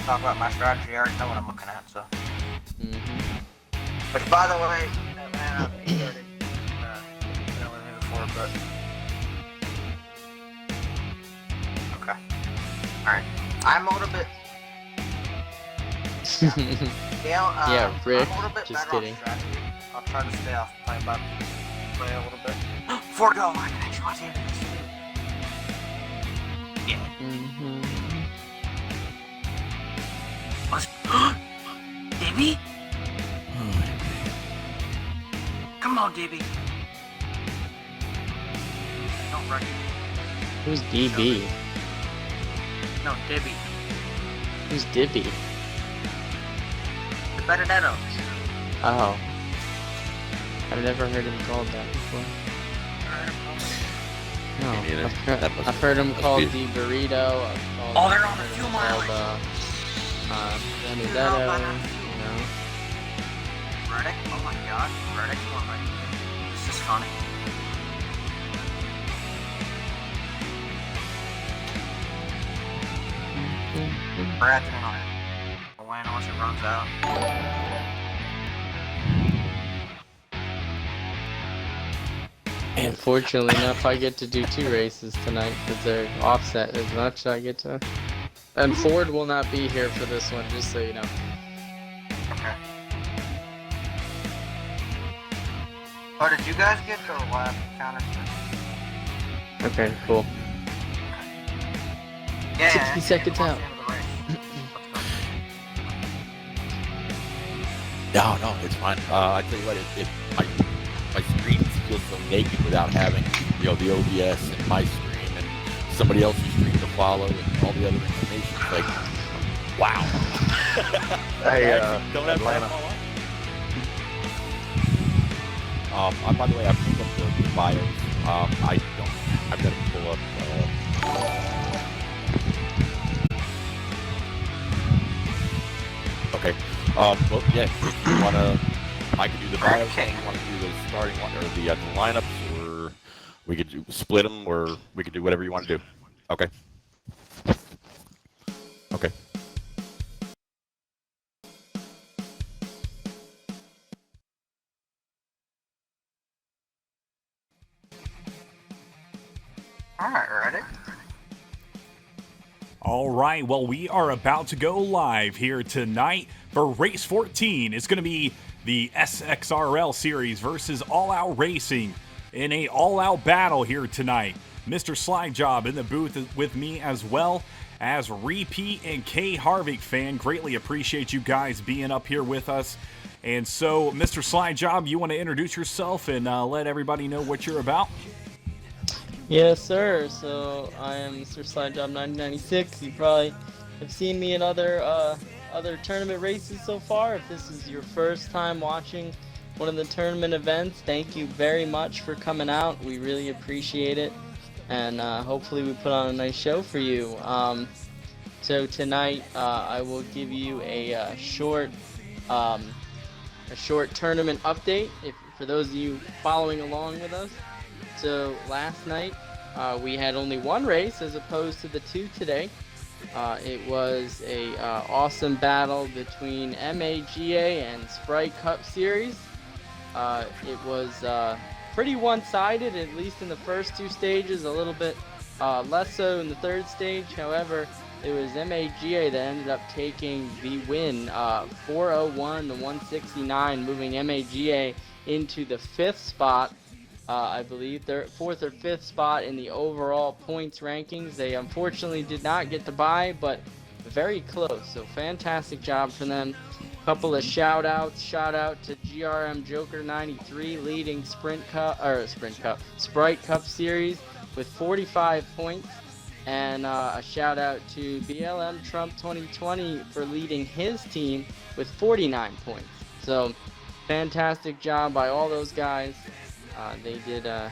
talk about my strategy. I already know what I'm looking at, so. Mm-hmm. Which, by the way, man, he already been with me before, but. Okay. Alright. I'm a little bit. Yeah, Rick. I'm a little bit Just better kidding. on strategy. I'll try to stay off play a little bit. Before go, I can actually watch the end of this. Yeah. Mm-hmm. Let's. Davey? Come on, Davey. Don't wreck it. Who's DB? No, Davey. Who's Dibby? The Benedettos. Oh. I've never heard him called that before. No, Me neither. I've heard him called the burrito. Oh, they're on the fuel mileage. Benedetto, you know. Reddick? Oh my god. Reddick's one right. This is funny. Brad's in on it. When once it runs out. Unfortunately enough, I get to do 2 races tonight because they're offset as much. I get to. And Ford will not be here for this one, just so you know. Okay. Oh, did you guys get the lap counter? Okay, cool. Yeah. 60 seconds out. No, it's fine. I tell you what, my screen feels so naked without having, the OBS and my screen and somebody else's screen to follow and all the other information. It's like, wow. Hey, don't have Atlanta. By the way, I pulled up the bios. I've got to pull up. Okay. Well, yeah. If you wanna, I can do the bios. Okay. If you want to do the starting one or the lineups, or we could split them, or we could do whatever you want to do. Okay. Okay. Alright, ready? All right, well, we are about to go live here tonight for race 14. It's going to be the SXRL series versus All Out Racing in a all-out battle here tonight. Mr. Slide Job in the booth with me, as well as Repeat and K Harvick fan. Greatly appreciate you guys being up here with us. And so, Mr. Slide Job, you want to introduce yourself and let everybody know what you're about? Yes, sir. So I am Mr. Slide Job 1996. You probably have seen me in other tournament races so far. If this is your first time watching one of the tournament events, thank you very much for coming out. We really appreciate it, and hopefully we put on a nice show for you. So tonight I will give you a short tournament update for those of you following along with us. So last night we had only 1 race as opposed to the 2 today. It was a awesome battle between MAGA and Sprite Cup Series. It was pretty one-sided, at least in the first 2 stages, a little bit less so in the 3rd stage. However, it was MAGA that ended up taking the win, 401 to 169, moving MAGA into the 5th spot. I believe they're 4th or 5th spot in the overall points rankings. They unfortunately did not get the bye, but very close. So fantastic job for them. Couple of shout outs. Shout out to GRM Joker 93 leading Sprite Cup Series with 45 points. And a shout out to BLM Trump 2020 for leading his team with 49 points. So fantastic job by all those guys. They did had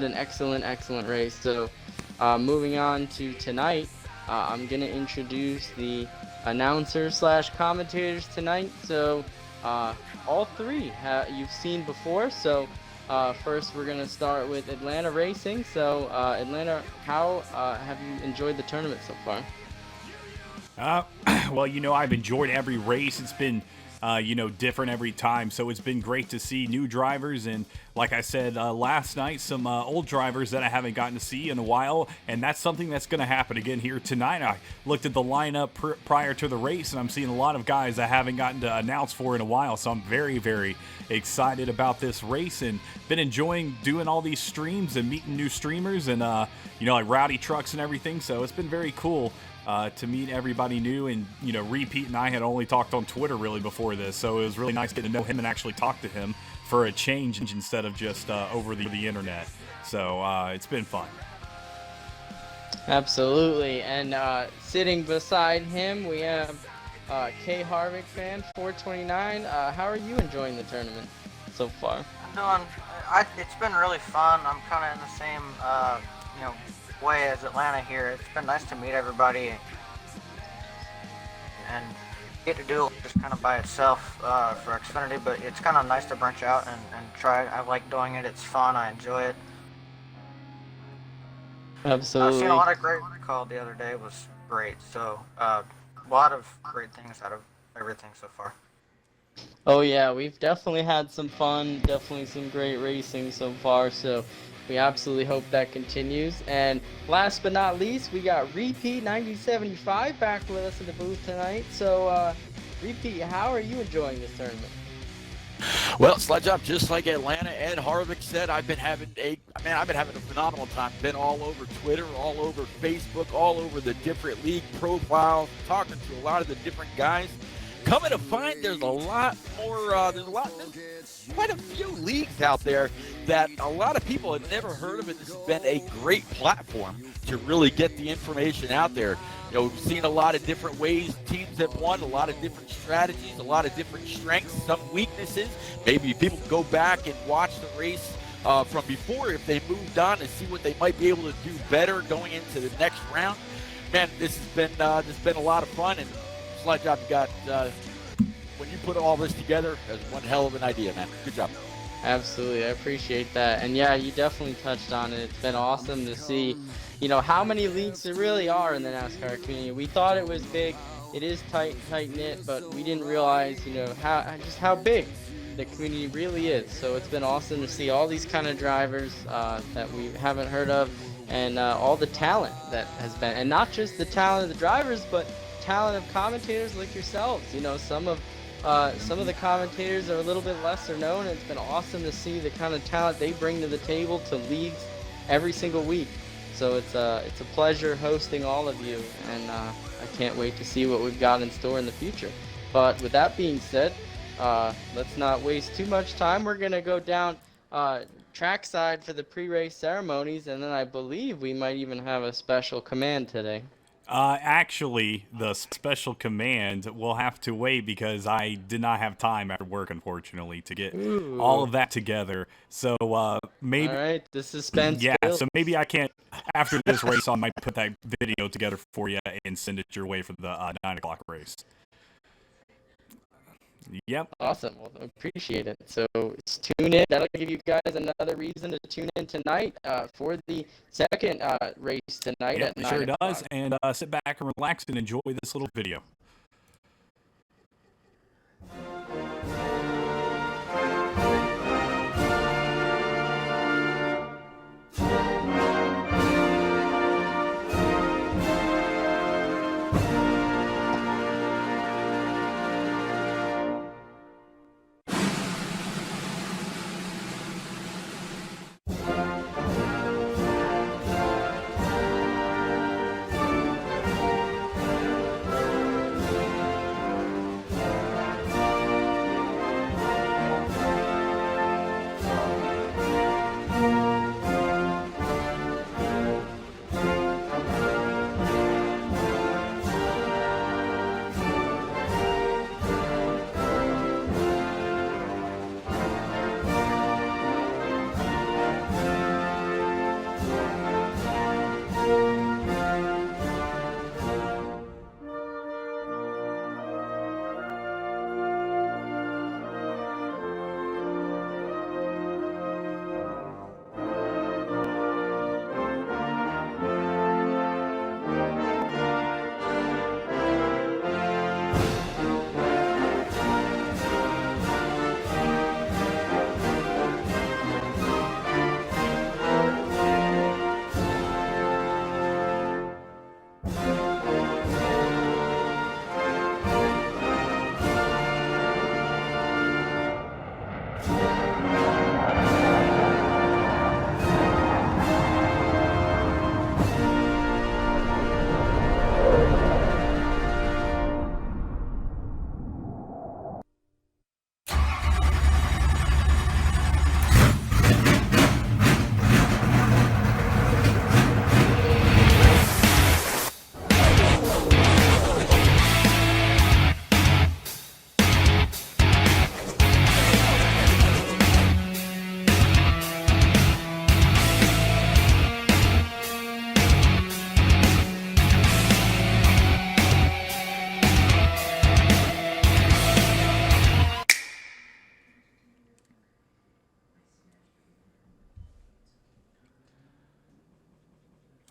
an excellent race. So moving on to tonight, I'm gonna introduce the announcers/commentators tonight. So all 3 you've seen before. So first we're gonna start with Atlanta Racing. So Atlanta, how have you enjoyed the tournament so far? Uh, well, I've enjoyed every race. It's been, different every time. So it's been great to see new drivers. And like I said last night, some old drivers that I haven't gotten to see in a while. And that's something that's going to happen again here tonight. I looked at the lineup prior to the race, and I'm seeing a lot of guys I haven't gotten to announce for in a while. So I'm very, very excited about this race and been enjoying doing all these streams and meeting new streamers and, like Rowdy Trucks and everything. So it's been very cool. To meet everybody new, and Repeat and I had only talked on Twitter really before this, so it was really nice getting to know him and actually talk to him for a change instead of just over the internet. So it's been fun. Absolutely, and sitting beside him we have K Harvick fan 429. How are you enjoying the tournament so far? It's been really fun. I'm kind of in the same way as Atlanta here. It's been nice to meet everybody and get to do it just kind of by itself for Xfinity, but it's kind of nice to branch out and try. I like doing it. It's fun. I enjoy it. Absolutely. I've seen a lot of great call the other day. It was great. So a lot of great things out of everything so far. Oh yeah, we've definitely had some fun, definitely some great racing so far, so we absolutely hope that continues. And last but not least, we got Repeat 9075 back with us in the booth tonight. So Repeat, how are you enjoying this tournament? Well, Sledge Up, just like Atlanta, Ed Harvick said, I've been having a phenomenal time. Been all over Twitter, all over Facebook, all over the different league profiles, talking to a lot of the different guys. Coming to find there's quite a few leagues out there that a lot of people have never heard of, and this has been a great platform to really get the information out there. We've seen a lot of different ways teams have won, a lot of different strategies, a lot of different strengths, some weaknesses. Maybe people go back and watch the race from before if they moved on and see what they might be able to do better going into the next round. Man, this has been a lot of fun, and Sledge Job, you got when you put all this together, that's one hell of an idea, man. Good job. Absolutely, I appreciate that. And yeah, you definitely touched on it. It's been awesome to see, how many leagues there really are in the NASCAR community. We thought it was big. It is tight knit, but we didn't realize, how big the community really is. So it's been awesome to see all these kind of drivers that we haven't heard of, and all the talent that has been, and not just the talent of the drivers, but talent of commentators like yourselves. Some of the commentators are a little bit lesser known, and it's been awesome to see the kind of talent they bring to the table to leagues every single week. So it's a pleasure hosting all of you, and I can't wait to see what we've got in store in the future. But with that being said, let's not waste too much time. We're gonna go down trackside for the pre-race ceremonies, and then I believe we might even have a special command today. Actually, the special command will have to wait because I did not have time after work, unfortunately, to get all of that together. So maybe. All right, the suspense. Yeah, builds. so maybe I can't. After this race, I might put that video together for you and send it your way for the 9 o'clock race. Yep. Awesome. Well, appreciate it. So tune in. That'll give you guys another reason to tune in tonight for the second race tonight. Yep, at 9 sure o'clock. does. And sit back and relax and enjoy this little video.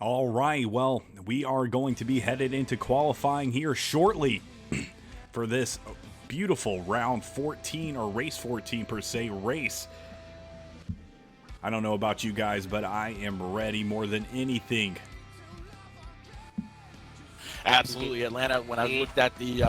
All right, well, we are going to be headed into qualifying here shortly for this beautiful round 14, or race 14 per se, race. I don't know about you guys, but I am ready more than anything. Absolutely, Atlanta. When I looked at the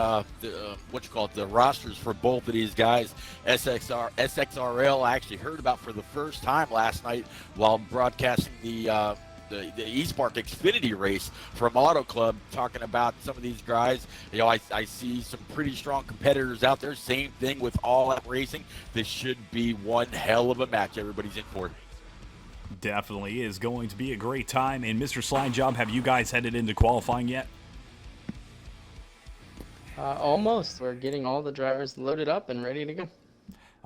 rosters for both of these guys, SXRL, I actually heard about for the first time last night while broadcasting the eSpark Xfinity race from Auto Club, talking about some of these guys. I see some pretty strong competitors out there. Same thing with All Out Racing. This should be one hell of a match everybody's in for. Definitely is going to be a great time. And Mr. Slide Job, have you guys headed into qualifying yet? Almost. We're getting all the drivers loaded up and ready to go.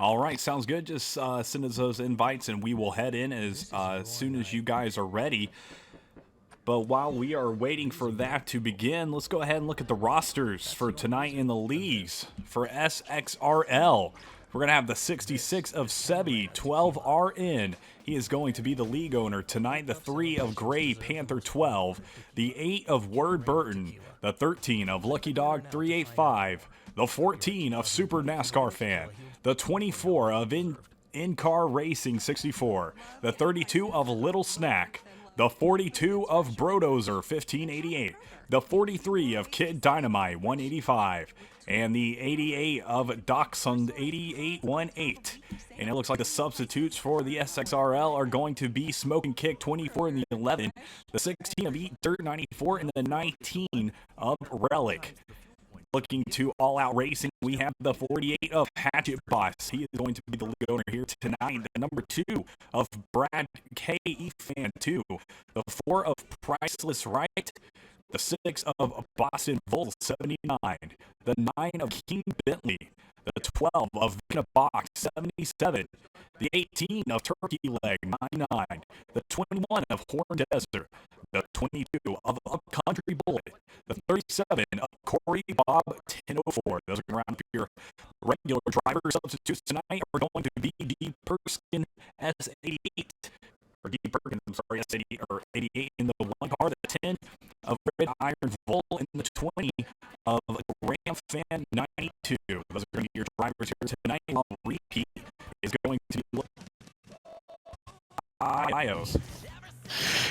All right, sounds good. Just send us those invites and we will head in as soon as you guys are ready. But while we are waiting for that to begin, let's go ahead and look at the rosters for tonight in the leagues. For SXRL, we're going to have the 66 of Sebby, 12RN. He is going to be the league owner tonight. The 3 of Gray Panther 12, the 8 of Word Burton, the 13 of Lucky Dog 385, the 14 of Super NASCAR Fan, the 24 of In-Car Racing 64, the 32 of Little Snack, the 42 of Brodozer 1588, the 43 of Kid Dynamite 185, and the 88 of Dachshund 8818. And it looks like the substitutes for the SXRL are going to be Smoking Kick 24 and the 11, the 16 of Eat Dirt 94, and the 19 of Relic. Looking to All Out Racing, we have the 48 of Hatchet Boss. He is going to be the league owner here tonight. The number 2 of Brad K.E. Fan 2. The 4 of Priceless Right. The 6 of Boston Volt 79. The 9 of King Bentley. The 12 of Vina Box 77. The 18 of Turkey Leg 99. The 21 of Horn Desert. The 22 of Upcountry Bullet. The 37 of Corey Bob 1004. Those are around here. Regular driver substitutes tonight are going to be D. Perskin S88. Or D. Perkins, I'm sorry, S88 or 88 in the 1 car. The 10 of Red Iron Vol and the 20 of Ram Fan 92. Those are going to be your drivers here tonight. I'll repeat is going to be IOs.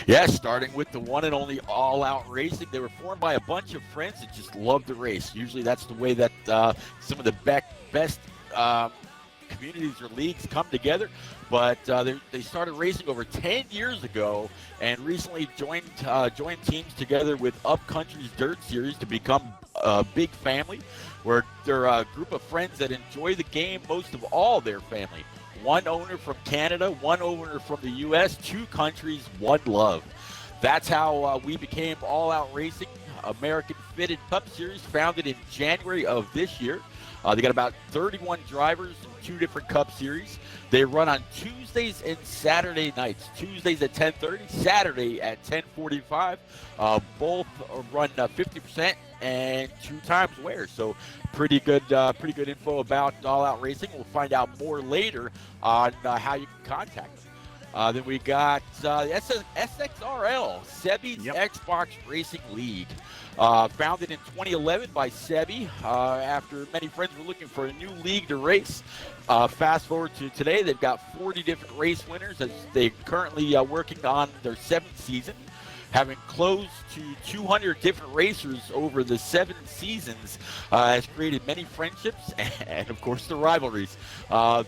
Yes, starting with the one and only All Out Racing. They were formed by a bunch of friends that just love to race. Usually that's the way that some of the best communities or leagues come together. But they started racing over 10 years ago and recently joined teams together with Upcountry's Dirt Series to become a big family, where they're a group of friends that enjoy the game most of all their family. One owner from Canada, one owner from the U.S., 2 countries, one love. That's how we became All Out Racing, American Fitted Cup Series, founded in January of this year. They got about 31 drivers in 2 different Cup Series. They run on Tuesdays and Saturday nights. Tuesdays at 10:30, Saturday at 10:45. Both run 50% and 2 times wear. So pretty good info about All Out Racing. We'll find out more later on how you can contact them. Then we got SXRL, Sebby's Xbox Racing League. Founded in 2011 by Sebby after many friends were looking for a new league to race. Fast forward to today, they've got 40 different race winners as they're currently working on their 7th season. Having close to 200 different racers over the 7 seasons has created many friendships and, of course, the rivalries.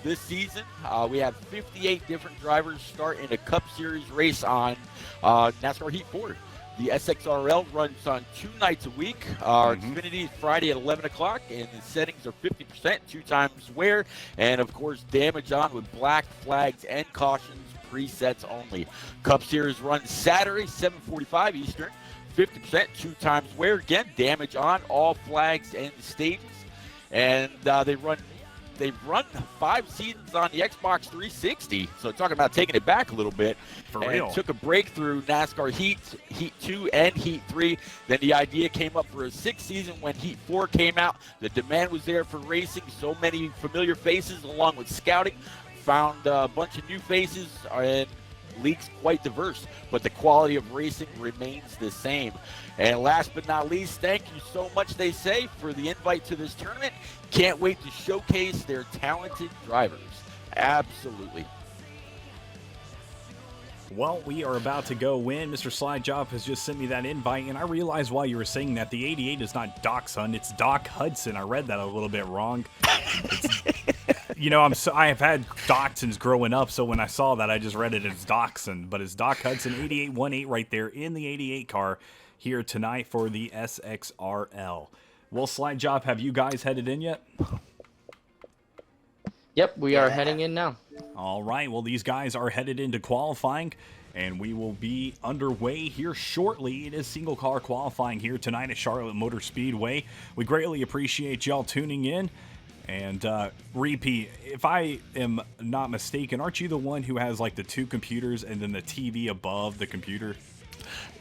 This season, we have 58 different drivers start in a Cup Series race on NASCAR Heat 4. The SXRL runs on 2 nights a week. Our Xfinity is Friday at 11 o'clock, and the settings are 50%, 2 times wear, and, of course, damage on with black flags and cautions, presets only. Cup Series runs Saturday, 7:45 Eastern, 50%, 2 times wear. Again, damage on, all flags and stages. And they've run 5 seasons on the Xbox 360. So talking about taking it back a little bit. For real. And took a break through NASCAR Heat 2 and Heat 3. Then the idea came up for a 6th season when Heat 4 came out. The demand was there for racing. So many familiar faces along with scouting. Found a bunch of new faces and league's quite diverse, but the quality of racing remains the same. And last but not least, thank you so much, they say, for the invite to this tournament. Can't wait to showcase their talented drivers. Absolutely. Well, we are about to go in. Mr. Slidejob has just sent me that invite, and I realized while you were saying that the 88 is not Doc's son, it's Doc Hudson. I read that a little bit wrong. You know, I have had Dachshunds growing up, so when I saw that, I just read it as Dachshund, but it's Doc Hudson 8818 right there in the 88 car here tonight for the SXRL. Well, Slidejob, have you guys headed in yet? Yep, we are heading in now. All right, well, these guys are headed into qualifying, and we will be underway here shortly. It is single car qualifying here tonight at Charlotte Motor Speedway. We greatly appreciate y'all tuning in. And Repeat, if I am not mistaken, aren't you the one who has like the two computers and then the TV above the computer?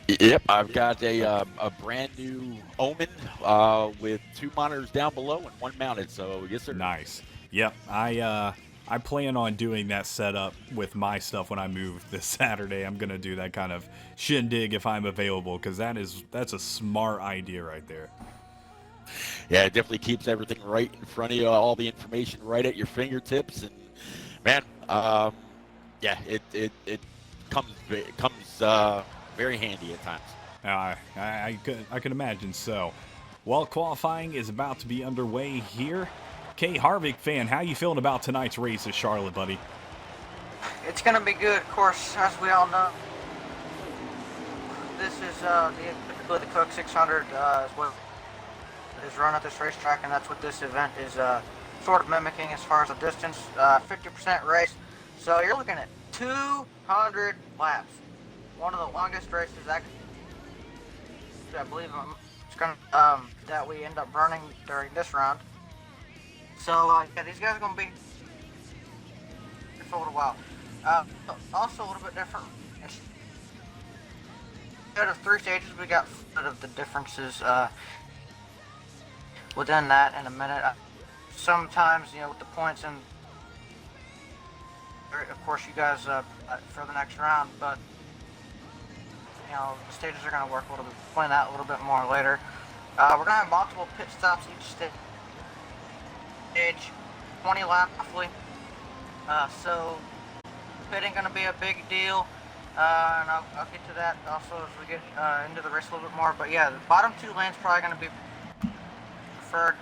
Yep, I've got a brand new Omen with two monitors down below and one mounted, so yes, sir. Nice. Yep, I plan on doing that setup with my stuff when I move this Saturday. I'm gonna do that kind of shindig if I'm available, because that's a smart idea right there. Yeah, it definitely keeps everything right in front of you, all the information right at your fingertips, and man, yeah, it comes very handy at times. I can imagine so. Well, qualifying is about to be underway here. K. Harvick fan, how you feeling about tonight's race at Charlotte, buddy? It's going to be good, of course, as we all know. This is the Cook 600 is what is run at this racetrack, and that's what this event is sort of mimicking as far as the distance. 50% race, so you're looking at 200 laps. One of the longest races, actually, I believe it's going to, that we end up running during this round. So, yeah, these guys are going to be for a little while. Also, a little bit different. Instead of 3 stages, we got of the differences within that in a minute. Sometimes, you know, with the points, and of course, you guys for the next round, but you know, the stages are going to work a little bit. Explain that a little bit more later. We're going to have multiple pit stops each stage. 20 laps roughly, so pitting going to be a big deal, and I'll get to that also as we get into the race a little bit more. But yeah, the bottom 2 lanes probably going to be preferred.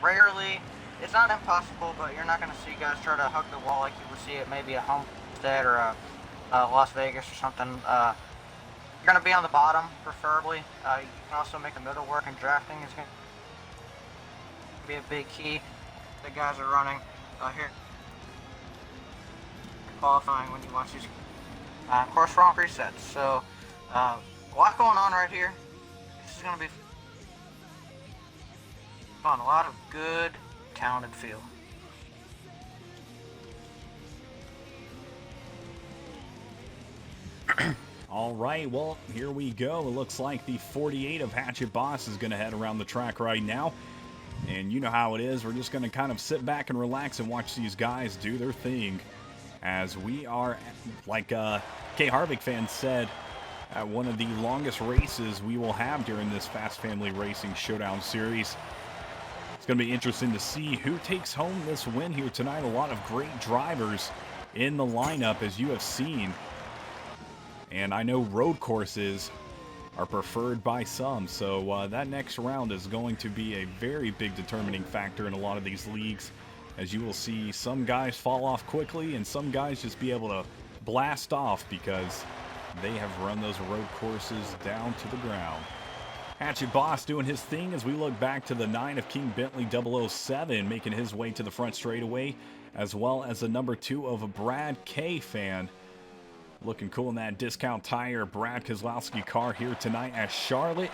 Rarely, it's not impossible, but you're not going to see guys try to hug the wall like you would see at maybe a Homestead or a Las Vegas or something. You're going to be on the bottom, preferably. You can also make a middle work, and drafting is going to be a big key. The guys are running here qualifying when you watch these. Of course, wrong presets. So, a lot going on right here. This is going to be fun. A lot of good, talented field. All right, well, here we go. It looks like the 48 of Hatchet Boss is going to head around the track right now. And you know how it is. We're just going to kind of sit back and relax and watch these guys do their thing. As we are, like K. Harvick fan said, at one of the longest races we will have during this Fast Family Racing Showdown series. It's going to be interesting to see who takes home this win here tonight. A lot of great drivers in the lineup, as you have seen. And I know road courses are preferred by some, so that next round is going to be a very big determining factor in a lot of these leagues, as you will see some guys fall off quickly and some guys just be able to blast off because they have run those road courses down to the ground. Hatchet Boss doing his thing as we look back to the 9 of King Bentley 007 making his way to the front straightaway, as well as the number 2 of a Brad K. fan. Looking cool in that Discount Tire Brad Keselowski car here tonight at Charlotte.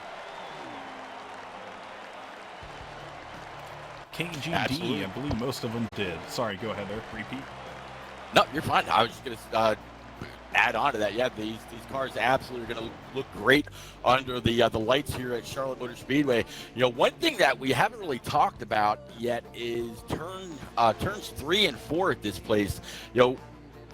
KGD, Absolutely. I believe most of them did. Sorry, go ahead there. Repeat. No, you're fine. I was just going to add on to that. Yeah, these cars absolutely are going to look great under the lights here at Charlotte Motor Speedway. You know, one thing that we haven't really talked about yet is turns 3 and 4 at this place. You know,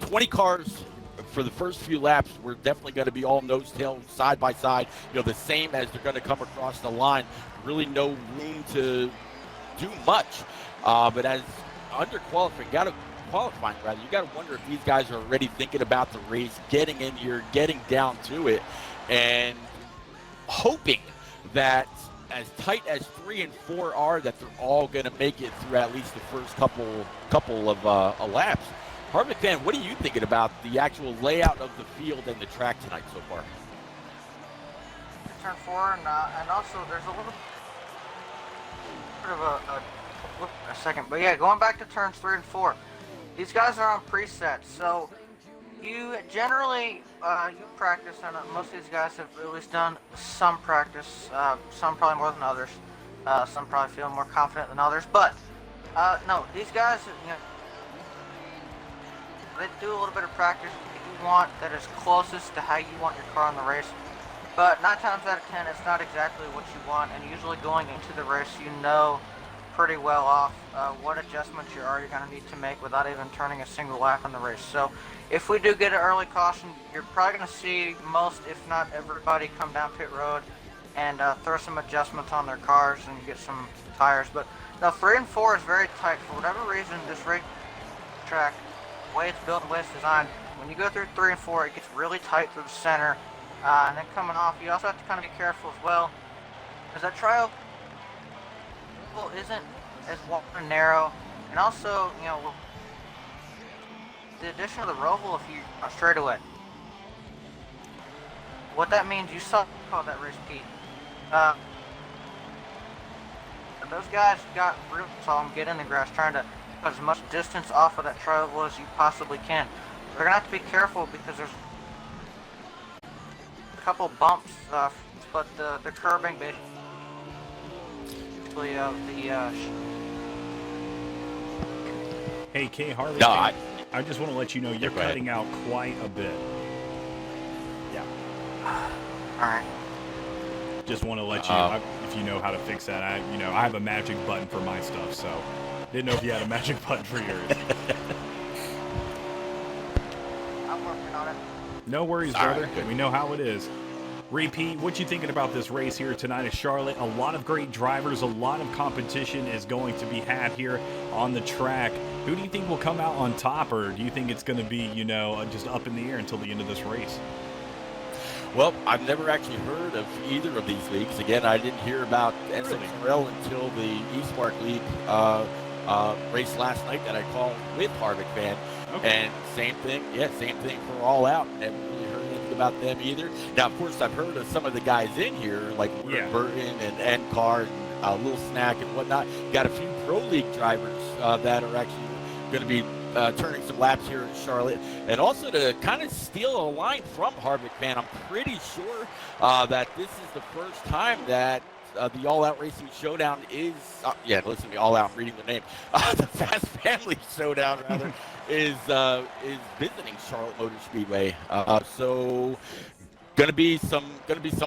20 cars for the first few laps, we're definitely going to be all nose tail, side by side, the same as they're going to come across the line. Really no room to do much. But as under qualifying, you got to wonder if these guys are already thinking about the race, getting in here, getting down to it, and hoping that as tight as 3 and 4 are, that they're all going to make it through at least the first couple of laps. Harvick fan, what are you thinking about the actual layout of the field and the track tonight so far? Turn 4, and also there's a little bit of a second, but yeah, going back to turns 3 and 4, these guys are on presets, so you generally you practice, and most of these guys have at least done some practice, some probably more than others, some probably feel more confident than others, but no, these guys, they do a little bit of practice if you want that is closest to how you want your car in the race. But 9 times out of 10, it's not exactly what you want, and usually going into the race, you know pretty well off what adjustments you're already going to need to make without even turning a single lap in the race. So if we do get an early caution, you're probably going to see most, if not everybody, come down pit road and throw some adjustments on their cars and get some tires. But no, 3 and 4 is very tight. For whatever reason, this race track, the way it's built and the way it's designed, when you go through 3 and 4, it gets really tight through the center. And then coming off, you also have to kind of be careful as well, because that trial isn't as wide and narrow, and also, the addition of the roval, if you are straight away. What that means, you saw that race, Pete. Those guys saw them get in the grass, trying to put as much distance off of that trial as you possibly can. They're gonna have to be careful because there's a couple bumps, but the curbing basically Hey, K. Harley, No, I just want to let you know you're cutting out quite a bit. Yeah. all right. Just want to let you, if you know how to fix that. I have a magic button for my stuff, so didn't know if you had a magic button for yours. I'm working on it. No worries, brother. We know how it is. Repeat, what you thinking about this race here tonight at Charlotte? A lot of great drivers, a lot of competition is going to be had here on the track. Who do you think will come out on top, or do you think it's going to be, just up in the air until the end of this race? Well, I've never actually heard of either of these leagues. Again, I didn't hear about SXRL until the East Park League race last night that I called with Harvick Fan. Okay. And same thing for All Out. Never really heard anything about them either. Now, of course, I've heard of some of the guys in here, like Burton and N-Car and Little Snack and whatnot. Got a few Pro League drivers that are actually going to be turning some laps here in Charlotte. And also to kind of steal a line from Harvick Fan, I'm pretty sure that this is the first time that the All Out Racing Showdown is, listen to me, All Out, I'm reading the name. The Fast Family Showdown, rather, is visiting Charlotte Motor Speedway. So gonna be some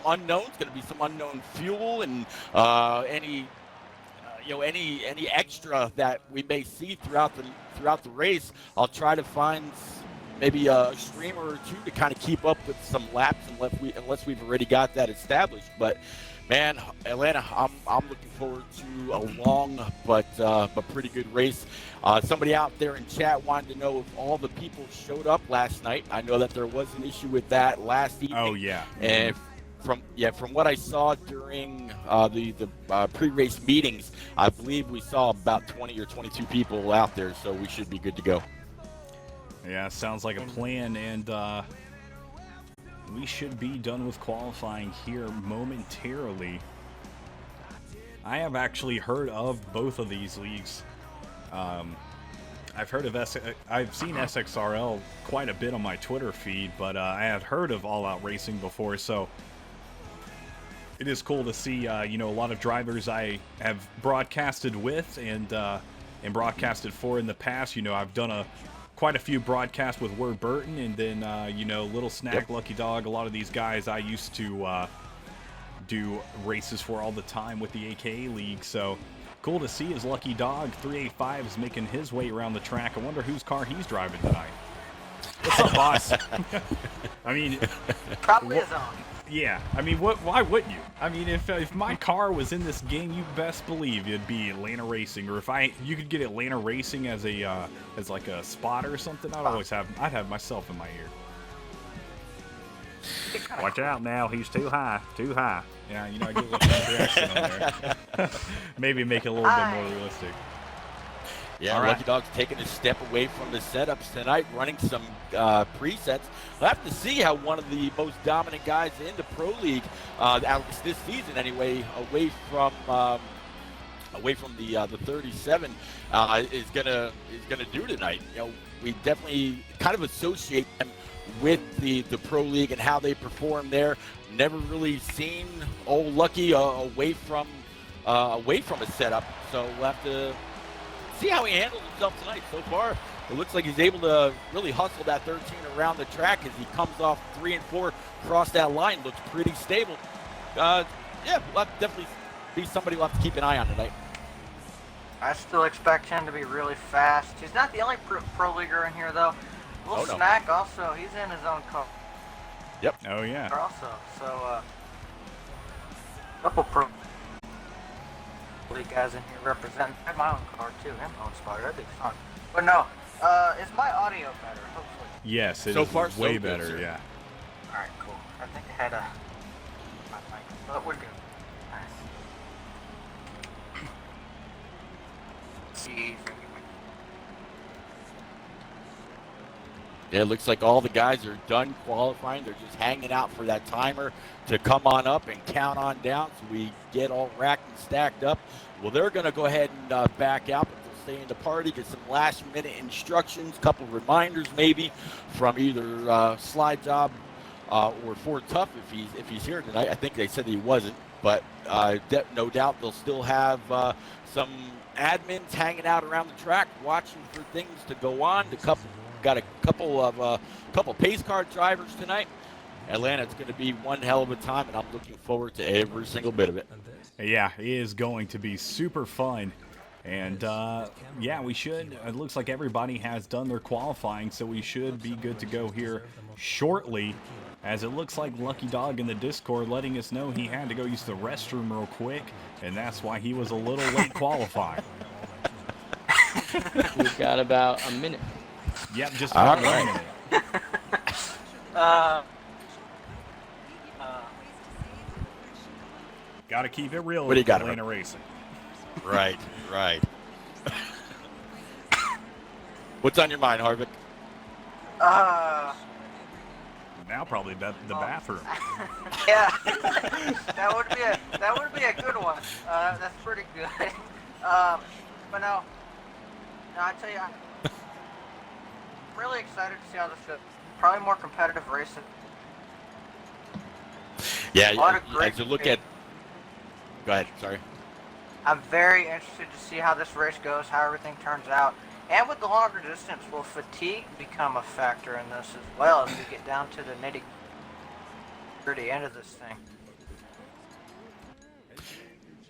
unknowns, gonna be some unknown fuel, and any extra that we may see throughout the race. I'll try to find maybe a streamer or two to kind of keep up with some laps unless we've already got that established. But man, Atlanta, I'm looking forward to a long but pretty good race. Somebody out there in chat wanted to know if all the people showed up last night. I know that there was an issue with that last evening. Oh yeah. And from what I saw during the pre-race meetings, I believe we saw about 20 or 22 people out there, so we should be good to go. Yeah, sounds like a plan, and we should be done with qualifying here momentarily. I have actually heard of both of these leagues. I've seen SXRL quite a bit on my Twitter feed, but I had heard of All Out Racing before, so it is cool to see a lot of drivers I have broadcasted with and broadcasted for in the past. I've done quite a few broadcasts with Word Burton, and then Little Snack, Lucky Dog. A lot of these guys I used to do races for all the time with the AKA League, so cool to see his Lucky Dog 385 is making his way around the track. I wonder whose car he's driving tonight. What's up, boss? I mean, Probably his own. yeah. I mean, why wouldn't you? I mean, if my car was in this game, you best believe it'd be Atlanta Racing. Or if you could get Atlanta Racing as a as like a spot or something, I'd have myself in my ear. Watch out now, he's too high, too high. Yeah, you know, I get a little interaction on there. Maybe make it a little bit more realistic. Yeah, All right. Lucky Dog's taking a step away from the setups tonight, running some presets. We'll have to see how one of the most dominant guys in the Pro League, at least this season anyway, away from the 37, is gonna do tonight. You know, we definitely kind of associate them with the Pro League and how they perform there. Never really seen old Lucky away from a setup, so we'll have to see how he handles himself tonight. So far, it looks like he's able to really hustle that 13 around the track as he comes off 3 and 4 across that line. Looks pretty stable. Yeah, we'll have to definitely be somebody we'll have to keep an eye on tonight. I still expect him to be really fast. He's not the only pro leaguer in here, though. Little no. Snack also, he's in his own car Yep. Oh yeah. also. So, couple pro league guys in here representing. I have my own car too, him own spot. That'd be fun. But no, is my audio better? Hopefully. Yes, it So is far, so way good, better. sir. Yeah. All right, cool. I think I had my mic, but we're good. Nice. See. Yeah, it looks like all the guys are done qualifying. They're just hanging out for that timer to come on up and count on down so we get all racked and stacked up. Well, they're going to go ahead and back out, but they'll stay in the party, get some last-minute instructions, couple reminders maybe from either Slide Job or Ford Tough if he's here tonight. I think they said he wasn't, but no doubt they'll still have some admins hanging out around the track watching for things to go on. Got a couple pace car drivers tonight. Atlanta, it's going to be one hell of a time, and I'm looking forward to every single bit of it. Yeah, it is going to be super fun. And yeah, we should. It looks like everybody has done their qualifying, so we should be good to go here shortly. As it looks like Lucky Dog in the Discord letting us know he had to go use the restroom real quick, and that's why he was a little late qualifying. We've got about a minute. Yep, just All about right. a minute. Gotta keep it real What do you with got, Atlanta Racing. Right. What's on your mind, Harvick? Now probably the bathroom. Yeah, that would be a good one. That's pretty good. But no, I tell you, I'm really excited to see how this goes. Probably more competitive racing. Yeah, A lot of great as you look at. Go ahead. Sorry. I'm very interested to see how this race goes, how everything turns out. And with the longer distance, will fatigue become a factor in this as well as we get down to the nitty-gritty end of this thing?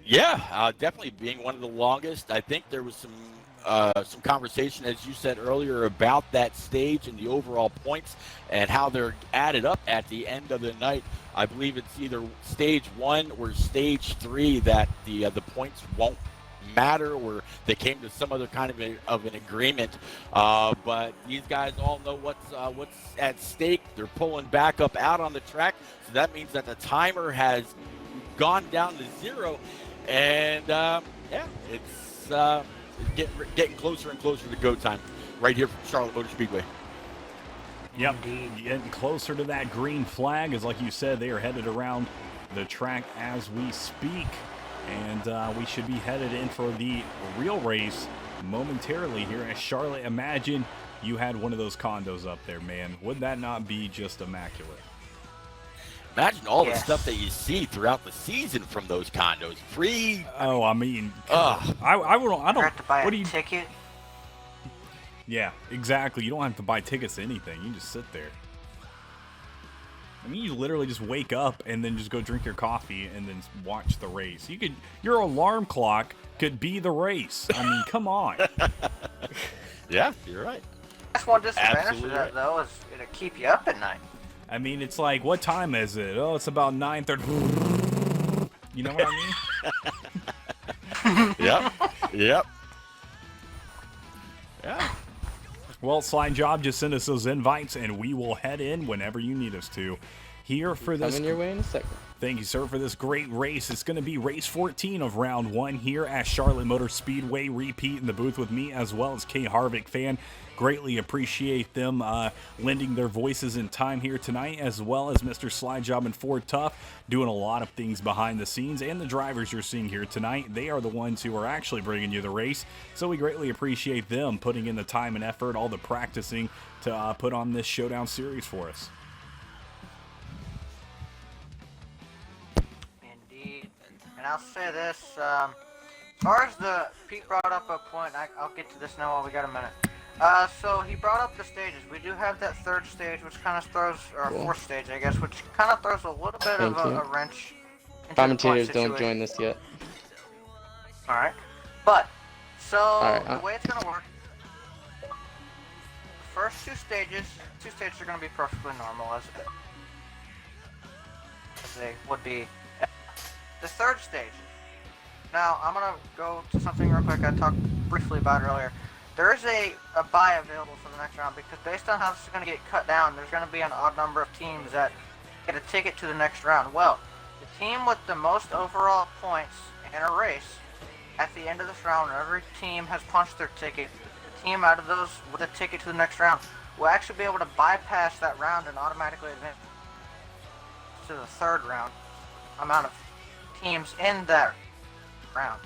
Yeah, definitely being one of the longest. I think there was some conversation, as you said earlier, about that stage and the overall points and how they're added up at the end of the night. I believe it's either stage 1 or stage 3 that the points won't matter, or they came to some other kind of an agreement. But these guys all know what's at stake. They're pulling back up out on the track, so that means that the timer has gone down to 0, and yeah, it's getting closer and closer to go time right here from Charlotte Motor Speedway. Yep, getting closer to that green flag. As like you said, they are headed around the track as we speak. And we should be headed in for the real race momentarily here at Charlotte. Imagine you had one of those condos up there, man. Would that not be just immaculate? Imagine all the stuff that you see throughout the season from those condos. Free. Oh, I mean, Ugh. I don't. You have to buy what a do you? ticket. Yeah, exactly. You don't have to buy tickets to anything. You can just sit there. I mean, you literally just wake up and then just go drink your coffee and then watch the race. Your alarm clock could be the race. I mean, come on. Yeah, you're right. That's one disadvantage to Absolutely that, right. though, is it'll keep you up at night. I mean, it's like, what time is it? Oh, it's about 9:30. You know what I mean? Yep. Yep. Yeah. Well, Slide Job, just send us those invites, and we will head in whenever you need us to. Here for this. Coming your way in a second. Thank you, sir, for this great race. It's going to be race 14 of round 1 here at Charlotte Motor Speedway. Repeat in the booth with me, as well as K Harvick fan. Greatly appreciate them lending their voices in time here tonight, as well as Mr. Slide Job and Ford Tough doing a lot of things behind the scenes. And the drivers you're seeing here tonight, they are the ones who are actually bringing you the race. So we greatly appreciate them putting in the time and effort, all the practicing to put on this Showdown series for us. Indeed. And I'll say this, as far as Pete brought up a point, I'll get to this now while we got a minute. So he brought up the stages. We do have that third stage, which kind of throws, or fourth stage, I guess, which kind of throws a little bit of a wrench into Commentators the point don't situation. join this yet. Alright. But, so, Alright, the way it's going to work, the first two stages are going to be perfectly normal, as they would be. The third stage. Now, I'm going to go to something real quick I talked briefly about earlier. There is a bye available for the next round, because based on how this is going to get cut down, there's going to be an odd number of teams that get a ticket to the next round. Well, the team with the most overall points in a race, at the end of this round, when every team has punched their ticket, the team out of those with a ticket to the next round will actually be able to bypass that round and automatically advance to the third round amount of teams in that round,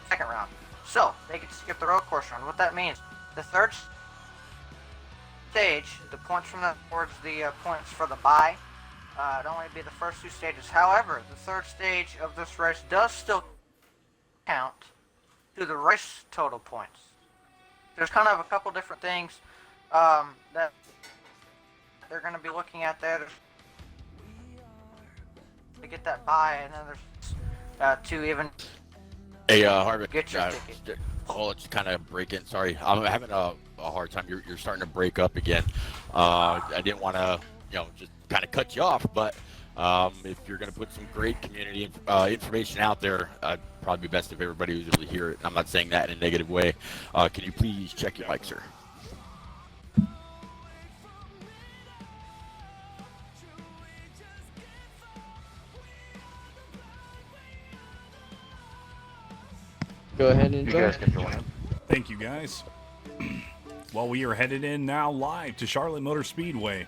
second round. So, they get to skip the road course round. What that means, the third stage, the points from that towards the points for the bye, it'll only be the first two stages. However, the third stage of this race does still count to the race total points. There's kind of a couple different things that they're going to be looking at there to get that bye, and then there's to even Hey, Harvick, get your ticket. I'll let you kind of break in. Sorry, I'm having a hard time. You're starting to break up again. I didn't want to, just kind of cut you off, but if you're going to put some great community information out there, probably be best if everybody was able to hear it. I'm not saying that in a negative way. Can you please check your mic, sir? Go ahead and You join. guys can join him. Thank you, guys. Well, we are headed in now live to Charlotte Motor Speedway.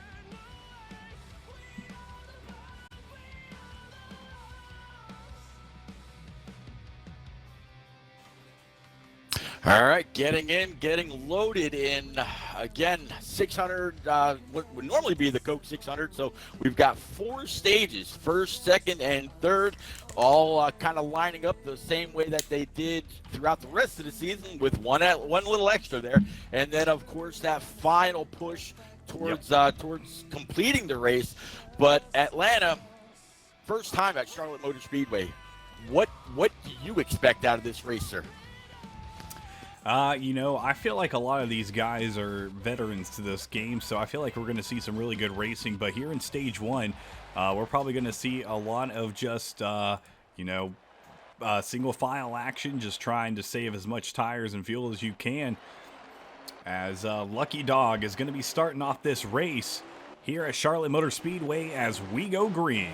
All right, getting in, getting loaded in. Again, 600 would normally be the Coke 600. So we've got 4 stages, first, second, and third, all kind of lining up the same way that they did throughout the rest of the season, with one little extra there. And then, of course, that final push towards towards completing the race. But Atlanta, first time at Charlotte Motor Speedway. What do you expect out of this race, sir? I feel like a lot of these guys are veterans to this game, so I feel like we're going to see some really good racing. But here in Stage 1, we're probably going to see a lot of just, single file action, just trying to save as much tires and fuel as you can. As Lucky Dog is going to be starting off this race here at Charlotte Motor Speedway as we go green.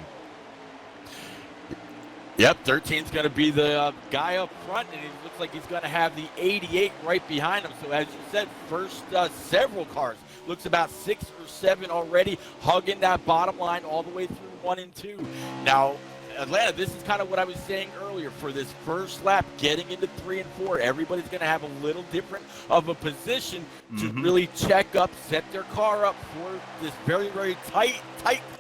Yep, 13's going to be the guy up front, and it looks like he's going to have the 88 right behind him. So as you said, first several cars. Looks about 6 or 7 already, hugging that bottom line all the way through 1 and 2. Now, Atlanta, this is kind of what I was saying earlier. For this first lap, getting into 3 and 4, everybody's going to have a little different of a position to really check up, set their car up for this very, very tight.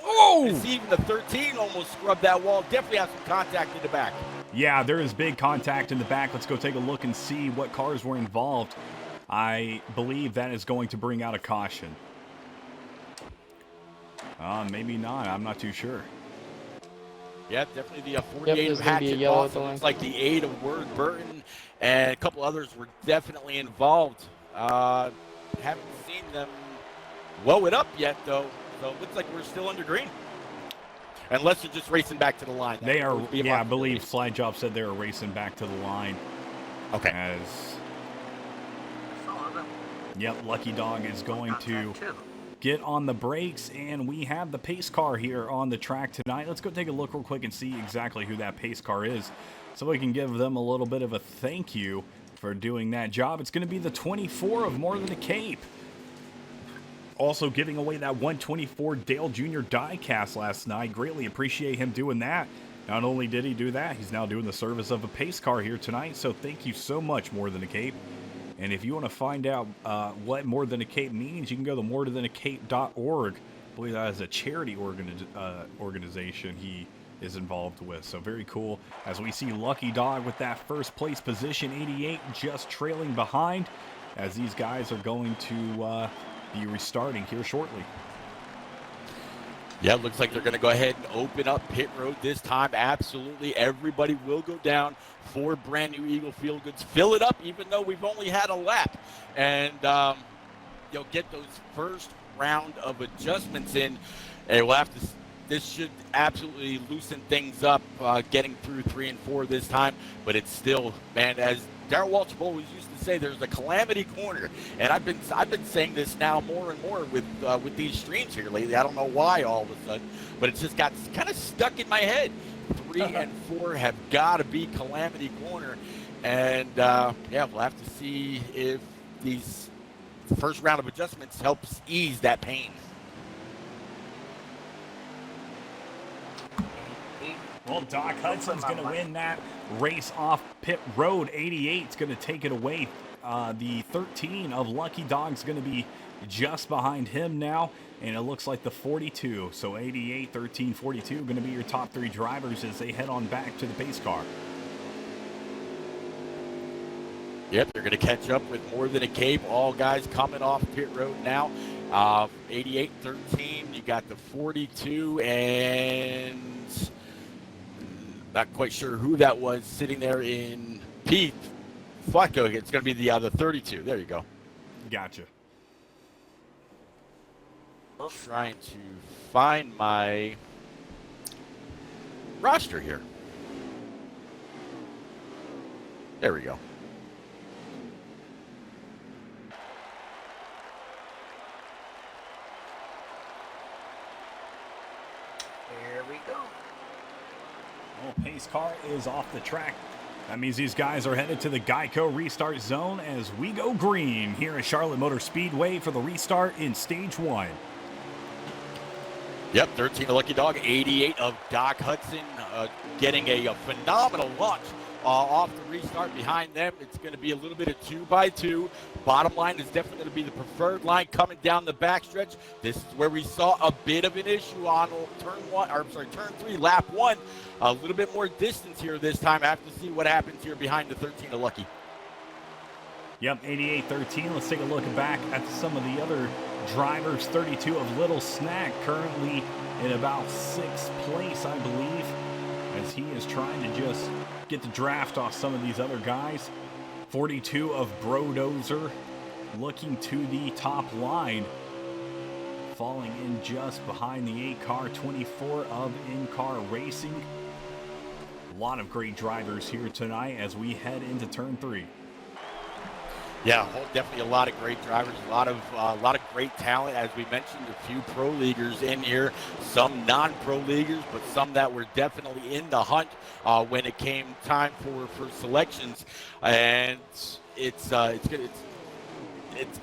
Oh! See, even the 13 almost scrubbed that wall. Definitely have some contact in the back. Yeah, there is big contact in the back. Let's go take a look and see what cars were involved. I believe that is going to bring out a caution. Maybe not. I'm not too sure. Yeah, definitely the 48 there's of gonna be a Hatchet yellow Boss. at the line. Looks like the 8 of Word Burton, and a couple others were definitely involved. haven't seen them blow it up yet, though. So it looks like we're still under green. Unless they're just racing back to the line. They are, yeah, I believe Slide Job said they were racing back to the line. Okay. As, Some of them. yep, Lucky Dog is going to get on the brakes, and we have the pace car here on the track tonight. Let's go take a look real quick and see exactly who that pace car is, so we can give them a little bit of a thank you for doing that job. It's going to be the 24 of More Than a Cape. Also giving away that 124 Dale Jr. diecast last night. Greatly appreciate him doing that. Not only did he do that, he's now doing the service of a pace car here tonight. So thank you so much, More Than a Cape. And if you want to find out what More Than a Cape means, you can go to morethanAcape.org. I believe that is a charity organization he is involved with. So very cool. As we see Lucky Dog with that first place position, 88, just trailing behind, as these guys are going to be restarting here shortly. Yeah, it looks like they're going to go ahead and open up pit road this time. Absolutely. Everybody will go down for brand new Eagle Field Goods. Fill it up, even though we've only had a lap. And you'll get those first round of adjustments in. And we'll have to, this should absolutely loosen things up, getting through 3 and 4 this time. But it's still, man, as Darrell Waltrip always used to say, there's a calamity corner, and I've been saying this now more and more with these streams here lately. I don't know why all of a sudden, but it's just got kind of stuck in my head. 3 and 4 have got to be calamity corner, and yeah, we'll have to see if these first round of adjustments helps ease that pain. Well, Doc Hudson's going to win that race off pit road. 88's going to take it away. The 13 of Lucky Dog's going to be just behind him now, and it looks like the 42. So 88, 13, 42 going to be your top 3 drivers as they head on back to the pace car. Yep, they're going to catch up with More Than a Cape. All guys coming off pit road now. 88, 13. You got the 42 and not quite sure who that was sitting there in Pete. Flacco. It's going to be the 32. There you go. Gotcha. Trying to find my roster here. There we go. Here we go. Well, pace car is off the track. That means these guys are headed to the Geico restart zone as we go green here at Charlotte Motor Speedway for the restart in stage 1. Yep, 13 of Lucky Dog, 88 of Doc Hudson, getting a phenomenal launch off the restart. Behind them, it's going to be a little bit of 2x2. Bottom line is definitely going to be the preferred line coming down the backstretch. This is where we saw a bit of an issue on turn 3, lap 1. A little bit more distance here this time. I have to see what happens here behind the 13 of Lucky. Yep, 88-13. Let's take a look back at some of the other drivers. 32 of Little Snack, currently in about 6th place, I believe, as he is trying to just get the draft off some of these other guys. 42 of Brodozer, looking to the top line, falling in just behind the 8 car. 24 of In-Car Racing. A lot of great drivers here tonight as we head into turn 3. Yeah, definitely a lot of great drivers, a lot of great talent. As we mentioned, a few pro leaguers in here, some non-pro leaguers, but some that were definitely in the hunt when it came time for selections. And it's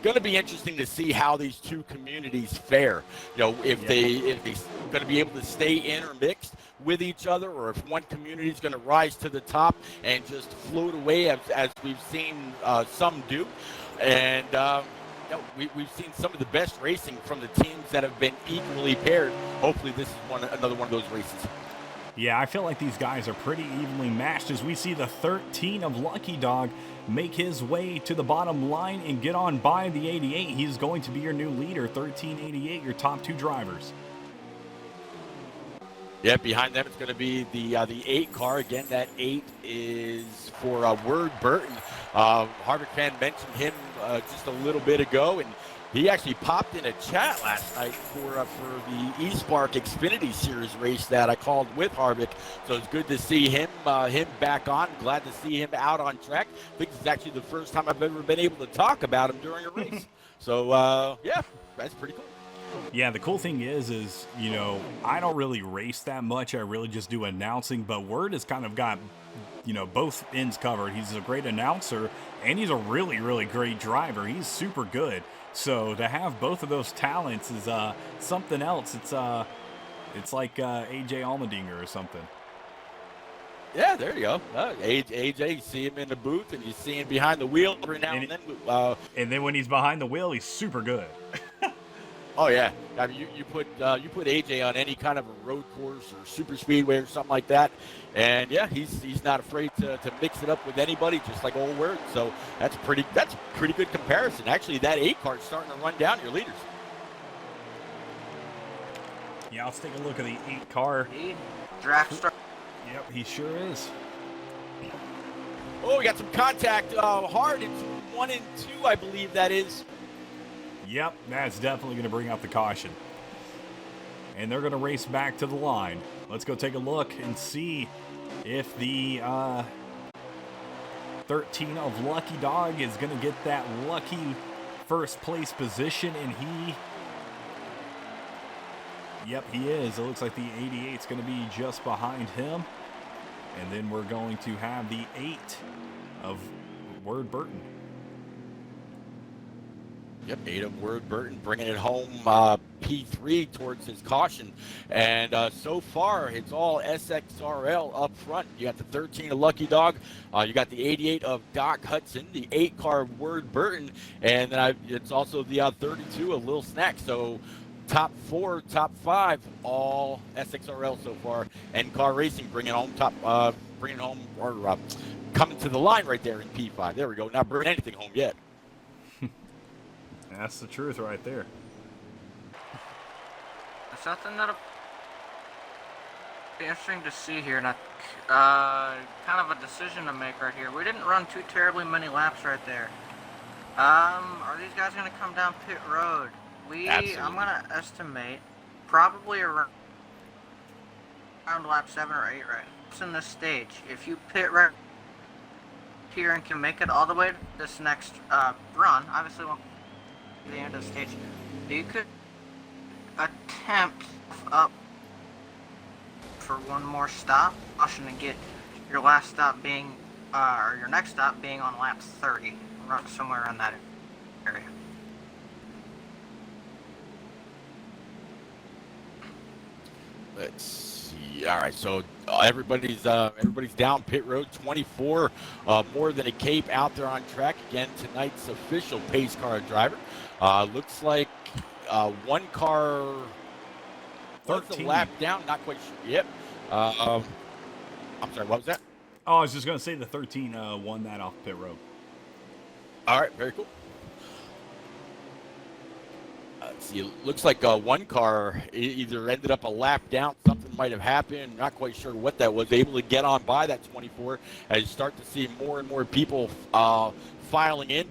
going to be interesting to see how these two communities fare. You know, if they're going to be able to stay intermixed with each other, or if one community is going to rise to the top and just float away as we've seen some do. And we've seen some of the best racing from the teams that have been equally paired. Hopefully this is another one of those races. Yeah, I feel like these guys are pretty evenly matched as we see the 13 of Lucky Dog make his way to the bottom line and get on by the 88. He's going to be your new leader. 13-88, your top 2 drivers. Yeah, behind them it's going to be the 8 car. Again, that 8 is for Word Burton. Harvick fan mentioned him just a little bit ago, and he actually popped in a chat last night for the eSpark Xfinity Series race that I called with Harvick. So it's good to see him back on. Glad to see him out on track. I think this is actually the first time I've ever been able to talk about him during a race. So yeah, that's pretty cool. Yeah, the cool thing is, you know, I don't really race that much. I really just do announcing, but Word has kind of got, you know, both ends covered. He's a great announcer, and he's a really, really great driver. He's super good. So to have both of those talents is something else. It's like AJ Allmendinger or something. Yeah, there you go. AJ, you see him in the booth, and you see him behind the wheel every now and then. And then when he's behind the wheel, he's super good. Oh yeah, I mean you put AJ on any kind of a road course or super speedway or something like that, and yeah, he's not afraid to mix it up with anybody, just like old Word. So that's pretty good comparison. Actually, that 8 car is starting to run down your leaders. Yeah, let's take a look at the 8 car. Draft start. Yep, he sure is. Oh, we got some contact hard into 1 and 2, I believe that is. Yep, that's definitely going to bring out the caution. And they're going to race back to the line. Let's go take a look and see if the 13 of Lucky Dog is going to get that lucky first place position. And yep, he is. It looks like the 88 is going to be just behind him. And then we're going to have the 8 of Word Burton. Yep, 8 of Word Burton bringing it home, P3 towards his caution. And so far, it's all SXRL up front. You got the 13 of Lucky Dog. You got the 88 of Doc Hudson, the 8 car of Word Burton. And then it's also the 32 of Lil Snack. So top 4, top 5, all SXRL so far. And Car Racing bringing home coming to the line right there in P5. There we go. Not bringing anything home yet. That's the truth right there. It's something that'll be interesting to see here. Now, kind of a decision to make right here. We didn't run too terribly many laps right there. Are these guys going to come down pit road? Absolutely. I'm going to estimate probably around lap 7 or 8 right. It's in this stage. If you pit right here and can make it all the way to this next run, obviously won't the end of the stage, you could attempt up for one more stop, caution to get your last stop being, or your next stop being on lap 30, somewhere around that area. Let's see. All right, so everybody's down pit road. 24, more than a cape out there on track. Again, tonight's official pace car driver. Looks like 1 car. 13. A lap down. Not quite sure. Yep. I'm sorry. What was that? Oh, I was just going to say the 13 won that off pit road. All right. Very cool. Let's see, it looks like 1 car either ended up a lap down. Something might have happened. Not quite sure what that was. Able to get on by that 24 as you start to see more and more people filing in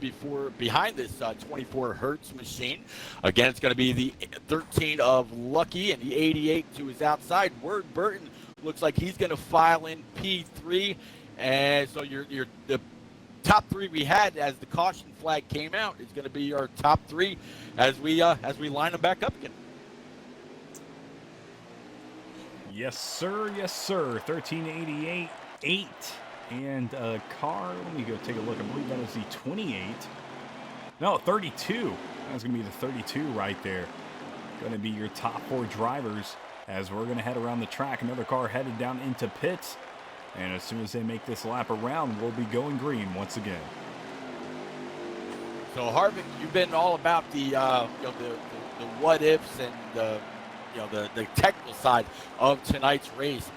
behind this 24 Hertz machine. Again, it's going to be the 13 of Lucky and the 88 to his outside. Word Burton looks like he's going to file in P3. And so the top 3 we had as the caution flag came out is going to be our top 3 as we line them back up again. Yes, sir. Yes, sir. 1388, 8, and a car. Let me go take a look. I believe that was the 28. No, 32. That's going to be the 32 right there. Going to be your top 4 drivers as we're going to head around the track. Another car headed down into pits. And as soon as they make this lap around, we'll be going green once again. So Harvick, you've been all about the what ifs and the technical side of tonight's race.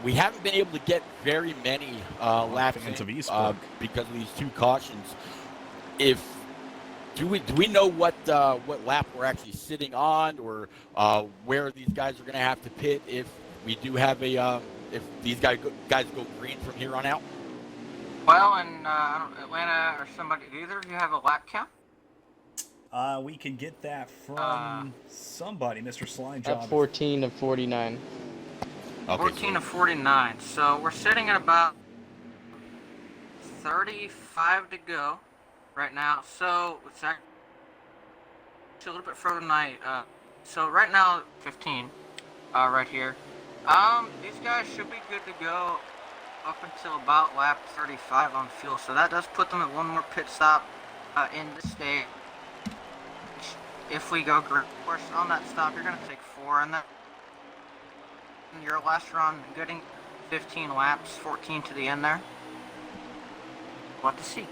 We haven't been able to get very many laps in, because of these 2 cautions. Do we know what lap we're actually sitting on, or where these guys are going to have to pit if we do have if these guys go green from here on out? Well, in Atlanta or somebody, do either of you have a lap count? We can get that from Uh, somebody, Mr. Slime At Job. 14 of 49. Okay, 14 so to 49. So we're sitting at about 35 to go right now. So it's actually a little bit further tonight. So right now, 15, right here. These guys should be good to go up until about lap 35 on fuel. So that does put them at one more pit stop in the stage. If we go green, of course, on that stop, you're going to take 4, and then your last run, getting 15 laps, 14 to the end there. We'll have to see.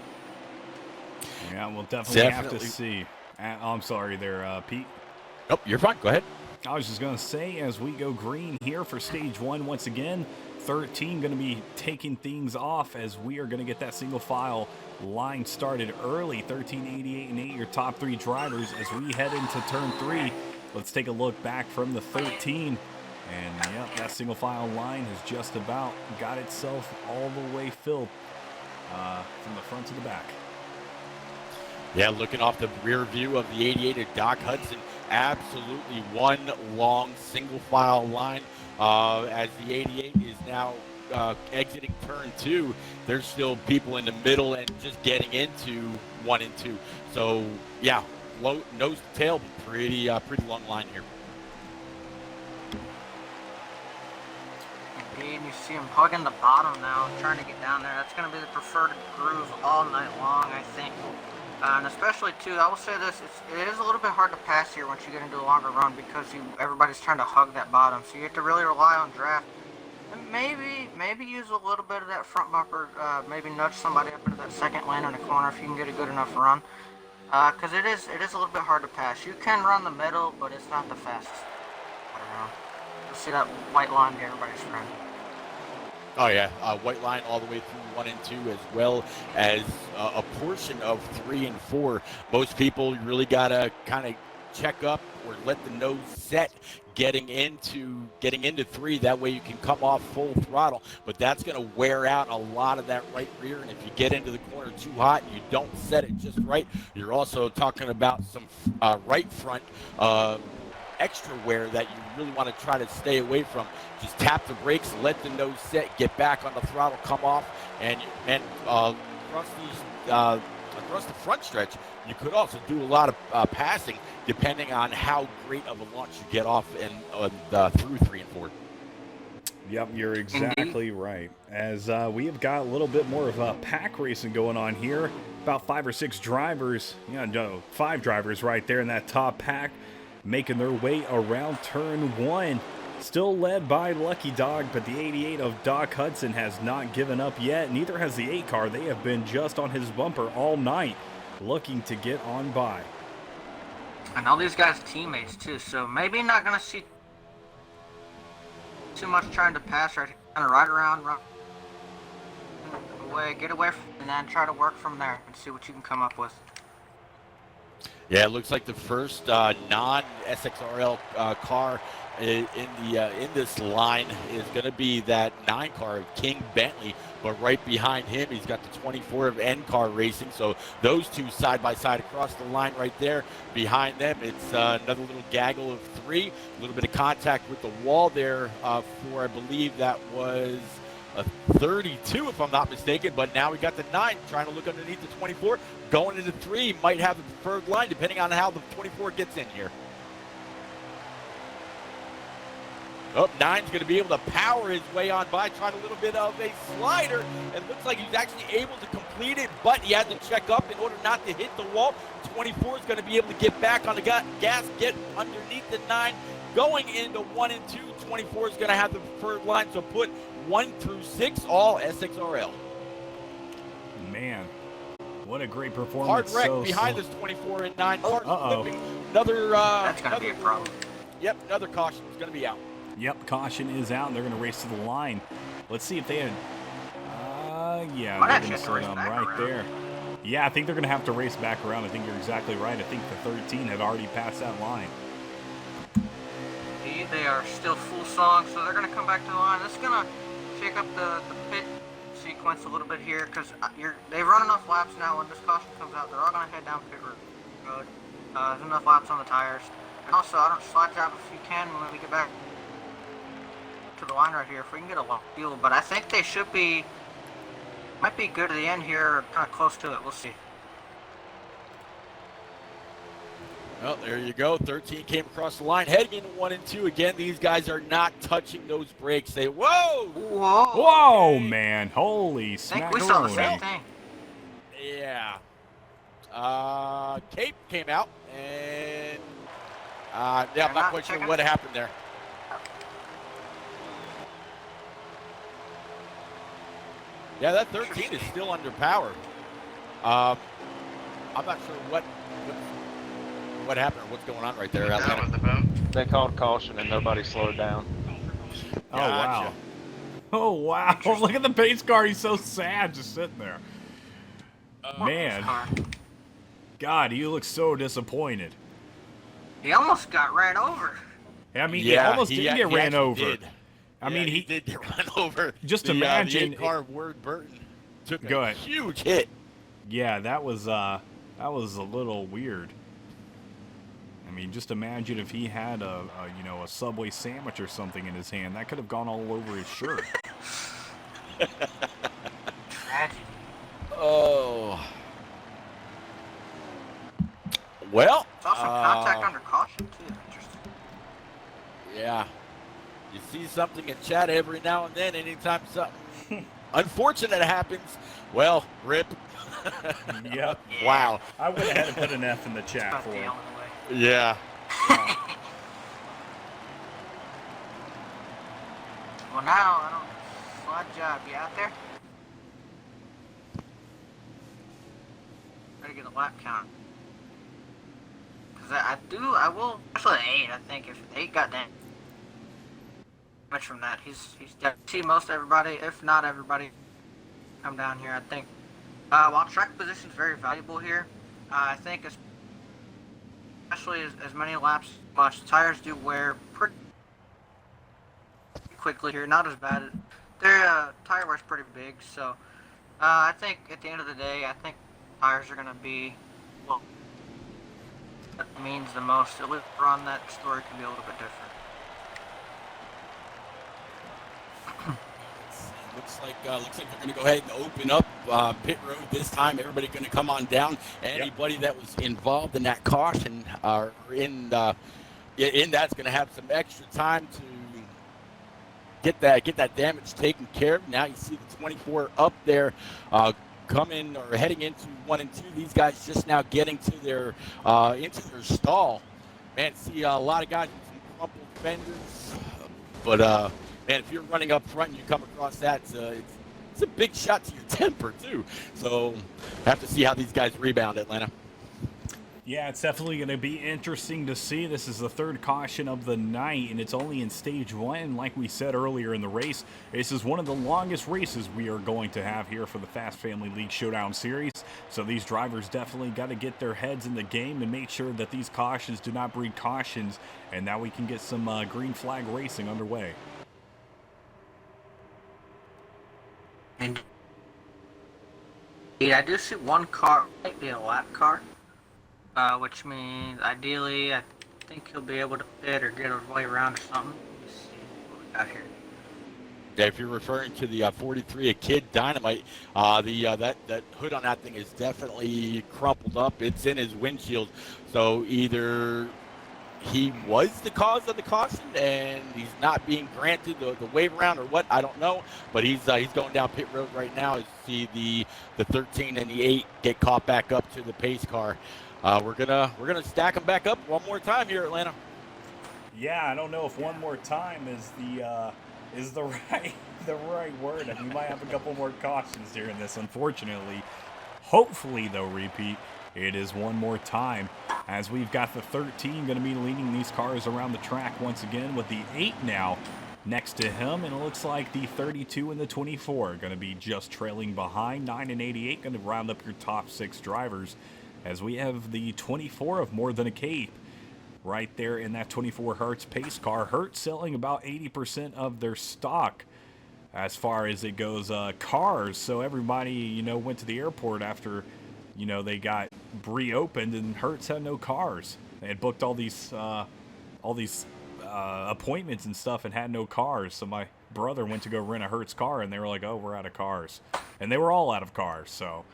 Yeah, we'll definitely have to see. I'm sorry there, Pete. nope, you're fine. Go ahead. I was just going to say, as we go green here for stage 1, once again, 13 going to be taking things off as we are going to get that single file line started early. 13, 88, and 8, your top 3 drivers as we head into turn 3. Let's take a look back from the 13. And yep, that single file line has just about got itself all the way filled from the front to the back. Yeah, looking off the rear view of the 88 of Doc Hudson, absolutely one long single file line. As the 88 is now exiting turn 2, there's still people in the middle and just getting into 1 and 2. So yeah, low nose to tail, pretty long line here. Indeed, you see him hugging the bottom now, trying to get down there. That's going to be the preferred groove all night long, I think. And especially too, I will say this: it is a little bit hard to pass here once you get into a longer run because everybody's trying to hug that bottom. So you have to really rely on draft, and maybe use a little bit of that front bumper. Maybe nudge somebody up into that second lane in the corner if you can get a good enough run. Because it is a little bit hard to pass. You can run the middle, but it's not the fastest. I don't know. You'll see that white line be everybody's friend. Oh yeah, white line all the way through 1 and 2, as well as a portion of 3 and 4. Most people really gotta kind of check up or let the nose set getting into 3. That way you can come off full throttle, but that's going to wear out a lot of that right rear. And if you get into the corner too hot and you don't set it just right, you're also talking about some right front extra wear that you really want to try to stay away from. Just tap the brakes, let the nose set, get back on the throttle, come off, and across the front stretch, you could also do a lot of passing, depending on how great of a launch you get off and through 3 and 4. Yep, you're exactly right. As we have got a little bit more of pack racing going on here, about 5 or 6 drivers, 5 drivers right there in that top pack, making their way around turn 1. Still led by Lucky Dog, but the 88 of Doc Hudson has not given up yet. Neither has the 8 car. They have been just on his bumper all night, looking to get on by. And all these guys are teammates too, so maybe not going to see too much trying to pass right here. Kind of ride around, run away, get away from, and then try to work from there and see what you can come up with. Yeah, it looks like the first non-SXRL car in this line is going to be that 9 car, King Bentley, but right behind him, he's got the 24 of N-Car Racing. So those two side by side across the line right there. Behind them, it's another little gaggle of 3, a little bit of contact with the wall there for, I believe that was a 32, if I'm not mistaken. But now we got the 9 trying to look underneath the 24. Going into 3, might have the preferred line, depending on how the 24 gets in here. Oh, 9's going to be able to power his way on by, trying a little bit of a slider. It looks like he's actually able to complete it, but he had to check up in order not to hit the wall. 24 is going to be able to get back on the gas, get underneath the 9. Going into 1 and 2, 24 is going to have the preferred line, so put 1 through 6, all SXRL. Man, what a great performance. Hard wreck behind this 24 and 9. Another, that's going to be a problem. Yep, another caution is going to be out. Yep, caution is out, and they're going to race to the line. Let's see if they had... yeah, they're going to slow down right there. Yeah, I think they're going to have to race back around. I think you're exactly right. I think the 13 had already passed that line. Indeed, they are still full song, so they're going to come back to the line. This is going to shake up the pit consequence a little bit here because they've run enough laps now. When this caution comes out, they're all going to head down pit road. There's enough laps on the tires. And also, I don't slide job if you can when we get back to the line right here. If we can get a lot of fuel, but I think they should be, might be good at the end here, or kind of close to it. We'll see. Well, there you go. 13 came across the line, heading into 1 and 2. Again, these guys are not touching those brakes. They, whoa! Whoa, man. Holy I think we saw the same smackaroni. thing. Yeah. Cape came out, and yeah, I'm not quite sure what happened there. Yeah, that 13 is still under power. I'm not sure what happened or what's going on right there. They called caution and nobody slowed down. Oh, wow. Oh, wow. Look at the pace car. He's so sad just sitting there. Man. God, you look so disappointed. He almost got ran over. I mean, he almost did get ran over. Did. I mean, he did get run over. Just the, imagine. The car of Word Burton took Go a ahead. huge hit. Yeah, that was a little weird. I mean, just imagine if he had a Subway sandwich or something in his hand. That could have gone all over his shirt. Tragedy. Oh. Well. It's also contact under caution, too. Interesting. Yeah. You see something in chat every now and then, anytime something unfortunate happens, well, rip. Yep. Wow. I went ahead and put an F in the chat for him. Yeah. Well, now, I don't slide job. You out there? Better get a lap count. Because I will, especially 8, I think. If 8 got damaged from that, he's see most everybody, if not everybody, come down here, I think. While track position is very valuable here, I think especially as many laps, much tires do wear pretty quickly here. Not as bad. Their tire wear's pretty big, so I think at the end of the day, I think tires are gonna be well. That means the most. At least on that story can be a little bit different. Looks like they're going to go ahead and open up pit road this time. Everybody going to come on down. Anybody that was involved in that caution or in that's going to have some extra time to get that damage taken care of. Now you see the 24 up there coming or heading into 1 and 2. These guys just now getting to their stall. Man, see a lot of guys with some crumpled fenders, but. Man, if you're running up front and you come across that, it's a big shot to your temper, too. So, have to see how these guys rebound, Atlanta. Yeah, it's definitely going to be interesting to see. This is the third caution of the night, and it's only in stage 1. Like we said earlier in the race, this is one of the longest races we are going to have here for the Fast Family League Showdown Series. So these drivers definitely got to get their heads in the game and make sure that these cautions do not breed cautions, and now we can get some green flag racing underway. Yeah, I do see one car, might be a lap car, which means ideally I think he'll be able to pit or get his way around or something. Let's see what we got here. Yeah, if you're referring to the 43, a Kid Dynamite, that hood on that thing is definitely crumpled up. It's in his windshield, so either he was the cause of the caution and he's not being granted the wave around or what, I don't know, but he's going down pit road right now. You see the 13 and the 8 get caught back up to the pace car. We're gonna stack them back up one more time here, Atlanta. Yeah, I don't know if one more time is the right word. We might have a couple more cautions here in this, unfortunately. Hopefully, though, repeat, it is one more time, as we've got the 13 going to be leading these cars around the track once again, with the 8 now next to him, and it looks like the 32 and the 24 are going to be just trailing behind. 9 and 88 going to round up your top 6 drivers, as we have the 24 of More Than a Cape right there in that 24 Hertz pace car. Hertz selling about 80% of their stock as far as it goes, cars. So everybody, went to the airport after, they got reopened, and Hertz had no cars. They had booked all these appointments and stuff and had no cars. So my brother went to go rent a Hertz car, and they were like, "Oh, we're out of cars," and they were all out of cars. So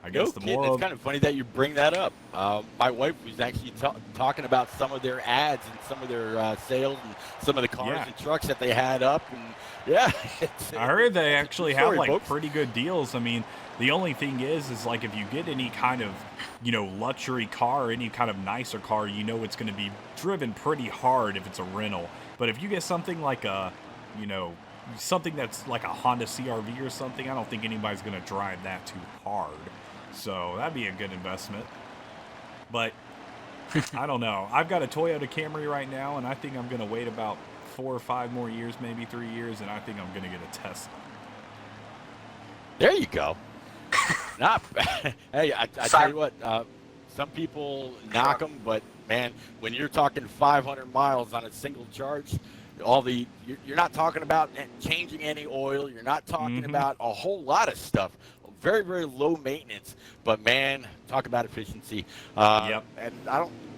I guess the moral. It's kind of funny that you bring that up. My wife was actually talking about some of their ads and some of their sales and some of the cars and trucks that they had up. And I heard they actually have like folks. pretty good deals. I mean, the only thing is like if you get any kind of luxury car, any kind of nicer car, it's going to be driven pretty hard if it's a rental. But if you get something like a something that's like a Honda CR-V or something, I don't think anybody's going to drive that too hard. So that'd be a good investment. But I don't know. I've got a Toyota Camry right now, and I think I'm going to wait about 4 or 5 more years, maybe 3 years, and I think I'm going to get a Tesla. There you go. Not bad. Hey, I tell you what, some people knock them, but man, when you're talking 500 miles on a single charge, you're not talking about changing any oil. You're not talking about a whole lot of stuff. Very, very low maintenance. But man, talk about efficiency. Yep. And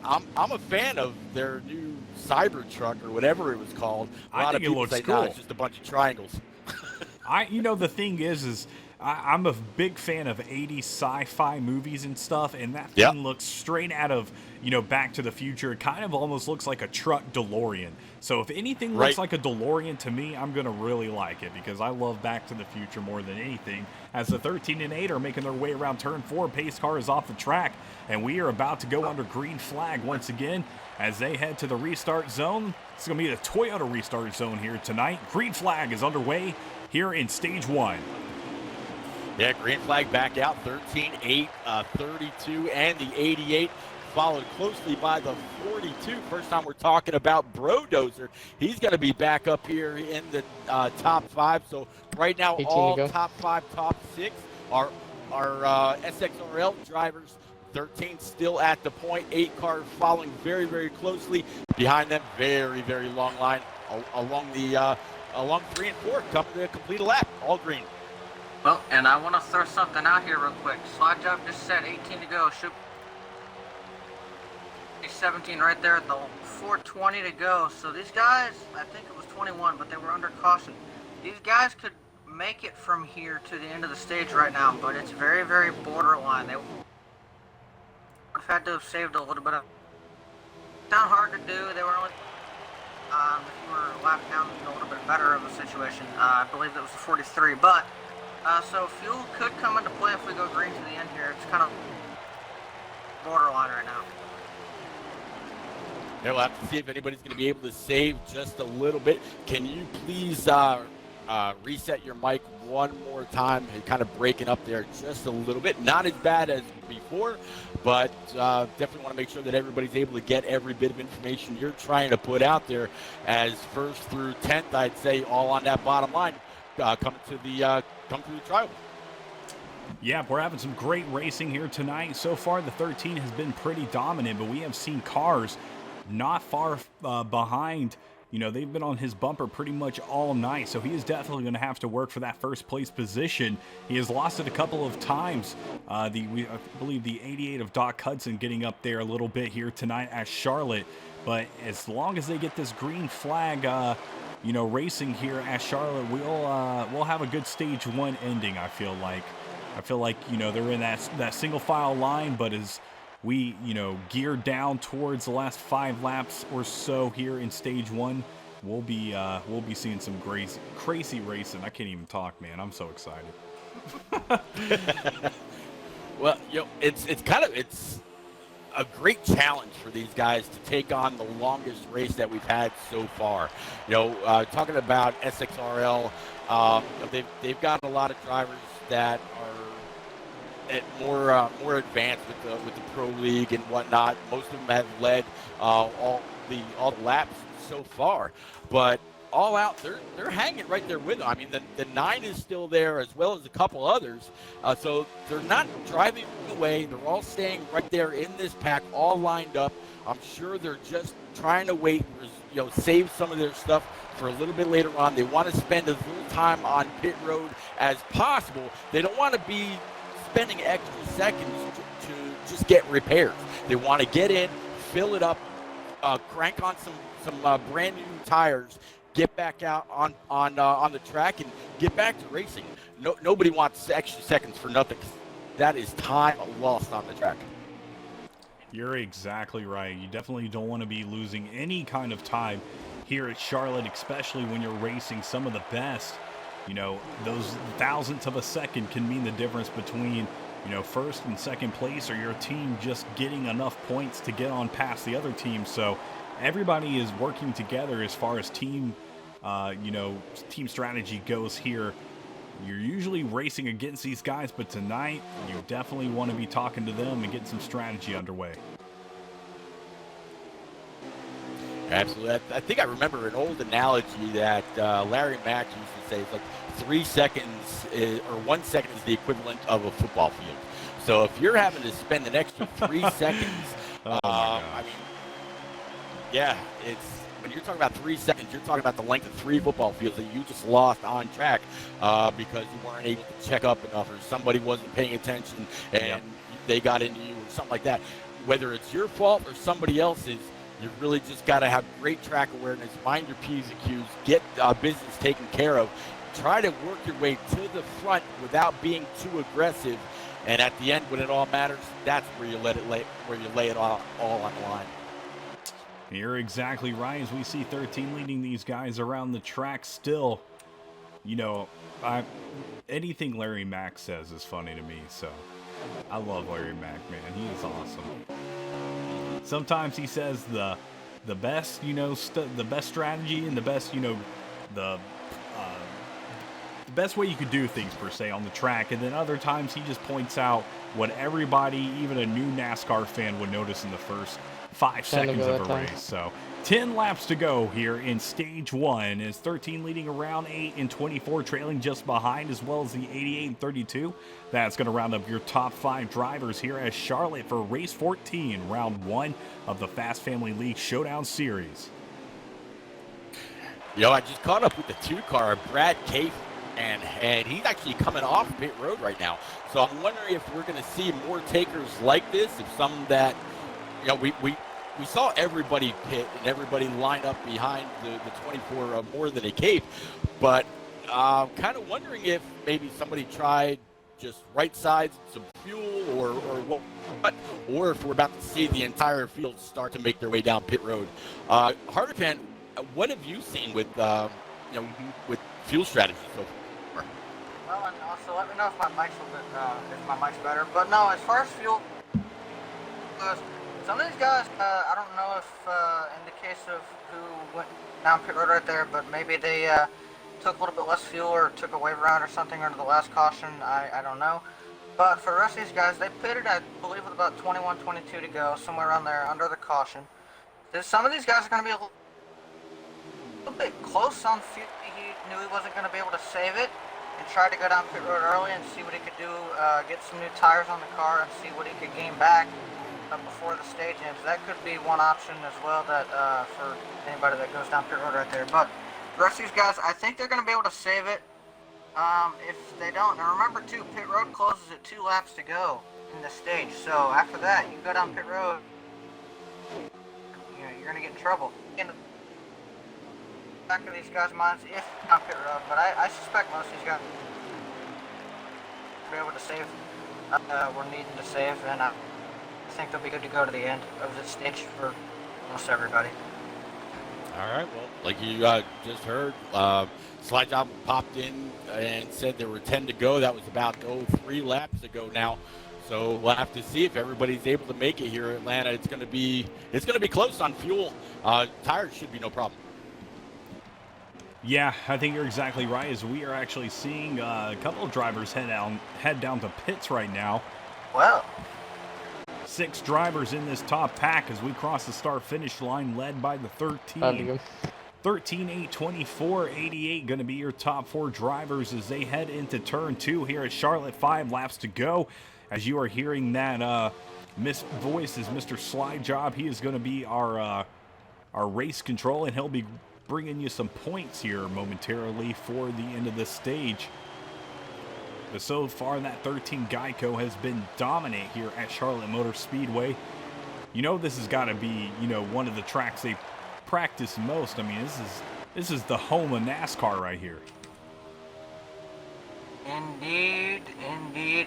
I'm a fan of their new Cybertruck or whatever it was called. I think it looks cool. No, it's just a bunch of triangles. The thing is I'm a big fan of 80s sci-fi movies and stuff, and that thing looks straight out of, Back to the Future. It kind of almost looks like a truck DeLorean. So if anything looks like a DeLorean to me, I'm going to really like it, because I love Back to the Future more than anything. As the 13 and 8 are making their way around turn 4, pace car is off the track, and we are about to go under green flag once again as they head to the restart zone. It's going to be the Toyota restart zone here tonight. Green flag is underway here in stage 1. Yeah, green flag back out, 13, 8, 32, and the 88, followed closely by the 42. First time we're talking about Brodozer. He's going to be back up here in the top 5. So right now, all top 5, top 6 are SXRL drivers. 13 still at the point. 8 cars following very, very closely. Behind them, very, very long line along 3 and 4, coming to complete a lap, all green. Well, and I want to throw something out here real quick. Slide job just said 18 to go. Should be 17 right there at the 4:20 to go. So these guys, I think it was 21, but they were under caution. These guys could make it from here to the end of the stage right now, but it's very, very borderline. They would have had to have saved a little bit of. It's not hard to do. They were only. If you were lapped down a little bit better of a situation, I believe it was the 43, but. So fuel could come into play if we go green to the end here. It's kind of borderline right now. Yeah, we'll have to see if anybody's going to be able to save just a little bit. Can you please reset your mic one more time and kind of break it up there just a little bit? Not as bad as before, but definitely want to make sure that everybody's able to get every bit of information you're trying to put out there, as 1st through 10th, I'd say, all on that bottom line. Come to the trial. Yeah, we're having some great racing here tonight. So far, the 13 has been pretty dominant, but we have seen cars not far behind. They've been on his bumper pretty much all night, so he is definitely going to have to work for that first place position. He has lost it a couple of times. I believe the 88 of Doc Hudson getting up there a little bit here tonight at Charlotte. But as long as they get this green flag, racing here at Charlotte, we'll have a good stage 1 ending. I feel like they're in that single file line, but as we gear down towards the last 5 laps or so here in stage 1, we'll be seeing some crazy racing. I can't even talk, man. I'm so excited. Well, it's a great challenge for these guys to take on the longest race that we've had so far. Talking about SXRL, they've got a lot of drivers that are more advanced with the pro league and whatnot. Most of them have led all the laps so far, but All Out, they're hanging right there with them. I mean, the 9 is still there as well as a couple others. So they're not driving away. They're all staying right there in this pack, all lined up. I'm sure they're just trying to wait, save some of their stuff for a little bit later on. They want to spend as little time on pit road as possible. They don't want to be spending extra seconds to just get repairs. They want to get in, fill it up, crank on some brand new tires, get back out on the track, and get back to racing. Nobody wants extra seconds for nothing. That is time lost on the track. You're exactly right. You definitely don't want to be losing any kind of time here at Charlotte, especially when you're racing some of the best. Those thousandths of a second can mean the difference between, first and second place, or your team just getting enough points to get on past the other team. So everybody is working together as far as team strategy goes here. You're usually racing against these guys, but tonight you definitely want to be talking to them and getting some strategy underway. Absolutely. I think I remember an old analogy that Larry Mack used to say. It's like 3 seconds or 1 second is the equivalent of a football field. So if you're having to spend an extra 3 seconds, I mean, yeah, when you're talking about 3 seconds, you're talking about the length of 3 football fields that you just lost on track because you weren't able to check up enough, or somebody wasn't paying attention and they got into you, or something like that. Whether it's your fault or somebody else's, you really just got to have great track awareness, mind your P's and Q's, get business taken care of, try to work your way to the front without being too aggressive, and at the end, when it all matters, that's where you lay it all on the line. You're exactly right. As we see 13 leading these guys around the track still, anything Larry Mack says is funny to me, so I love Larry Mack, man. He is awesome. Sometimes he says the best, the best strategy and the best, the best way you could do things per se on the track, and then other times he just points out what everybody, even a new NASCAR fan, would notice in the first 5 seconds of a race. So 10 laps to go here in stage 1, is 13 leading around 8 and 24 trailing just behind, as well as the 88 and 32. That's going to round up your top 5 drivers here at Charlotte for race 14, round 1 of the Fast Family League Showdown Series. I just caught up with the 2-car, Brad Cave, and he's actually coming off pit road right now. So I'm wondering if we're going to see more takers like this, if some that, we saw everybody pit and everybody line up behind the 24 more than a Cape, but kind of wondering if maybe somebody tried just right sides, some fuel, or what, or if we're about to see the entire field start to make their way down pit road. Hardipan, what have you seen with with fuel strategy so far? Well, and also let me know if my mic's better. But no, as far as fuel goes, some of these guys, I don't know if in the case of who went down pit road right there, but maybe they took a little bit less fuel or took a wave around or something under the last caution. I don't know. But for the rest of these guys, they pitted, I believe, with about 21, 22 to go, somewhere around there under the caution. Some of these guys are going to be a little bit close on fuel. He knew he wasn't going to be able to save it and tried to go down pit road early and see what he could do, get some new tires on the car and see what he could gain back before the stage ends. That could be one option as well, that for anybody that goes down pit road right there. But the rest of these guys, I think they're going to be able to save it. If they don't, and remember too, pit road closes at 2 laps to go in the stage. So after that, you go down pit road, you're going to get in trouble. In the back of these guys' minds, if down pit road, but I suspect most of these guys will be able to save. We're needing to save, and I think they'll be good to go to the end of the stage for almost everybody. All right, well, like you just heard, Slide Job popped in and said there were 10 to go. That was about 3 laps ago now. So we'll have to see if everybody's able to make it here in Atlanta. It's going to be close on fuel. Tires should be no problem. Yeah, I think you're exactly right, as we are actually seeing a couple of drivers head down to pits right now. Well, 6 drivers in this top pack as we cross the start-finish line, led by the 13. 13, 8, 24, 88 going to be your top 4 drivers as they head into turn 2 here at Charlotte. 5 laps to go. As you are hearing that voice is Mr. Slide Job. He is going to be our race control, and he'll be bringing you some points here momentarily for the end of this stage. But so far, that 13 Geico has been dominant here at Charlotte Motor Speedway. You know this has got to be, one of the tracks they practice most. I mean, this is the home of NASCAR right here. Indeed.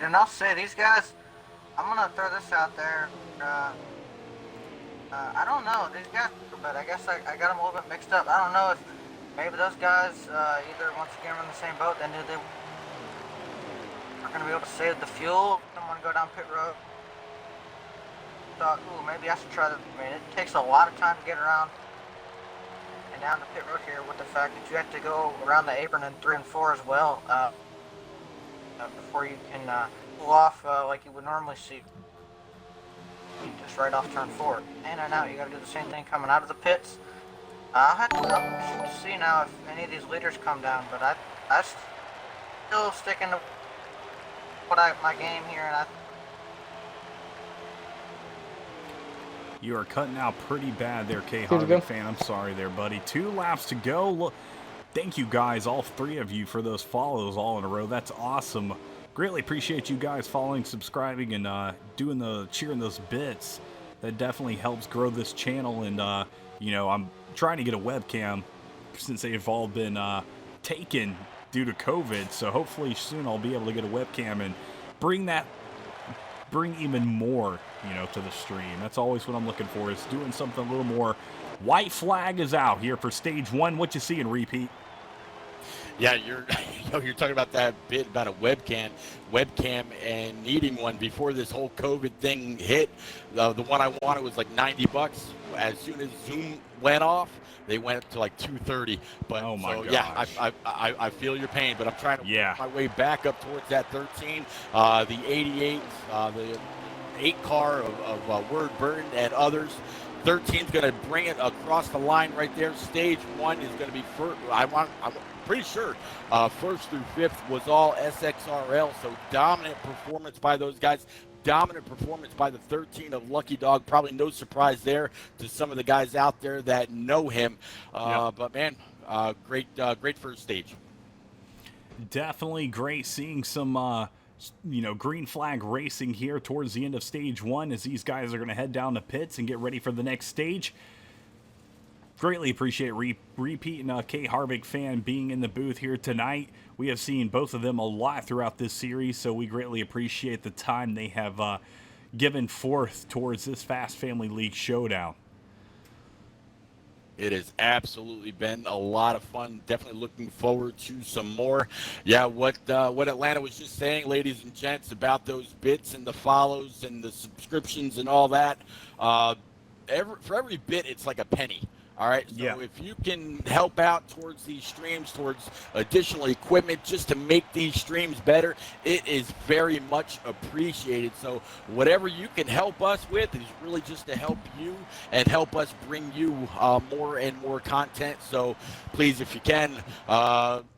And I'll say, these guys, I'm going to throw this out there. I don't know, these guys, but I guess I got them a little bit mixed up. I don't know if maybe those guys either, once again, are in the same boat, they knew they were going to be able to save the fuel. Didn't want to go down pit road. Thought, ooh, maybe I should try this. I mean, it takes a lot of time to get around and down the pit road here, with the fact that you have to go around the apron in 3 and 4 as well before you can pull off like you would normally see. Just right off turn 4. In and out, you gotta do the same thing coming out of the pits. I'll have to see now if any of these leaders come down, but I still sticking to my game here, and You are cutting out pretty bad there, K. Harvick fan. I'm sorry there, buddy. 2 laps to go. Look, thank you guys, all 3 of you, for those follows all in a row. That's awesome. Greatly appreciate you guys following, subscribing, and cheering those bits. That definitely helps grow this channel. And I'm trying to get a webcam since they've all been taken due to COVID. So hopefully soon I'll be able to get a webcam and bring even more, to the stream. That's always what I'm looking for, is doing something a little more. White flag is out here for stage 1. What you see in repeat? Yeah, you're talking about that bit about a webcam, and needing one before this whole COVID thing hit. The one I wanted was like $90. As soon as Zoom went off, they went up to like $230. But oh my gosh. Yeah, I feel your pain, but I'm trying to work my way back up towards that 13, the 88, the 8 car of Word Burton and others. 13 is going to bring it across the line right there. Stage 1 is going to be first. I'm pretty sure first through 5th was all SXRL. So dominant performance by those guys. Dominant performance by the 13 of Lucky Dog. Probably no surprise there to some of the guys out there that know him. But man, great first stage. Definitely great seeing some green flag racing here towards the end of stage 1, as these guys are going to head down to pits and get ready for the next stage. Greatly appreciate Repeat and K. Harvick fan being in the booth here tonight. We have seen both of them a lot throughout this series, so we greatly appreciate the time they have given forth towards this Fast Family League Showdown. It has absolutely been a lot of fun. Definitely looking forward to some more. Yeah, what Atlanta was just saying, ladies and gents, about those bits and the follows and the subscriptions and all that. For every bit, it's like a penny. All right, so if you can help out towards these streams, towards additional equipment, just to make these streams better, it is very much appreciated. So whatever you can help us with is really just to help you and help us bring you more and more content. So please, if you can,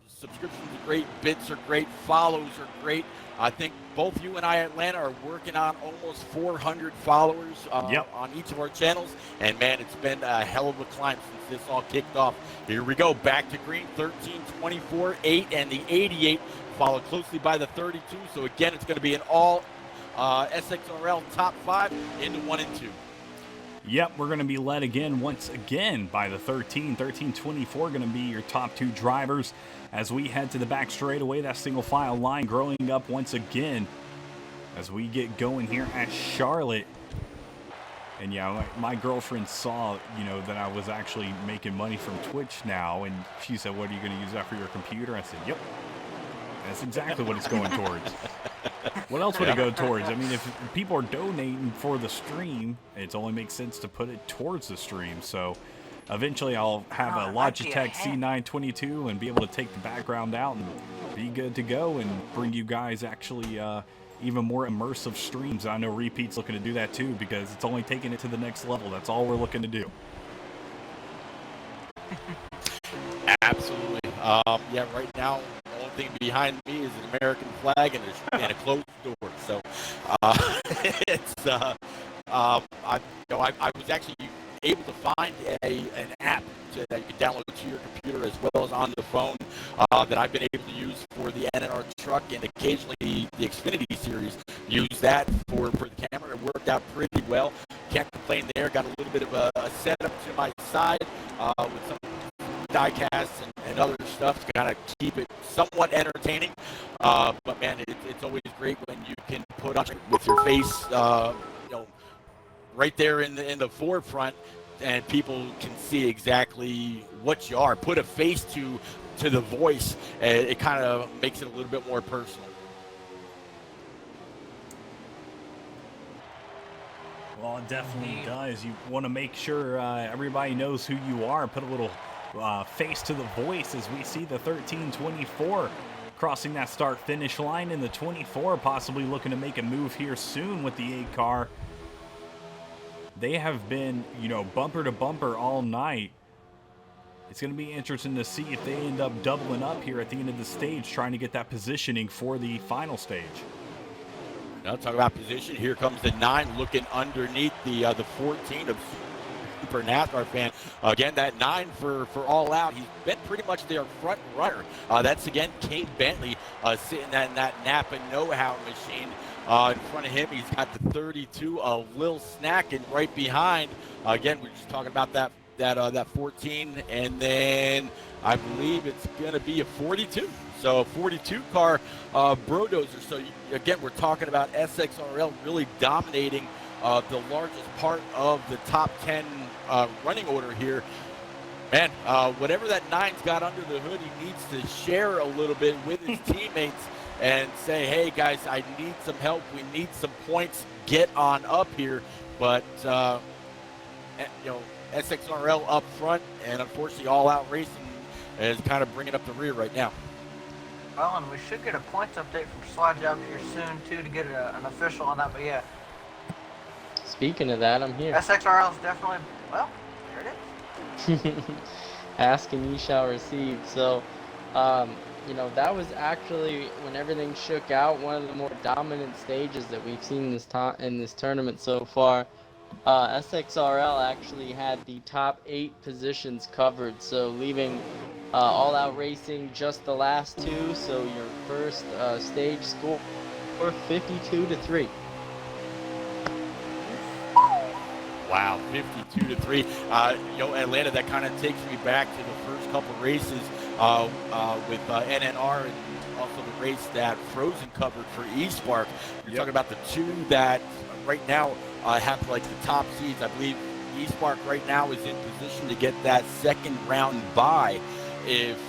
subscriptions are great, bits are great, follows are great. I think both you and I, Atlanta, are working on almost 400 followers on each of our channels. And, man, it's been a hell of a climb since this all kicked off. Here we go. Back to green, 13, 24, 8, and the 88, followed closely by the 32. So, again, it's going to be an all SXRL top 5 into 1 and 2. Yep, we're going to be led once again by the 13. 13-24 going to be your top 2 drivers as we head to the back straightaway. That single file line growing up once again as we get going here at Charlotte. And yeah, my girlfriend saw, that I was actually making money from Twitch now, and she said, "What are you going to use that for your computer?" I said, "Yep, that's exactly what it's going towards." What else would it go towards? I mean, if people are donating for the stream, it only makes sense to put it towards the stream. So eventually I'll have a Logitech C922 and be able to take the background out and be good to go and bring you guys actually even more immersive streams. I know Repeat's looking to do that too, because it's only taking it to the next level. That's all we're looking to do. yeah, right now, the only thing behind me is an American flag and a closed door. So it's I was actually able to find an app that you can download to your computer as well as on the phone that I've been able to use for the NNR truck, and occasionally the Xfinity series. Use that for the camera. It worked out pretty well. Can't complain there. Got a little bit of a setup to my side with some die casts and other stuff to kind of keep it somewhat entertaining. But man, it's always great when you can put on with your face, right there in the forefront, and people can see exactly what you are. Put a face to the voice, and it kind of makes it a little bit more personal. Well, it definitely does. You want to make sure everybody knows who you are. Put a little face to the voice as we see the 1324 crossing that start-finish line in the 24, possibly looking to make a move here soon with the 8 car. They have been, bumper to bumper all night. It's going to be interesting to see if they end up doubling up here at the end of the stage, trying to get that positioning for the final stage. Now, talk about position. Here comes the 9 looking underneath the 14 of Super NASCAR fan. Again, that 9 for All Out. He's been pretty much their front runner. That's, again, Cade Bentley sitting in that Napa know-how machine. In front of him, he's got the 32, Lil Snack, and right behind, again, we're just talking about that 14, and then I believe it's going to be a 42. So a 42 car Brodozer. So again, we're talking about SXRL really dominating the largest part of the top 10 running order here. Man, whatever that 9's got under the hood, he needs to share a little bit with his teammates and say, hey, guys, I need some help. We need some points. Get on up here. But, SXRL up front, and unfortunately All Out Racing is kind of bringing up the rear right now. Well, and we should get a points update from Slide Job here soon, too, to get an official on that. But, yeah. Speaking of that, I'm here. SXRL is definitely, well, there it is. Ask and ye shall receive. So, that was actually, when everything shook out, one of the more dominant stages that we've seen in this tournament so far. SXRL actually had the top 8 positions covered, so leaving All Out Racing just the last 2. So your first stage score 52-3. Wow, 52-3. Atlanta, that kind of takes me back to the first couple races with NNR, and also the race that Frozen covered for eSpark. You're talking about the 2 that right now have like the top seeds. I believe eSpark right now is in position to get that second round bye. If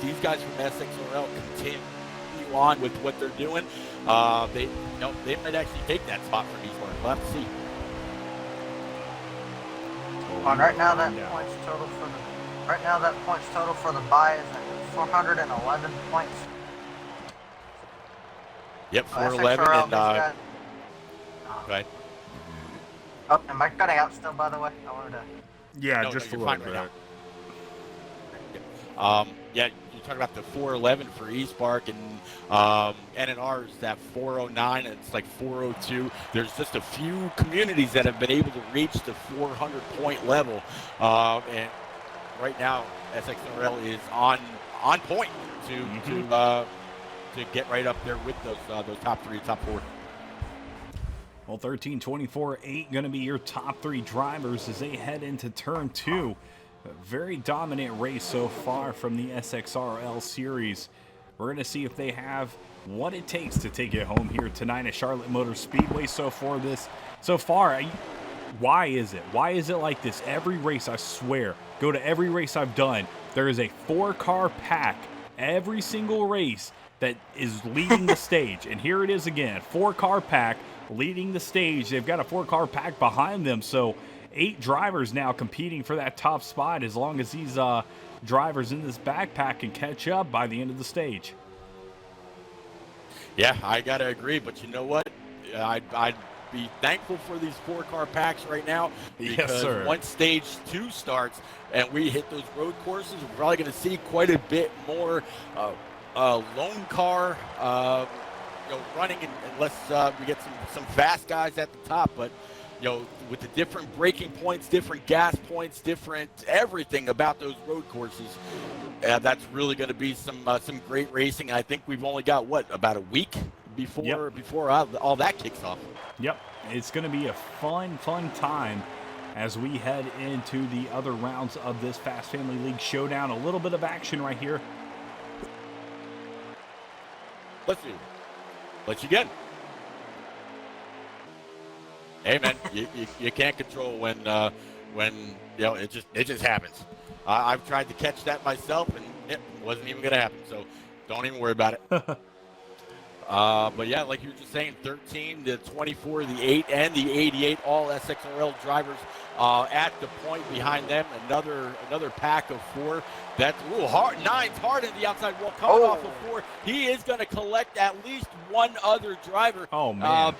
these guys from SXRL continue on with what they're doing, they might actually take that spot from eSpark. We'll have to see. Right now that points total for the bye is at 411 points. Yep, 411 and got, go ahead. Oh, am I cutting out still, by the way? I wanted to. Yeah, no, just no, a you're little fine bit. Right now. You're talking about the 411 for eSpark, and NNR is that 409, and it's like 402. There's just a few communities that have been able to reach the 400-point level, and right now SXRL is on point to get right up there with those top 3, top 4. Well, 13, 24, 8 going to be your top 3 drivers as they head into turn 2. A very dominant race so far from the SXRL series. We're going to see if they have what it takes to take it home here tonight at Charlotte Motor Speedway. So far, why is it? Why is it like this? Every race, I swear, go to every race I've done, there is a 4-car pack every single race that is leading the stage. And here it is again, 4-car pack leading the stage. They've got a 4-car pack behind them, so 8 drivers now competing for that top spot as long as these drivers in this backpack can catch up by the end of the stage. Yeah, I got to agree, but you know what? I'd be thankful for these 4-car packs right now, Yes, because sir. once Stage 2 starts and we hit those road courses, we're probably going to see quite a bit more lone car running, unless we get some fast guys at the top. But with the different braking points, different gas points, different everything about those road courses, that's really going to be some great racing. And I think we've only got about a week before all that kicks off. Yep, it's going to be a fun time as we head into the other rounds of this Fast Family League Showdown. A little bit of action right here. Let's see. Let's you get. Hey man, you can't control when it just happens. I've tried to catch that myself, and it wasn't even going to happen. So don't even worry about it. But yeah, like you were just saying, 13, the 24, the 8, and the 88, all SXRL drivers at the point behind them. Another pack of 4. That's hard. 9's hard in the outside wall, coming off of 4. He is going to collect at least one other driver. Oh man.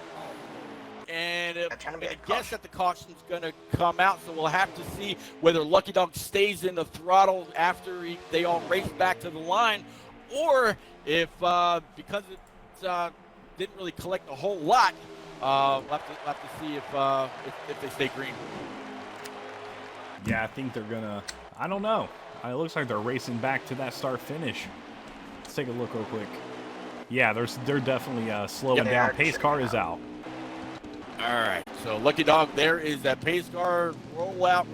And I guess that the caution's going to come out, so we'll have to see whether Lucky Dog stays in the throttle after they all race back to the line, or if because it didn't really collect a whole lot, we'll have to see if they stay green. Yeah, I think they're gonna. I don't know. It looks like they're racing back to that start finish. Let's take a look real quick. Yeah, they're definitely slowing down. Pace car is out. All right, so Lucky Dog, there is that pace car. Roll out.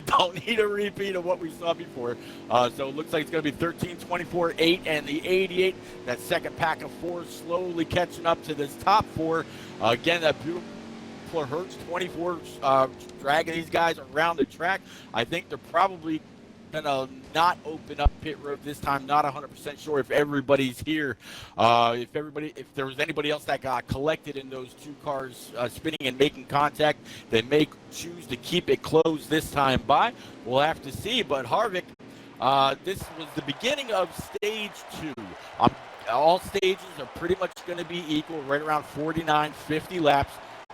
Don't need a repeat of what we saw before. So it looks like it's going to be 13, 24, 8, and the 88. That second pack of 4 slowly catching up to this top 4. Again, that beautiful Hertz 24 dragging these guys around the track. I think they're probably going to not open up pit road this time. Not 100% sure if everybody's here. If there was anybody else that got collected in those 2 cars spinning and making contact, they may choose to keep it closed this time by. We'll have to see. But Harvick, this was the beginning of stage 2. All stages are pretty much going to be equal, right around 49, 50 laps.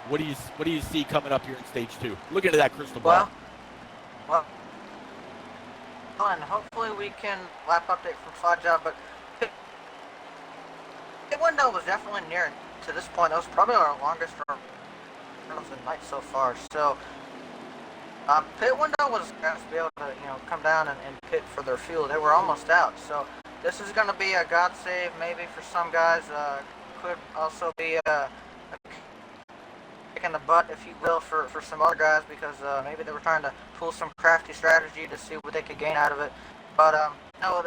What do you see coming up here in stage 2? Look into that crystal ball. Well, and hopefully we can lap update from Side Job, but pit window was definitely near to this point. That was probably our longest run of the night so far. So pit window was going to be able to come down and pit for their fuel. They were almost out. So this is going to be a God save maybe for some guys. Could also be a kick in the butt, if you will, for some other guys, because maybe they were trying to pull some crafty strategy to see what they could gain out of it. But no,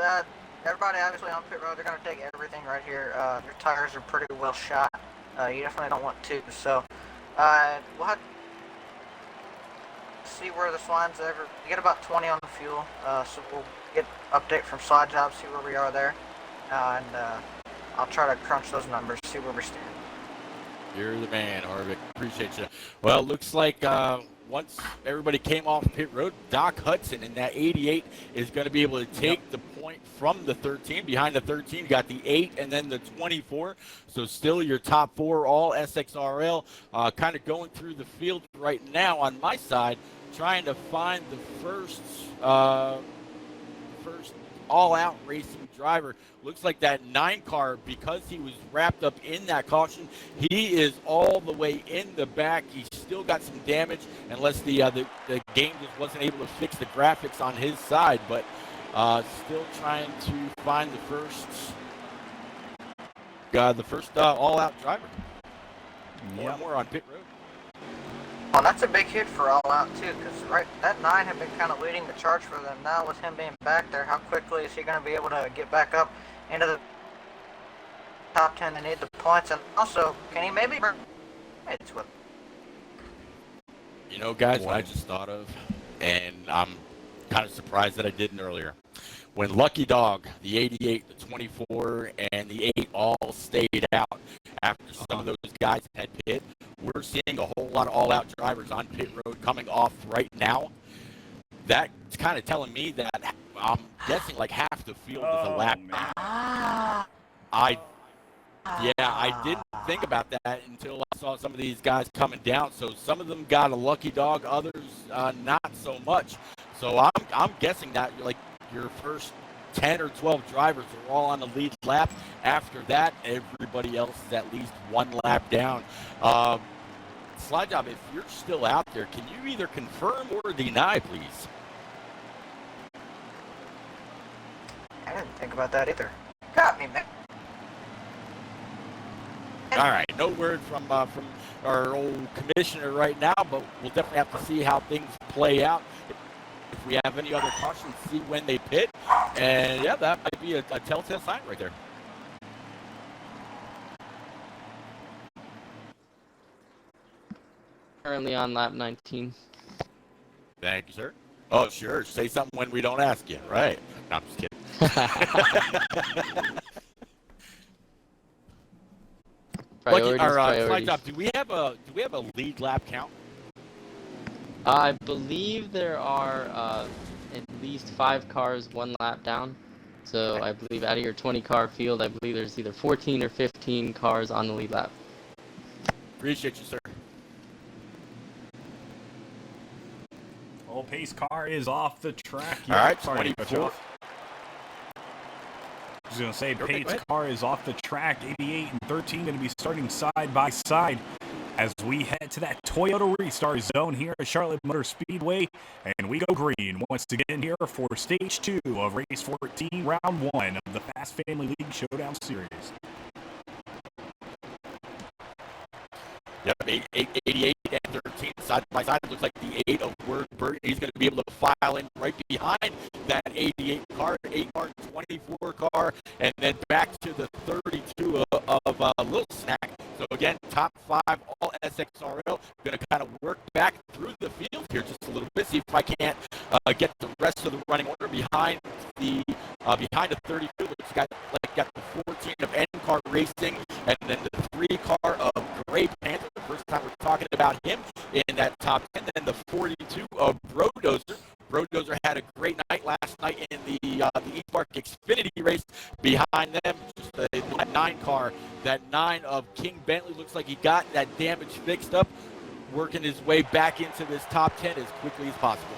everybody obviously on pit road, they're going to take everything right here. Their tires are pretty well shot. You definitely don't want to. So we'll have to see where this lines ever. We get about 20 on the fuel, so we'll get update from Side Job, see where we are there, and I'll try to crunch those numbers, see where we stand. You're the man, Harvick. Appreciate you. Well, it looks like once everybody came off pit road, Doc Hudson in that 88 is going to be able to take the point from the 13. Behind the 13, you got the 8 and then the 24. So still your top 4, all SXRL. Kind of going through the field right now on my side, trying to find the first all-out racing driver. Looks like that 9 car, because he was wrapped up in that caution, he is all the way in the back. He's still got some damage, unless the game just wasn't able to fix the graphics on his side, but still trying to find the first all-out driver. More on pit road. Well, that's a big hit for All Out, too, because that 9 had been kind of leading the charge for them. Now, with him being back there, how quickly is he going to be able to get back up into the top 10 and need the points? And also, can he maybe bring it with? Guys, what I just thought of, and I'm kind of surprised that I didn't earlier. When Lucky Dog, the 88, the 24, and the 8 all stayed out after some of those guys had pit, we're seeing a whole lot of all-out drivers on pit road coming off right now. That's kind of telling me that I'm guessing like half the field is a lap. Yeah, I didn't think about that until I saw some of these guys coming down. So some of them got a lucky dog, others not so much. So I'm guessing that like your first 10 or 12 drivers are all on the lead lap. After that, everybody else is at least one lap down. Slide Job, if you're still out there, can you either confirm or deny, please? I didn't think about that either. Got me, man. All right, no word from our old commissioner right now, but we'll definitely have to see how things play out. If we have any other cautions, see when they pit. And, yeah, that might be a telltale sign right there. Currently on lap 19. Thank you, sir. Oh, sure. Say something when we don't ask you. Right. No, I'm just kidding. Priorities. Slide Job, do we have a lead lap count? I believe there are at least 5 cars 1 lap down. So I believe out of your 20-car field, I believe there's either 14 or 15 cars on the lead lap. Appreciate you, sir. Well, pace car is off the track. All right, sorry to cut you 24. off. I was going to say, Okay, pace car is off the track. 88 and 13 going to be starting side by side as we head to that Toyota restart zone here at Charlotte Motor Speedway. And we go green once again here for Stage 2 of Race 14, Round 1 of the Fast Family League Showdown Series. Yep, 88 and 13 side by side. It looks like the 8 of Word. He's going to be able to file in right behind that 88 car, 8 car, 24 car, and then back to the 32 of Little Snack. So again, top 5 all SXRL. Going to kind of work back through the field here just a little bit. See if I can't get the rest of the running order behind the 32. Which got the 14 of N car Racing, and then the 3 car of Gray Panther. First time we're talking about him in that top 10. Then the 42 of Brodozer. Brodozer had a great night last night in the East Park Xfinity race. Behind them, just that 9 car. That 9 of King Bentley looks like he got that damage fixed up, working his way back into this top 10 as quickly as possible.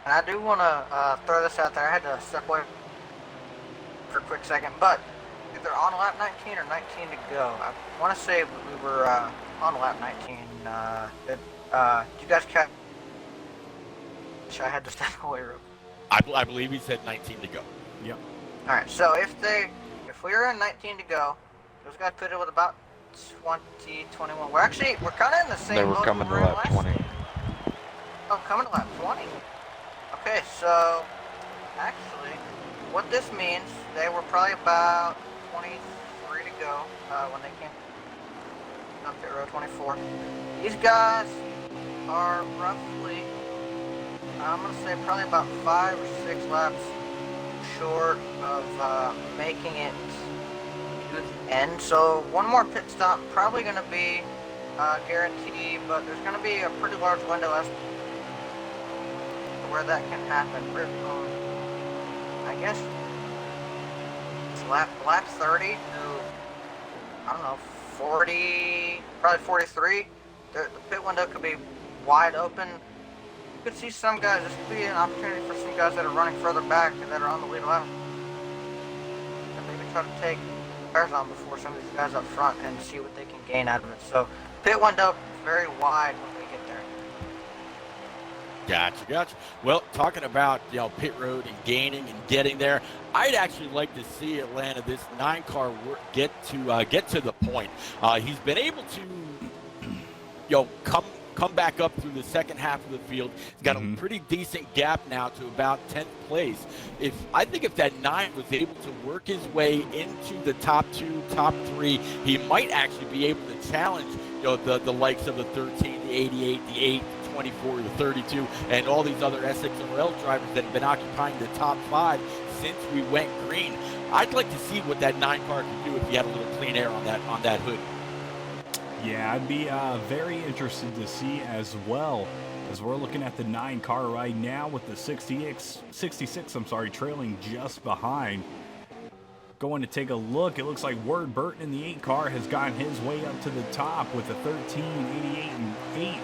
And I do want to throw this out there. I had to step away for a quick second, but either on lap 19 or 19 to go. I want to say we were on lap 19. Did you guys catch? I had to step away real quick. I believe he said 19 to go. Yep. All right. So if we were in 19 to go, those guys put it with about 20, 21. We're kind of in the same. They were boat coming we to were in lap last 20. year. Oh, coming to lap 20. Okay, so actually, what this means, they were probably about 23 to go when they came up pit row 24. These guys are roughly, I'm going to say probably about 5 or 6 laps short of making it to the end. So one more pit stop probably going to be guaranteed, but there's going to be a pretty large window as where that can happen. I guess it's lap 30 to, I don't know, 40, probably 43. The pit window could be wide open. You could see some guys, this could be an opportunity for some guys that are running further back and that are on the lead lap. And maybe try to take tires on before some of these guys up front and see what they can gain out of it. So pit window is very wide when we get there. Gotcha. Well, talking about pit road and gaining and getting there, I'd actually like to see Atlanta, this 9 car, get to the point. He's been able to come back up through the second half of the field. He's got a pretty decent gap now to about 10th place. I think if that 9 was able to work his way into the top 2, top 3, he might actually be able to challenge the likes of the 13, the 88, the 8. 24, the 32, and all these other SXRL drivers that have been occupying the top 5 since we went green. I'd like to see what that 9 car can do if he had a little clean air on that hood. Yeah, I'd be very interested to see as well, as we're looking at the 9 car right now with the 66 trailing just behind. going to take a look. It looks like Ward Burton in the 8 car has gotten his way up to the top with a 13, 88, and 8.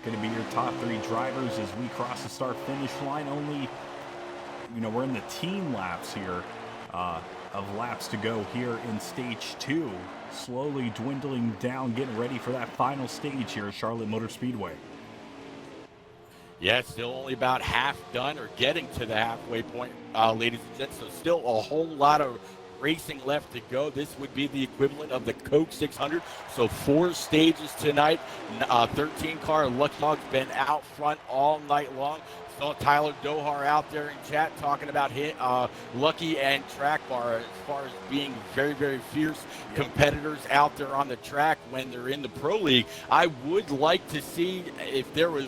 Going to be your top 3 drivers as we cross the start-finish line. Only, we're in the team laps here, of laps to go here in stage 2. Slowly dwindling down, getting ready for that final stage here at Charlotte Motor Speedway. Yeah, it's still only about half done or getting to the halfway point, ladies and gents. So still a whole lot of racing left to go. This would be the equivalent of the Coke 600. So 4 stages tonight. 13 car Lucky Dog's been out front all night long. Saw Tyler Dohar out there in chat talking about Lucky and Track Bar as far as being very, very fierce competitors out there on the track when they're in the Pro League. I would like to see if there was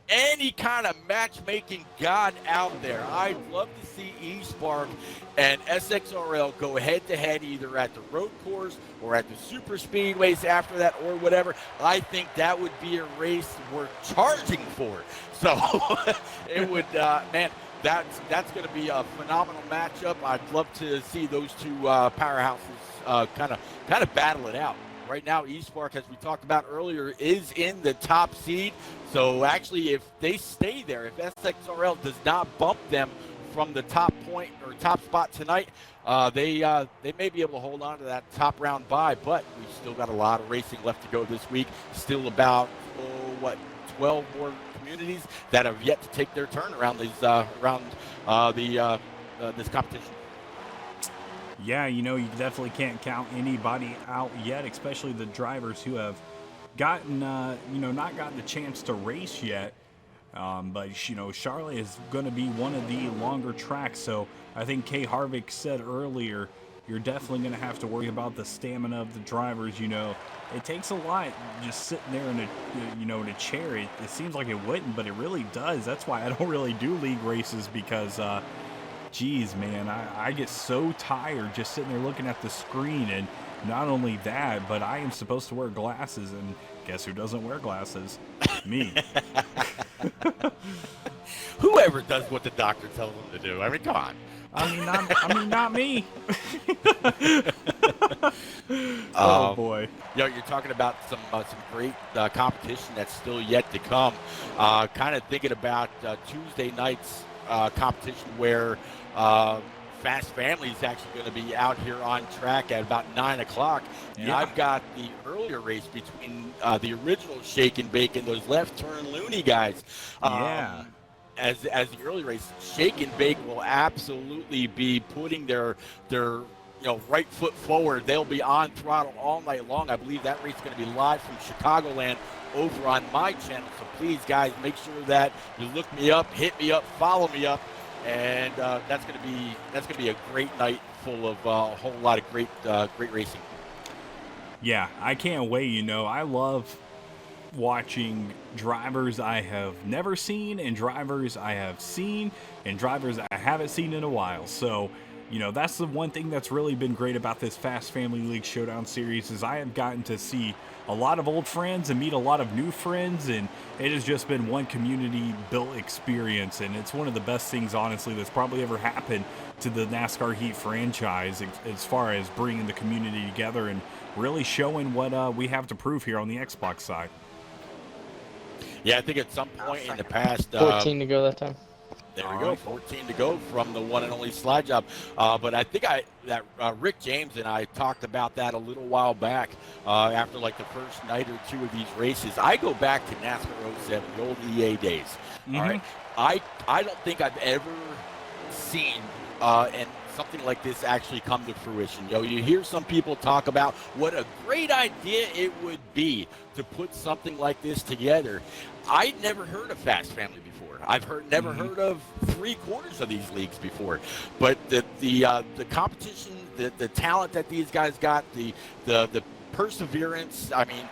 any kind of matchmaking god out there. I'd love to see eSpark and SXRL go head-to-head either at the road course or at the super speedways after that or whatever. I think that would be a race worth charging for. So it would, man, that's going to be a phenomenal matchup. I'd love to see those two powerhouses kind of battle it out. Right now, eSpark, as we talked about earlier, is in the top seed. So actually, if they stay there, if SXRL does not bump them from the top point or top spot tonight, they may be able to hold on to that top round bye. But we've still got a lot of racing left to go this week. Still about 12 more communities that have yet to take their turn around these this competition. Yeah, you definitely can't count anybody out yet, especially the drivers who have gotten, not gotten the chance to race yet. But Charlotte is going to be one of the longer tracks. So I think Kay Harvick said earlier, you're definitely going to have to worry about the stamina of the drivers. It takes a lot just sitting there in a chair. It seems like it wouldn't, but it really does. That's why I don't really do league races because, geez, man, I get so tired just sitting there looking at the screen. And not only that, but I am supposed to wear glasses, and guess who doesn't wear glasses? Me. Whoever does what the doctor tells them to do. I mean, come on. Not me. Oh boy. You're talking about some great competition that's still yet to come. Kind of thinking about Tuesday night's competition where Fast Family is actually going to be out here on track at about 9 o'clock. And Yeah. I've got the earlier race between the original Shake and Bake and those left turn loony guys. Yeah. As the early race, Shake and Bake will absolutely be putting their right foot forward. They'll be on throttle all night long. I believe that race is going to be live from Chicagoland over on my channel. So please, guys, make sure that you look me up, hit me up, follow me up, and that's going to be a great night full of a whole lot of great racing. Yeah, I can't wait. I love watching drivers I have never seen and drivers I have seen and drivers I haven't seen in a while. So, that's the one thing that's really been great about this Fast Family League Showdown series is I have gotten to see a lot of old friends and meet a lot of new friends, and it has just been one community built experience, and it's one of the best things, honestly, that's probably ever happened to the NASCAR Heat franchise as far as bringing the community together and really showing what we have to prove here on the Xbox side. Yeah, I think at some point in the past, 14 to go that time. there we go, 14 to go from the one and only Slide Job. But I think that Rick James and I talked about that a little while back after like the first night or two of these races. I go back to NASCAR 07, the old EA days. Mm-hmm. All right, I don't think I've ever seen and something like this actually come to fruition. You hear some people talk about what a great idea it would be to put something like this together. I'd never heard of Fast Family before. I've never heard of 3/4 of these leagues before. But the competition, the talent that these guys got, the perseverance, I mean,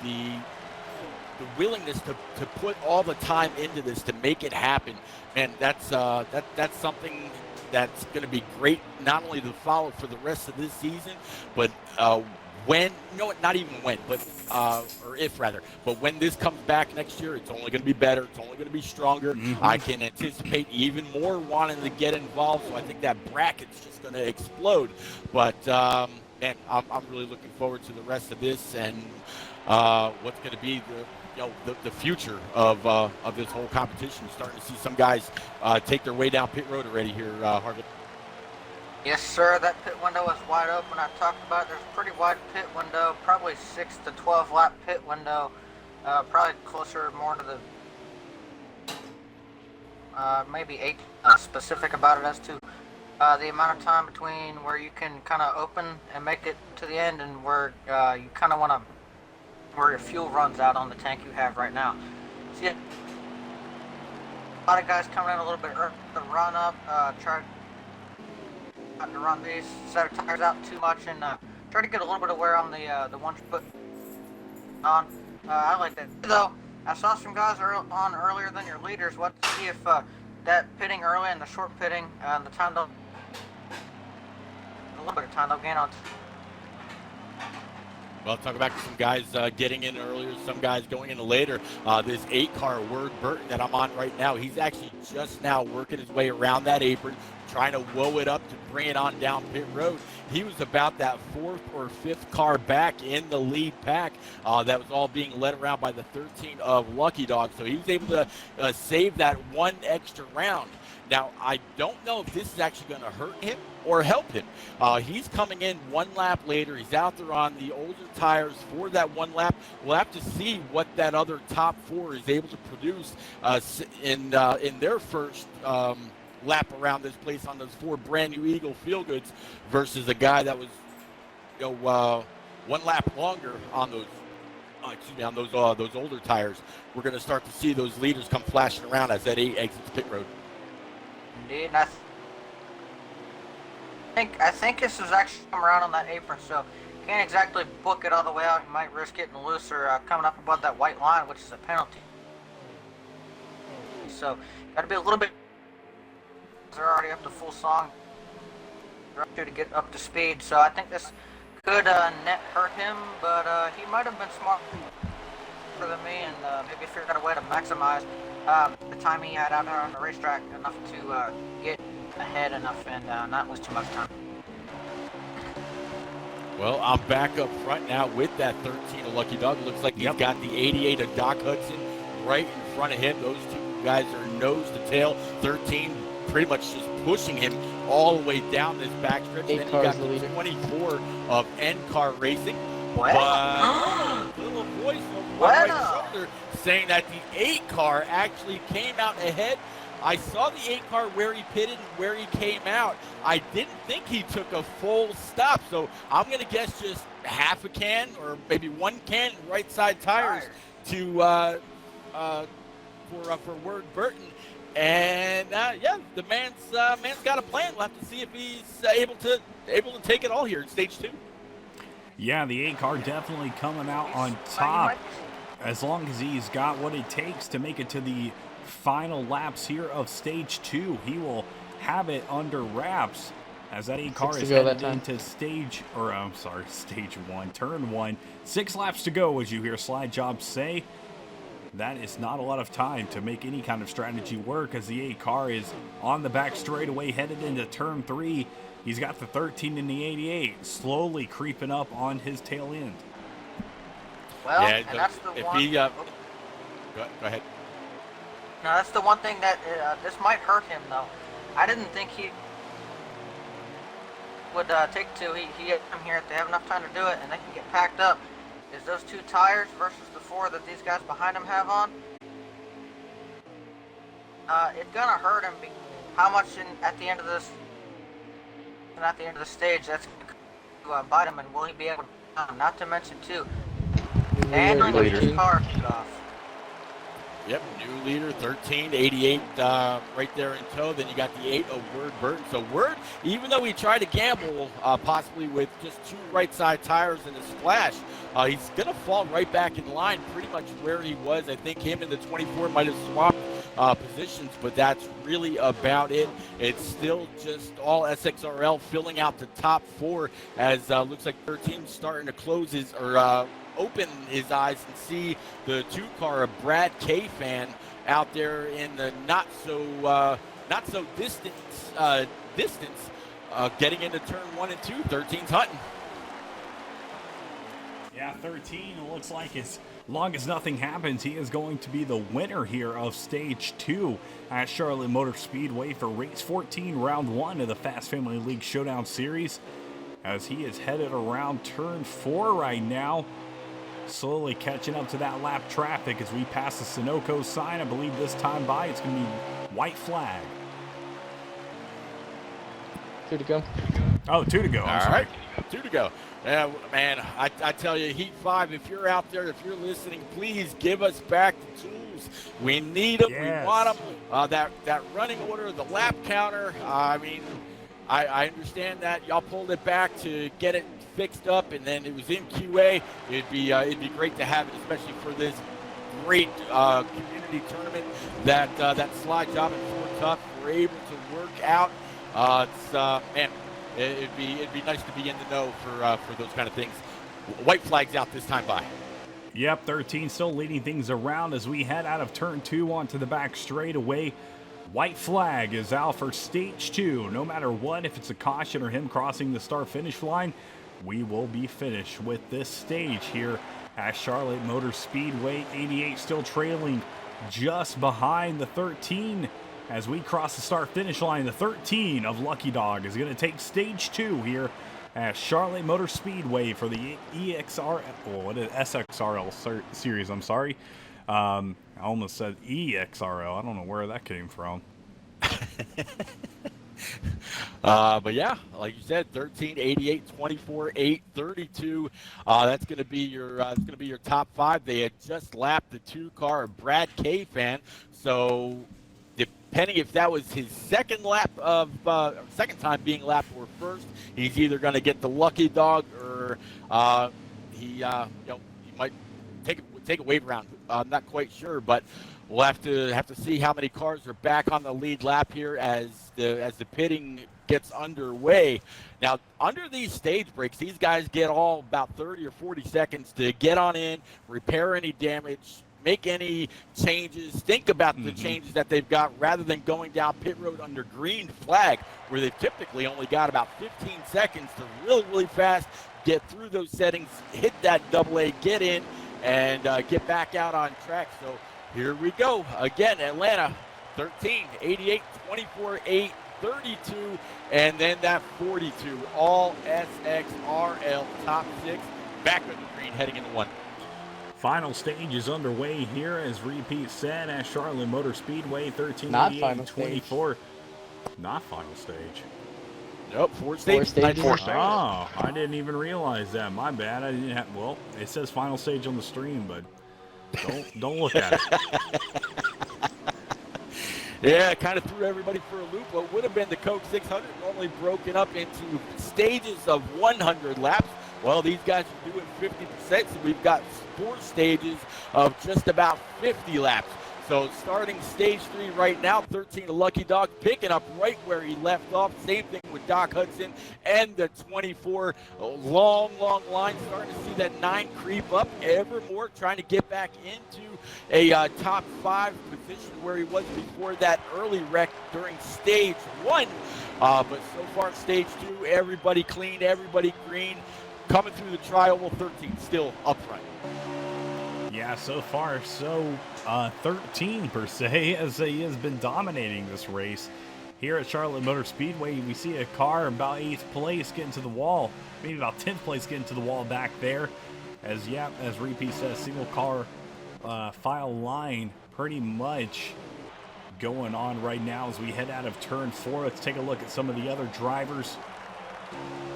the willingness to put all the time into this to make it happen, man, that's something that's going to be great, not only to follow for the rest of this season, but when, not even when, but or if rather, but when this comes back next year, it's only going to be better. It's only going to be stronger. I can anticipate even more wanting to get involved. So I think that bracket's just going to explode. But man, I'm really looking forward to the rest of this and what's going to be the future of this whole competition. Starting to see some guys take their way down pit road already here, Harvey. Yes, sir. That pit window is wide open. I talked about it. There's a pretty wide pit window, probably 6 to 12 lap pit window, probably closer more to the maybe 8 specific about it as to the amount of time between where you can kind of open and make it to the end and where you kind of want to, where your fuel runs out on the tank you have right now. See, a lot of guys coming in a little bit early to run up, try not to run these set of tires out too much and try to get a little bit of wear on the ones you put on. I like that. Though, I saw some guys on earlier than your leaders. What to see if that pitting early and the short pitting and the time they'll, a little bit of time they'll gain on. Well, talk about some guys getting in earlier, some guys going in later. This 8-car Word Burton that I'm on right now, he's actually just now working his way around that apron, trying to woe it up to bring it on down pit road. He was about that 4th or 5th car back in the lead pack that was all being led around by the 13 of Lucky Dog. So he was able to save that one extra round. Now, I don't know if this is actually going to hurt him or help him. He's coming in 1 lap later. He's out there on the older tires for that 1 lap. We'll have to see what that other top 4 is able to produce in their first lap around this place on those 4 brand new Eagle Feel-Goods versus a guy that was 1 lap longer on those on those older tires. We're going to start to see those leaders come flashing around as that 8 exits pit road. Indeed. I think this is actually come around on that apron, so can't exactly book it all the way out. You might risk getting loose or coming up above that white line, which is a penalty. So got to be a little bit. They're already up to full song. They're up to get up to speed, so I think this could net hurt him, but he might have been smarter than me and maybe figured out a way to maximize the time he had out there on the racetrack enough to get ahead enough and not lose too much time. Well, I'm back up front now with that 13 of Lucky Dog. Looks like he's got the 88 of Doc Hudson right in front of him. Those 2 guys are nose to tail. 13 pretty much just pushing him all the way down this backstretch. Then you got the 24 of N-Car Racing. What? But little voice from my right shoulder saying that the 8-car actually came out ahead. I saw the 8-car where he pitted and where he came out. I didn't think he took a full stop, so I'm going to guess just half a can or maybe 1 can right side tires to for Word Burton. And the man's got a plan. We'll have to see if he's able to take it all here in stage 2. Yeah, the 8-car definitely coming out on top as long as he's got what it takes to make it to the final laps here of stage 2. He will have it under wraps as that 8-car is headed into stage 1, turn 1. 6 laps to go, as you hear Slide Job say. That is not a lot of time to make any kind of strategy work as the 8-car is on the back straightaway headed into turn 3. He's got the 13 and the 88 slowly creeping up on his tail end. Well, and that's the one. Go ahead. No, that's the one thing that this might hurt him, though. I didn't think he would take 2. He had come here if they have enough time to do it, and they can get packed up. Is those 2 tires versus the 4 that these guys behind him have on? It's gonna hurt him. How much at the end of this, and at the end of the stage, that's going to bite him, and will he be able to? Not to mention too, and his car kicked off. Yep, new leader, 13, 88 right there in tow. Then you got the 8 of Word Burton. So Word, even though he tried to gamble possibly with just 2 right side tires and a splash, he's going to fall right back in line pretty much where he was. I think him and the 24 might have swapped positions, but that's really about it. It's still just all SXRL filling out the top 4 as looks like 13's starting to close his open his eyes and see the 2-car of Brad K fan out there in the not so distance getting into turn 1 and 2. 13's hunting. Yeah, 13, it looks like as long as nothing happens, he is going to be the winner here of Stage 2 at Charlotte Motor Speedway for Race 14, Round 1 of the Fast Family League Showdown Series, as he is headed around turn 4 right now, slowly catching up to that lap traffic as we pass the Sunoco sign. I believe this time by, it's going to be white flag. 2 to go. Oh, 2 to go. All right, 2 to go. Yeah, man, I tell you, Heat 5, if you're out there, if you're listening, please give us back the tools. We need them. Yes. We want them. That running order, the lap counter. I mean, I understand that y'all pulled it back to get it fixed up, and then it was in QA. It'd be great to have it, especially for this great community tournament that slide job and Fort Tough were able to work out. Man. It'd be nice to be in the know for those kind of things. White flags out this time by. Yep, 13 still leading things around as we head out of turn 2 onto the back straightaway. White flag is out for Stage 2. No matter what, if it's a caution or him crossing the start-finish line, we will be finished with this stage here at Charlotte Motor Speedway. 88 still trailing just behind the 13. As we cross the start-finish line, the 13 of Lucky Dog is going to take Stage 2 here at Charlotte Motor Speedway for the SXRL series. I'm sorry. I almost said EXRL. I don't know where that came from. But yeah, like you said, 13, 88, 24, 8, 32. That's going to be your top 5. They had just lapped the 2-car of Brad K fan, so depending if that was his second time being lapped or first, he's either going to get the Lucky Dog or he might take a wave round. I'm not quite sure, but we'll have to see how many cars are back on the lead lap here as the pitting gets underway. Now, under these stage breaks, these guys get all about 30 or 40 seconds to get on in, repair any damage, make any changes, think about the changes that they've got rather than going down pit road under green flag where they've typically only got about 15 seconds to really fast get through those settings, hit that AA, get in, and get back out on track. So here we go. Again, Atlanta, 13, 88, 24, 8, 32, and then that 42. All SXRL top 6 back on the green heading into 1. Final stage is underway here, as Repeat said, at Charlotte Motor Speedway, 13, Not 88, final 24. Not final stage. Nope, 4 stages. Four stages. Oh, I didn't even realize that. My bad. I didn't have. Well, it says final stage on the stream, but don't look at it. Yeah, kind of threw everybody for a loop. What would have been the Coke 600 normally broken up into stages of 100 laps. Well, these guys are doing 50%, so we've got 4 stages of just about 50 laps. So starting stage 3 right now, 13 to Lucky Dog, picking up right where he left off. Same thing with Doc Hudson and the 24. Long line, starting to see that 9 creep up ever more, trying to get back into a top 5 position where he was before that early wreck during stage 1. But so far, stage 2, everybody clean, everybody green. Coming through the tri-oval, 13 still up front. Yeah, so far, 13 per se, as he has been dominating this race. Here at Charlotte Motor Speedway, we see a car about 8th place getting to the wall, maybe about 10th place getting to the wall back there. As Repeat says, single car file line pretty much going on right now as we head out of turn 4. Let's take a look at some of the other drivers.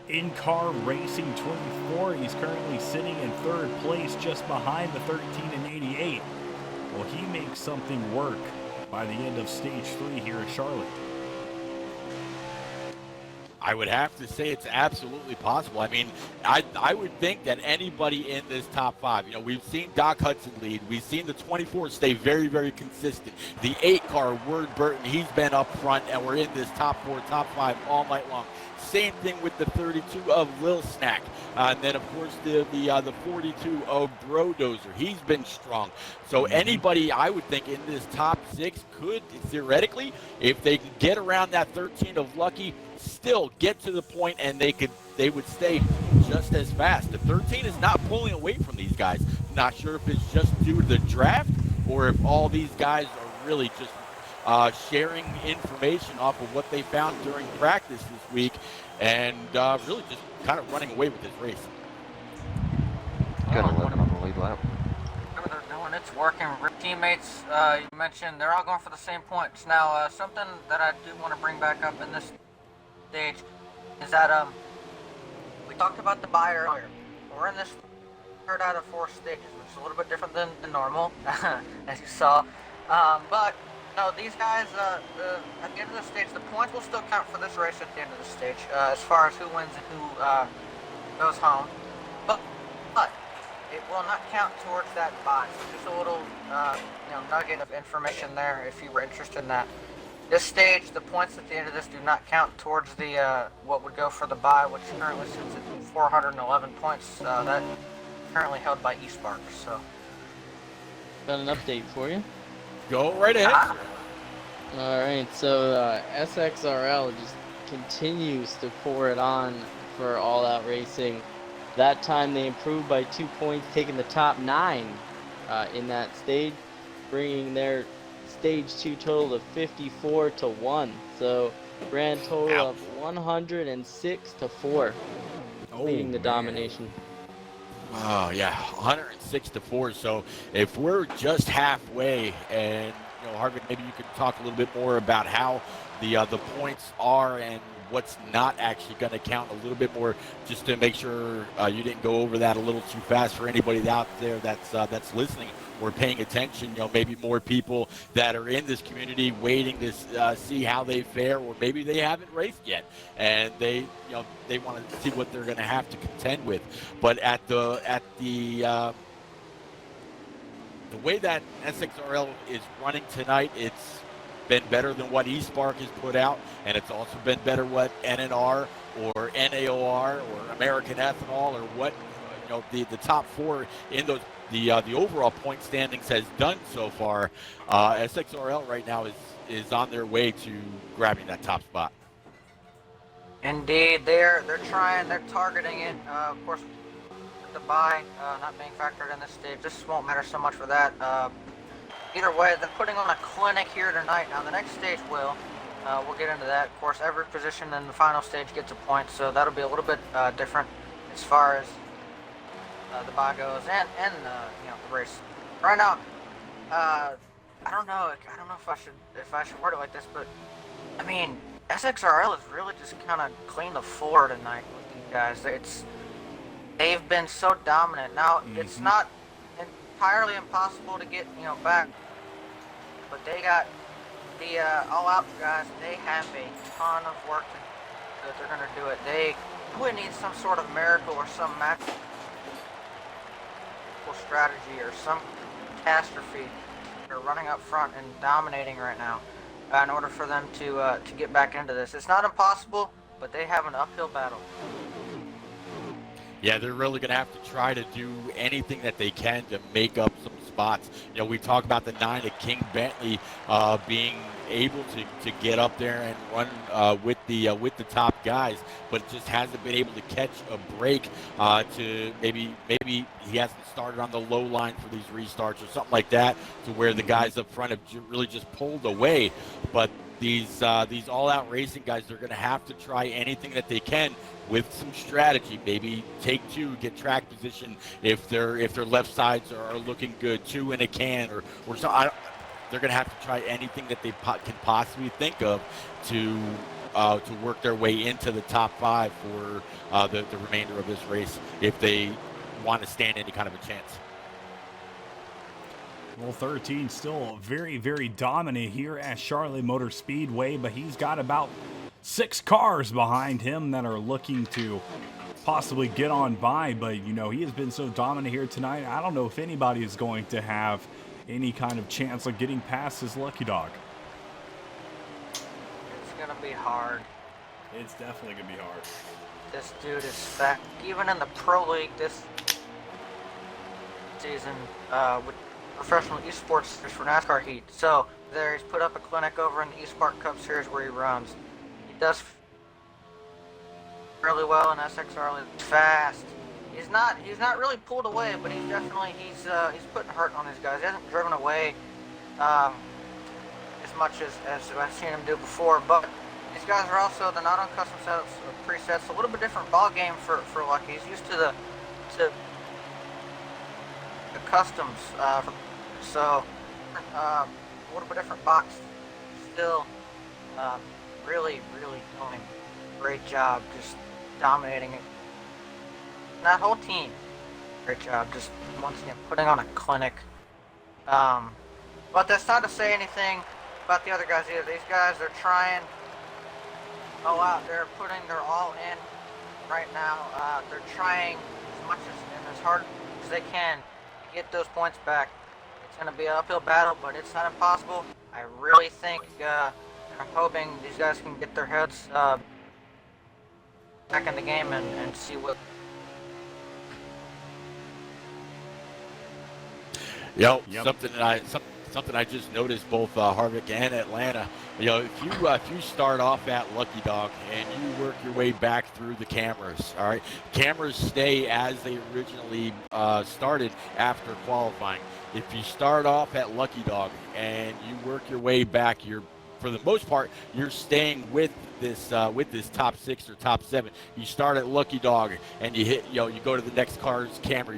In-car Racing 24, he's currently sitting in 3rd place just behind the 13 and 88. Will he make something work by the end of stage 3 here at Charlotte? I would have to say it's absolutely possible. I mean, I would think that anybody in this top 5, you know, we've seen Doc Hudson lead. We've seen the 24 stay very, very consistent. The 8 car, Word Burton, he's been up front, and we're in this top 4, top 5 all night long. Same thing with the 32 of Lil Snack. And then, of course, the 42 of Brodozer. He's been strong. So anybody, I would think, in this top 6 could, theoretically, if they can get around that 13 of Lucky, still get to the point, and they would stay just as fast. The 13 is not pulling away from these guys. Not sure if it's just due to the draft or if all these guys are really just sharing information off of what they found during practice this week, and really just kind of running away with this race. Got 11 on the lead lap. Whatever they're doing, it's working. Teammates, you mentioned, they're all going for the same points. Now, something that I do want to bring back up in this stage is that we talked about the buy earlier. We're in this 3rd out of 4 stages, which is a little bit different than normal, as you saw. But no, these guys, at the end of the stage, the points will still count for this race at the end of the stage, as far as who wins and who goes home. But it will not count towards that buy. So just a little nugget of information there if you were interested in that. This stage, the points at the end of this do not count towards the what would go for the buy, which currently sits at 411 points. That currently held by eSpark. So Got an update for you. Go right ahead. All right, so SXRL just continues to pour it on for All Out Racing. That time they improved by 2 points, taking the top 9 in that stage, bringing their stage 2 total of 54 to 1. So grand total of 106 to 4, leading the domination. Oh yeah, 106 to 4. So if we're just halfway, and Harvard, maybe you could talk a little bit more about how the points are and what's not actually going to count a little bit more, just to make sure you didn't go over that a little too fast for anybody out there that's listening or paying attention. Maybe more people that are in this community waiting to see how they fare, or maybe they haven't raced yet and they want to see what they're going to have to contend with. But at the way that SXRL is running tonight, it's been better than what eSpark has put out, and it's also been better what NNR or NAOR or American Ethanol or what the top 4 in those the overall point standings has done so far. SXRL right now is on their way to grabbing that top spot. indeed, they're targeting it. Of course, the buy not being factored in this stage, this won't matter so much for that. Either way, they're putting on a clinic here tonight. Now, the next stage we'll get into that. Of course, every position in the final stage gets a point, so that'll be a little bit different as far as the buy goes and the race. Right now, I don't know if I should word it like this, but I mean, SXRL has really just kind of cleaned the floor tonight with these guys. They've been so dominant. Now, it's not entirely impossible to get back, but they got the all-out guys. They have a ton of work that they're going to do it. They would need some sort of miracle or some magical strategy or some catastrophe. They're running up front and dominating right now in order for them to get back into this. It's not impossible, but they have an uphill battle. Yeah, they're really going to have to try to do anything that they can to make up some spots. We talk about the 9 of King Bentley being able to get up there and run with the top guys, but just hasn't been able to catch a break. To maybe he hasn't started on the low line for these restarts or something like that, to where the guys up front have really just pulled away. But these all-out racing guys, they're going to have to try anything that they can with some strategy. Maybe take 2, get track position if their left sides are looking good, 2 in a can or so. They're going to have to try anything that they can possibly think of to work their way into the top 5 for the remainder of this race if they want to stand any kind of a chance. Well, 13 still very, very dominant here at Charlotte Motor Speedway, but he's got about 6 cars behind him that are looking to possibly get on by, but he has been so dominant here tonight. I don't know if anybody is going to have any kind of chance of getting past his Lucky Dog. It's gonna be hard. It's definitely gonna be hard. This dude is fat. Even in the Pro League this season, with professional esports for NASCAR heat. So there, he's put up a clinic over in the eSpark Cup Series where he runs. He does really well in SXRL. He's fast. He's not really pulled away, but he's definitely he's putting hurt on his guys. He hasn't driven away as much as I've seen him do before. But these guys are also, they're not on custom setups or presets. A little bit different ball game for Lucky. He's used to the customs, so a little bit different box. Still, really doing a great job, just dominating it. That whole team, great job, just once again putting on a clinic. But that's not to say anything about the other guys either. These guys are trying all out. They're putting their all in right now. They're trying as much and as hard as they can to get those points back. It's going to be an uphill battle, but it's not impossible. I really think, I'm hoping these guys can get their heads back in the game and see what. Yep. Something I just noticed both Harvick and Atlanta. If you start off at Lucky Dog and you work your way back through the cameras, all right, cameras stay as they originally started after qualifying. If you start off at Lucky Dog and you work your way back, for the most part, you're staying with this top 6 or top 7. You start at Lucky Dog and you hit, you go to the next car's camera.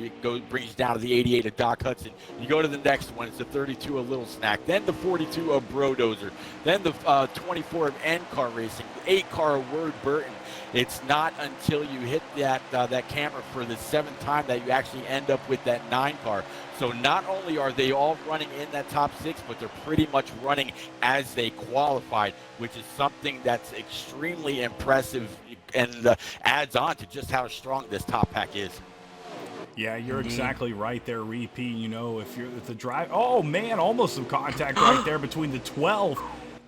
Brings you down to the 88 of Doc Hudson. You go to the next one. It's the 32 of Little Snack. Then the 42 of Brodozer. Then the 24 of N Car Racing. The 8 car of Word Burton. It's not until you hit that camera for the 7th time that you actually end up with that 9 car. So not only are they all running in that top 6, but they're pretty much running as they qualified, which is something that's extremely impressive and adds on to just how strong this top pack is. Yeah, you're exactly right there, Repeat. If the drive, oh man, almost some contact right there between the 12.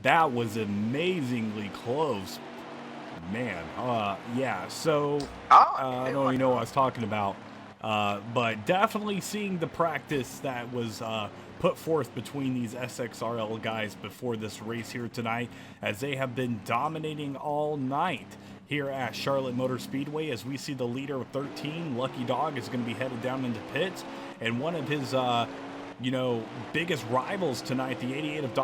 That was amazingly close. Man, yeah, so I don't even know what I was talking about, but definitely seeing the practice that was put forth between these SXRL guys before this race here tonight, as they have been dominating all night here at Charlotte Motor Speedway. As we see the leader with 13, Lucky Dog, is going to be headed down into pits, and one of his biggest rivals tonight, the 88 of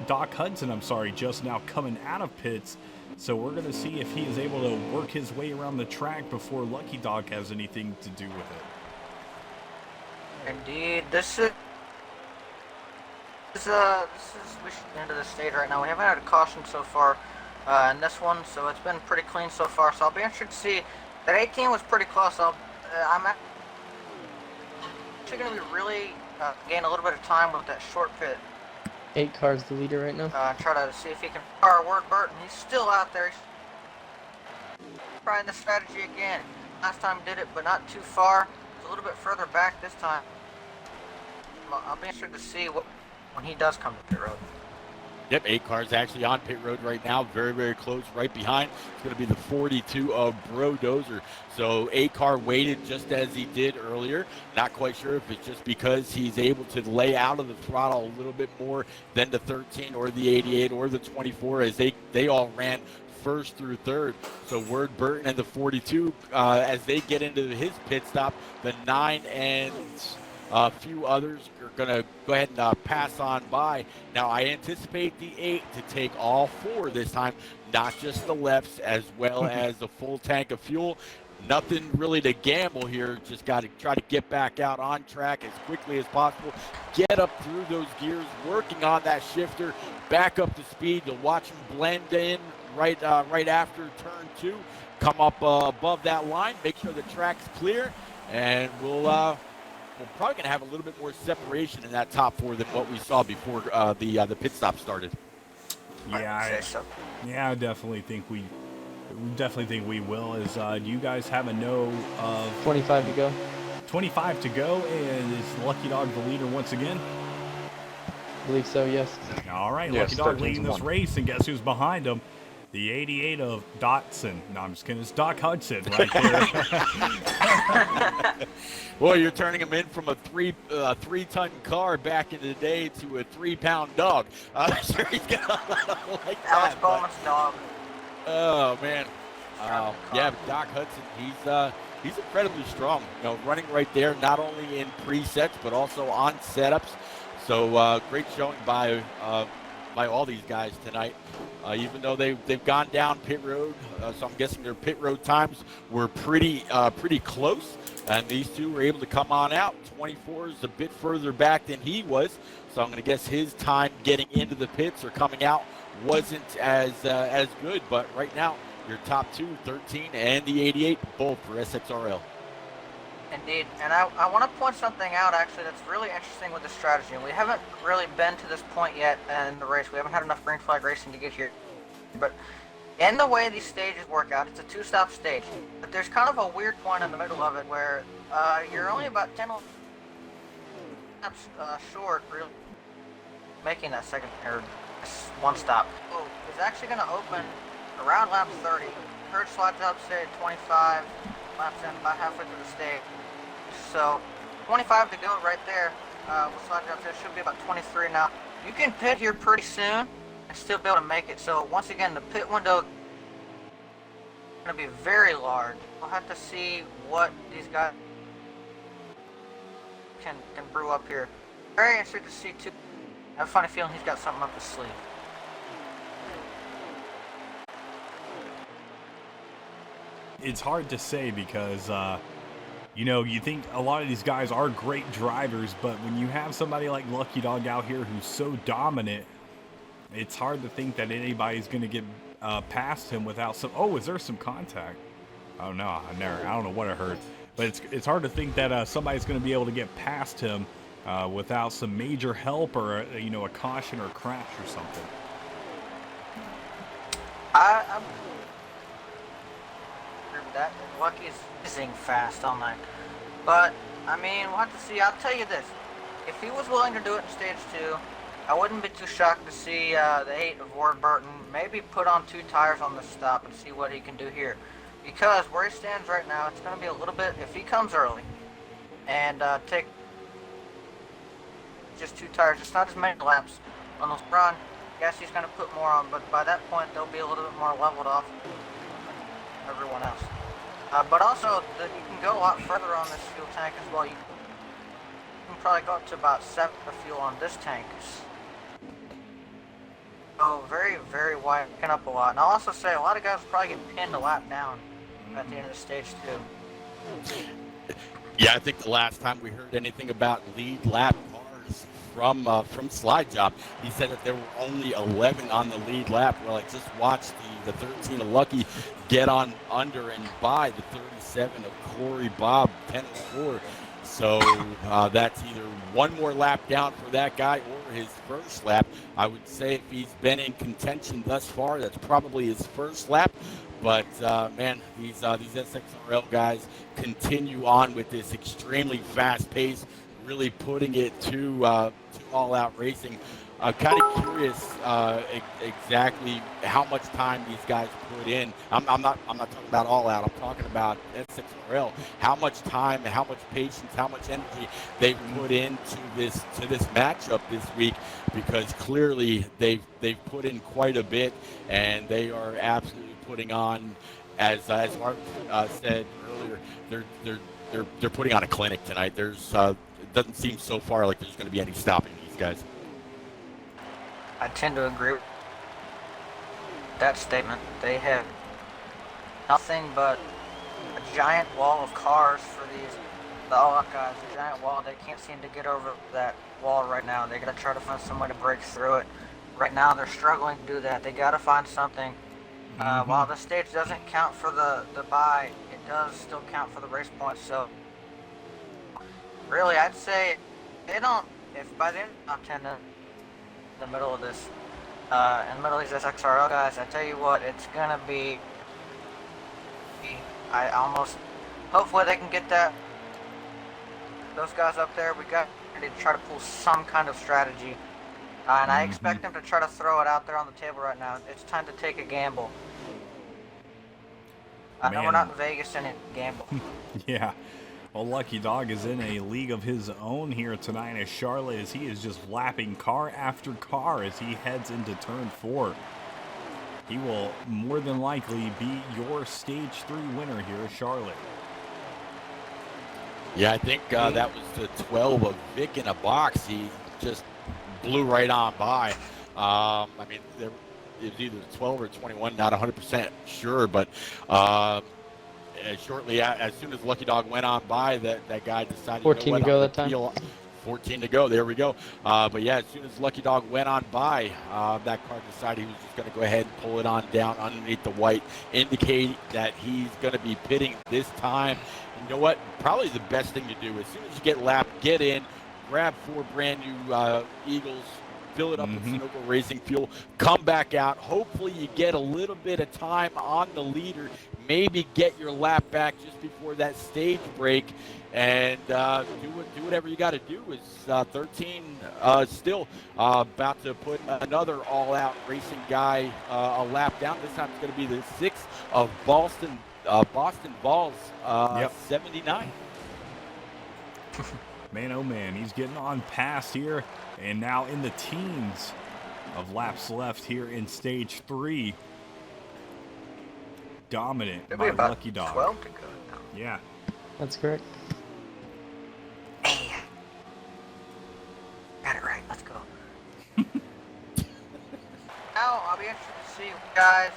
Doc Hudson, just now coming out of pits. So we're going to see if he is able to work his way around the track before Lucky Dog has anything to do with it. Indeed, this is we should get into the stage right now. We haven't had a caution so far in this one, so it's been pretty clean so far. So I'll be interested to see. That 18 was pretty close. I'm actually going to be really gain a little bit of time with that short pit. 8 cars the leader right now. Try to see if he can fire Word Burton. He's still out there. He's trying the strategy again. Last time did it, but not too far. It's a little bit further back this time. I'll be interested to see when he does come to pit road. Yep, 8 cars actually on pit road right now. Very, very close. Right behind, it's going to be the 42 of Brodozer. So 8 car waited just as he did earlier. Not quite sure if it's just because he's able to lay out of the throttle a little bit more than the 13 or the 88 or the 24, as they all ran first through third. So Word Burton and the 42, as they get into his pit stop, the 9 and a few others are going to go ahead and pass on by. Now, I anticipate the 8 to take all 4 this time, not just the lefts, as well as the full tank of fuel. Nothing really to gamble here. Just got to try to get back out on track as quickly as possible. Get up through those gears, working on that shifter, back up to speed. You'll watch him blend in right after turn 2. Come up above that line, make sure the track's clear, and we're probably going to have a little bit more separation in that top 4 than what we saw before the pit stop started. Yeah, I would say so. yeah, I definitely think we will. Is do you guys have a know of 25 to go. 25 to go, and is Lucky Dog the leader once again? I believe so, yes. All right, Yes, Lucky Dog 13 to leading this 1. race, and guess who's behind him? The 88 of Dotson. No, I'm just kidding. It's Doc Hudson right there. Well, you're turning him in from a three-ton car back in the day to a 3-pound dog. I'm sure he's got a lot like that. Alex Bowman's dog. Oh man, yeah, but Doc Hudson, he's incredibly strong. You know, running right there, not only in presets but also on setups. So great showing by all these guys tonight. Even though they've gone down pit road, so I'm guessing their pit road times were pretty close, and these two were able to come on out. 24 is a bit further back than he was, so I'm going to guess his time getting into the pits or coming out wasn't as good. But right now, your top two, 13 and the 88, both for SXRL. Indeed, and I want to point something out actually that's really interesting with the strategy. We haven't really been to this point yet in the race. We haven't had enough green flag racing to get here. But in the way these stages work out, it's a two-stop stage. But there's kind of a weird point in the middle of it where you're only about 10 laps short, really, making that second or one stop. So it's actually going to open around lap 30. Third slides out, say 25 laps in, about halfway through the stage. So 25 to go right there. We'll slide up there. Should be about 23 now. You can pit here pretty soon and still be able to make it. So once again, the pit window is going to be very large. We'll have to see what these guys can brew up here. Very interested to see too. I have a funny feeling he's got something up his sleeve. It's hard to say because, you know, you think a lot of these guys are great drivers, but when you have somebody like Lucky Dog out here who's so dominant, it's hard to think that anybody's going to get past him without some. Oh, is there some contact? Oh no, I don't know what I heard, but it's hard to think that somebody's going to be able to get past him without some major help or you know, a caution or a crash or something. I'm that Lucky's fizzing fast all night. But, I mean, we'll have to see. I'll tell you this. If he was willing to do it in stage 2, I wouldn't be too shocked to see the 8 of Ward Burton maybe put on 2 tires on this stop and see what he can do here. Because where he stands right now, it's going to be a little bit, if he comes early and take just 2 tires, it's not as many laps on those run. Yes, he's going to put more on, but by that point, they'll be a little bit more leveled off than everyone else. But also, you can go a lot further on this fuel tank as well. You can probably go up to about 7 of fuel on this tank. So very, very wide, picking up a lot. And I'll also say a lot of guys will probably get pinned a lap down at the end of the stage too. Yeah, I think the last time we heard anything about lead lap cars from Slide Job, he said that there were only 11 on the lead lap. Well, I just watched the 13 of Lucky get on under and by the 37 of Corey Bob 10-4. So that's either one more lap down for that guy or his first lap. I would say if he's been in contention thus far, that's probably his first lap. But man, these SXRL guys continue on with this extremely fast pace, really putting it to all-out racing. I'm kind of curious exactly how much time these guys put in. I'm not talking about all out. I'm talking about SXRL. How much time, how much patience, how much energy they've put into this matchup this week, because clearly they've put in quite a bit, and they are absolutely putting on, as Mark said earlier, they're putting on a clinic tonight. There's it doesn't seem so far like there's going to be any stopping these guys. I tend to agree with that statement. They have nothing but a giant wall of cars for the all-out guys. A giant wall. They can't seem to get over that wall right now. They got to try to find some way to break through it. Right now, they're struggling to do that. They got to find something. While the stage doesn't count for the bye, it does still count for the race points. So, really, I'd say they don't. If by the end of the top 10, the middle of this, in the middle of these SXRL guys, I tell you what, it's gonna be. Hopefully they can get those guys up there. We got to try to pull some kind of strategy, and I expect them to try to throw it out there on the table right now. It's time to take a gamble. I know we're not in Vegas and gamble. Yeah. Well, Lucky Dog is in a league of his own here tonight as Charlotte, as he is just lapping car after car as he heads into turn 4. He will more than likely be your stage 3 winner here, Charlotte. Yeah, I think that was the 12 of Vic in a box. He just blew right on by. I mean, it was either 12 or 21, not 100% sure, but shortly as soon as Lucky Dog went on by, that guy decided 14 to go that time. 14 to go. There we go. But yeah, as soon as Lucky Dog went on by, that car decided he was just going to go ahead and pull it on down underneath the white, indicate that he's going to be pitting this time. And you know what? Probably the best thing to do. As soon as you get lapped, get in, grab 4 brand new Eagles, fill it up with Sunoco Racing fuel, come back out. Hopefully you get a little bit of time on the leader, maybe get your lap back just before that stage break, and do whatever you got to do. Is 13 still about to put another all-out racing guy a lap down. This time it's going to be the 6th of Boston Balls, 79. Man, oh man, he's getting on past here, and now in the teens of laps left here in stage 3. Dominant by Lucky Dog. 12 to go now. Yeah. That's correct. Hey, got it right. Let's go. Now I'll be interested to see you guys,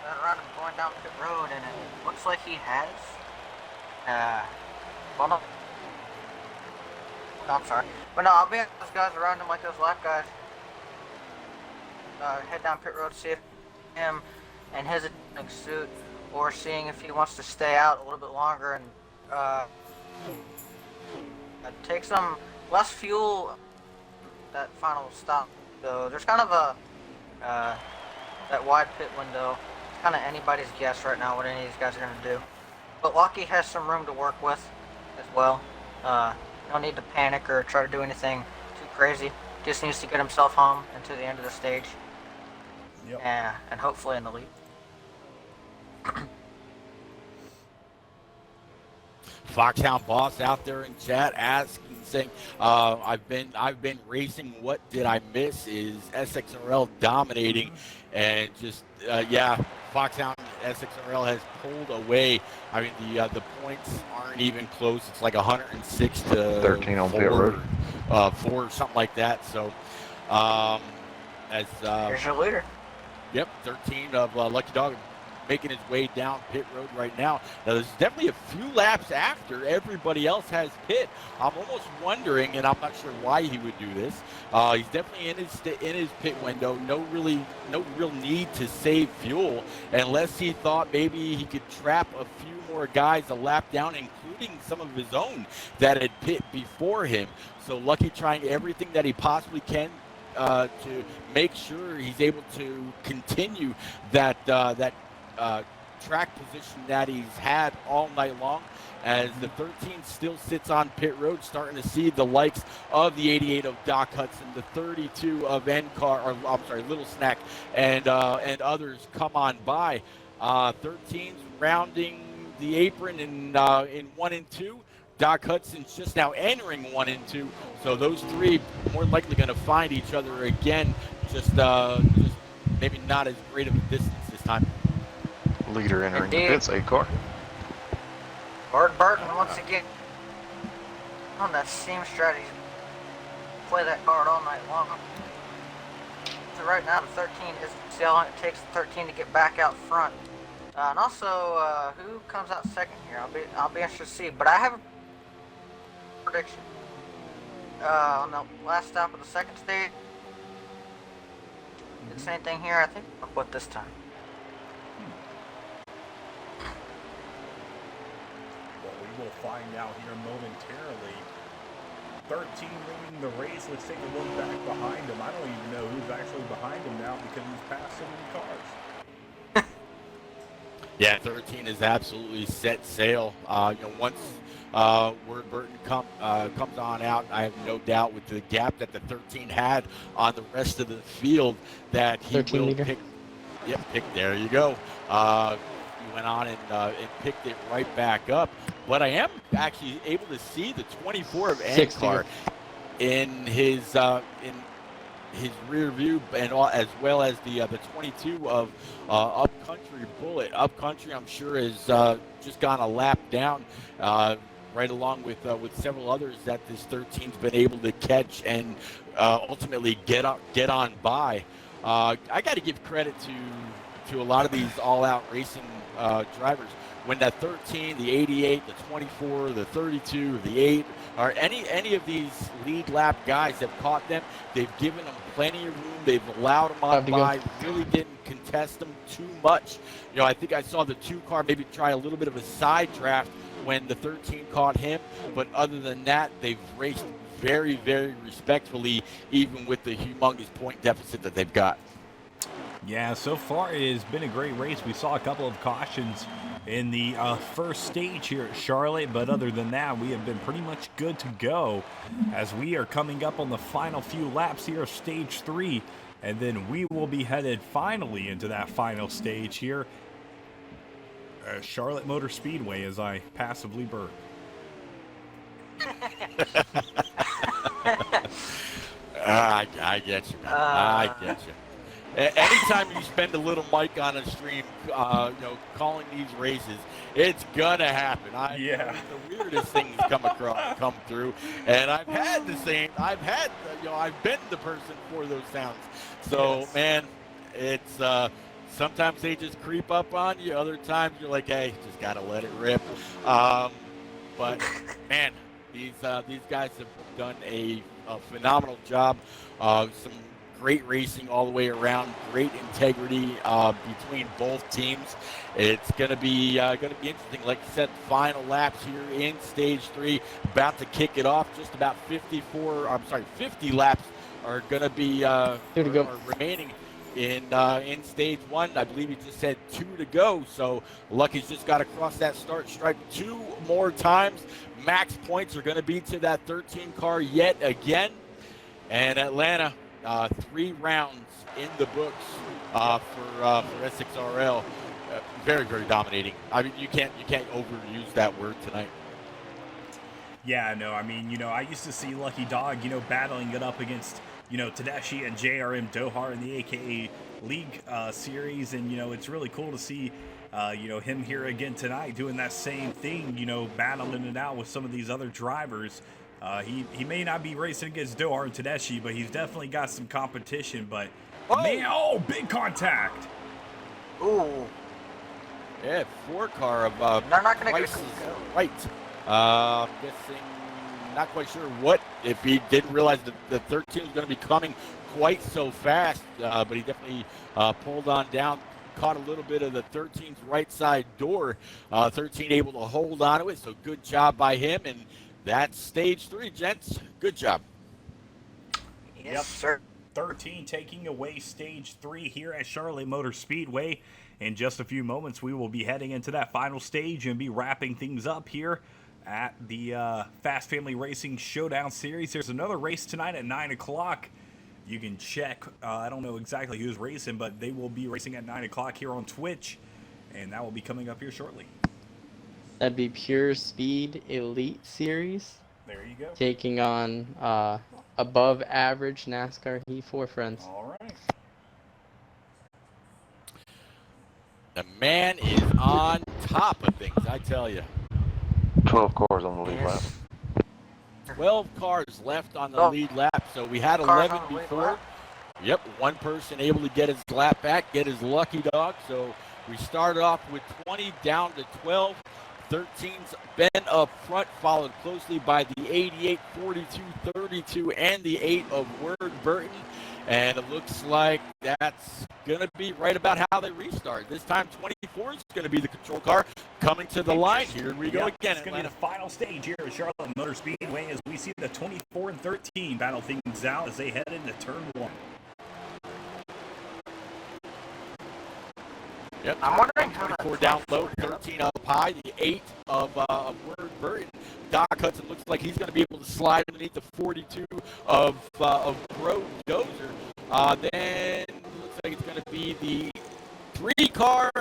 that around him going down pit road, and it looks like he has. Well, no. I'm sorry. But no, I'll be at those guys around him like those lap guys. Head down pit road, see if him and his suit, or seeing if he wants to stay out a little bit longer and take some less fuel that final stop. So there's kind of a that wide pit window. It's kind of anybody's guess right now what any of these guys are going to do. But Lucky has some room to work with as well. No need to panic or try to do anything too crazy. Just needs to get himself home and to the end of the stage. Yep. And hopefully in the lead. Foxhound Boss out there in chat asking, saying, I've been racing. What did I miss? Is SXRL dominating? And just Foxhound SXRL has pulled away. I mean, the points aren't even close. It's like 106 to 13 on pit road, 4, something like that. So, Here's your leader. Yep, 13 of Lucky Dog making his way down pit road right now. Now, there's definitely a few laps after everybody else has pit. I'm almost wondering, and I'm not sure why he would do this. He's definitely in his pit window. No real need to save fuel, unless he thought maybe he could trap a few more guys a lap down, including some of his own that had pit before him. So Lucky trying everything that he possibly can to make sure he's able to continue that track position that he's had all night long, as the 13 still sits on pit road, starting to see the likes of the 88 of Doc Hudson, the 32 of Little Snack, and others come on by. 13's rounding the apron in 1 and 2. Doc Hudson's just now entering 1 and 2, so those 3 more likely going to find each other again. Just maybe not as great of a distance this time. leader entering the pits, A-car. Bart Burton once again on that same strategy. Play that card all night long. So right now the 13 is see how long it takes the 13 to get back out front. And also who comes out second here? I'll be interested to see. But I have a prediction. On the last stop of the second stage. Did the same thing here, I think. What this time? Well, we will find out here momentarily. 13 leading the race. Let's take a look back behind him. I don't even know who's actually behind him now because he's passed so many cars. Yeah, 13 is absolutely set sail. Once Word Burton comes on out, I have no doubt with the gap that the 13 had on the rest of the field that he will leader. pick. Yep, there you go. He went on and picked it right back up. But I am actually able to see the 24 of NCAR in his rear view, and as well as the 22 of Upcountry Bullet. Upcountry, I'm sure, has just gone a lap down, right along with several others that this 13's been able to catch and ultimately get on by. I got to give credit to a lot of these all-out racing drivers. When that 13, the 88, the 24, the 32, the 8, or any of these lead lap guys have caught them, they've given them plenty of room. They've allowed them on by, really didn't contest them too much. I think I saw the 2-car maybe try a little bit of a side draft when the 13 caught him, but other than that, they've raced very, very respectfully, even with the humongous point deficit that they've got. Yeah, so far it has been a great race. We saw a couple of cautions in the first stage here at Charlotte, but other than that, we have been pretty much good to go as we are coming up on the final few laps here of stage 3, and then we will be headed finally into that final stage here at Charlotte Motor Speedway as I passively burp. I get you, man. I get you. Anytime you spend a little mic on a stream, calling these races, it's gonna happen. The weirdest things come through, and I've been the person for those sounds. So, yes. Man, it's sometimes they just creep up on you. Other times you're like, hey, just gotta let it rip. But man, these guys have done a phenomenal job. Some great racing all the way around, great integrity between both teams. It's going to be interesting. Like you said, final laps here in stage 3, about to kick it off. Just about 50 laps are going to be remaining in stage 1. I believe he just said 2 to go. So Lucky's just got to cross that start stripe 2 more times. Max points are going to be to that 13 car yet again. And Atlanta, 3 rounds in the books for SXRL. Very, very dominating. I mean, you can't overuse that word tonight. Yeah, no, I mean, I used to see Lucky Dog, battling it up against, Tedeschi and JRM Dohar in the AKA League series, and, it's really cool to see, him here again tonight doing that same thing, battling it out with some of these other drivers. He may not be racing against Dohar and Tedeschi, but he's definitely got some competition. But man, big contact! Ooh. Yeah, 4-car of They're not gonna Price's go. Right. Guessing, not quite sure if he didn't realize that the 13 was going to be coming quite so fast, but he definitely pulled on down. Caught a little bit of the 13's right side door. 13 able to hold on to it, so good job by him. And that's stage 3, gents. Good job. Yes, sir. 13 taking away stage 3 here at Charlotte Motor Speedway. In just a few moments, we will be heading into that final stage and be wrapping things up here at the Fast Family Racing Showdown Series. There's another race tonight at 9 o'clock. You can check. I don't know exactly who's racing, but they will be racing at 9 o'clock here on Twitch, and that will be coming up here shortly. That'd be Pure Speed Elite Series. There you go. Taking on above average NASCAR Heat 4 friends. All right. The man is on top of things, I tell you. 12 cars on the lead lap. 12 cars left on the lead lap, so we had 11 before. Yep, one person able to get his lap back, get his lucky dog. So we started off with 20 down to 12. 13's been up front, followed closely by the 88, 42, 32, and the 8 of Word Burton. And it looks like that's going to be right about how they restart. This time, 24 is going to be the control car coming to the line. Here we go again. It's going to be the final stage here at Charlotte Motor Speedway as we see the 24 and 13 battle things out as they head into turn 1. Yep. I'm wondering how 24 down low, 13 up high, the 8 of Word Burton. Doc Hudson looks like he's going to be able to slide underneath the 42 of Bro Dozer. Then looks like it's going to be the 3 car,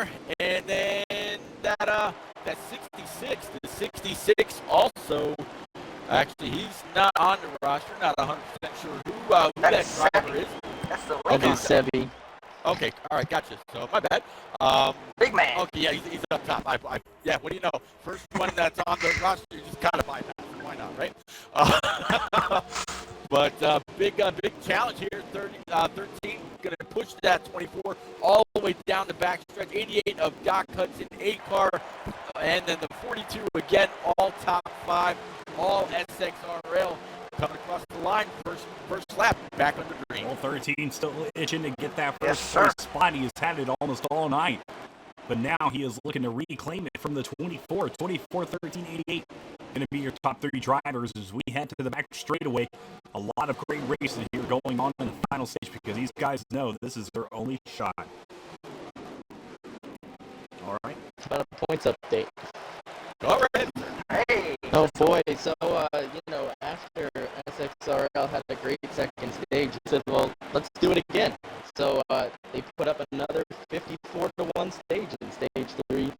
and then that 66. The 66 also. Actually, he's not on the roster. Not 100% sure who that driver is. That's the Okay, Sebby. Okay, all right, gotcha. So my bad. big man. Okay, yeah, he's up top. Yeah, what do you know? First one that's on the roster, you just kind of bypass. Why not, right? But big challenge here. 13 going to push that 24 all the way down the backstretch. 88 of Doc Hudson, 8 car, and then the 42 again, all top 5, all SXRL. Coming across the line, first lap, back under green. Well, 13 still itching to get that first Yes, sir. spot. He has had it almost all night. But now he is looking to reclaim it from the 24. 24, 13, 88. Going to be your top 3 drivers as we head to the back straightaway. A lot of great races here going on in the final stage because these guys know this is their only shot. All right. How about a points update? All right. Hey. Oh boy, so after SXRL had a great second stage, he said, well, let's do it again. So they put up another 54-1 stage in stage 3,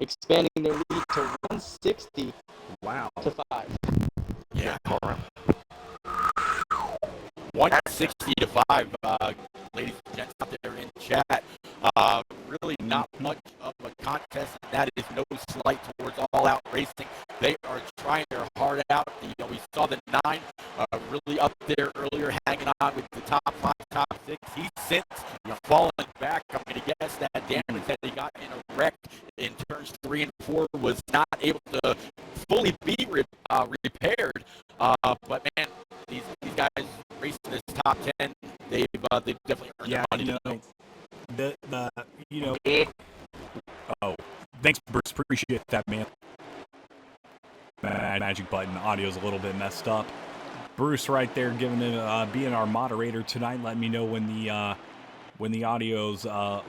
expanding their lead to 160 Wow. to 5. Yeah. 160 to 5, ladies and gents out there in chat. Really not much of a contest. That is no slight towards all-out racing. They are trying their heart out. We saw the 9 really up there earlier, hanging on with the top 5, top 6. He's since fallen back. I'm going to guess that damage that he got in a wreck in turns 3 and 4 was not able to fully be repaired. But man, these guys racing this top 10, they've definitely earned their money. Oh, thanks, Bruce. Appreciate that, man. Magic button audio's a little bit messed up. Bruce, right there, giving it, being our moderator tonight. Let me know when the audio's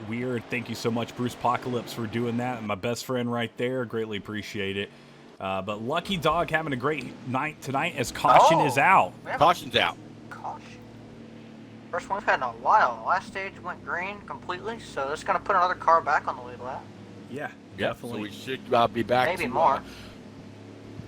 weird. Thank you so much, Bruce Apocalypse, for doing that. My best friend right there. Greatly appreciate it. But Lucky Dog having a great night tonight as caution is out. Caution's out. Caution. First one we've had in a while. The last stage went green completely, so it's going to put another car back on the lead lap. Yeah, Yep, definitely. So we should be back. Maybe to, more.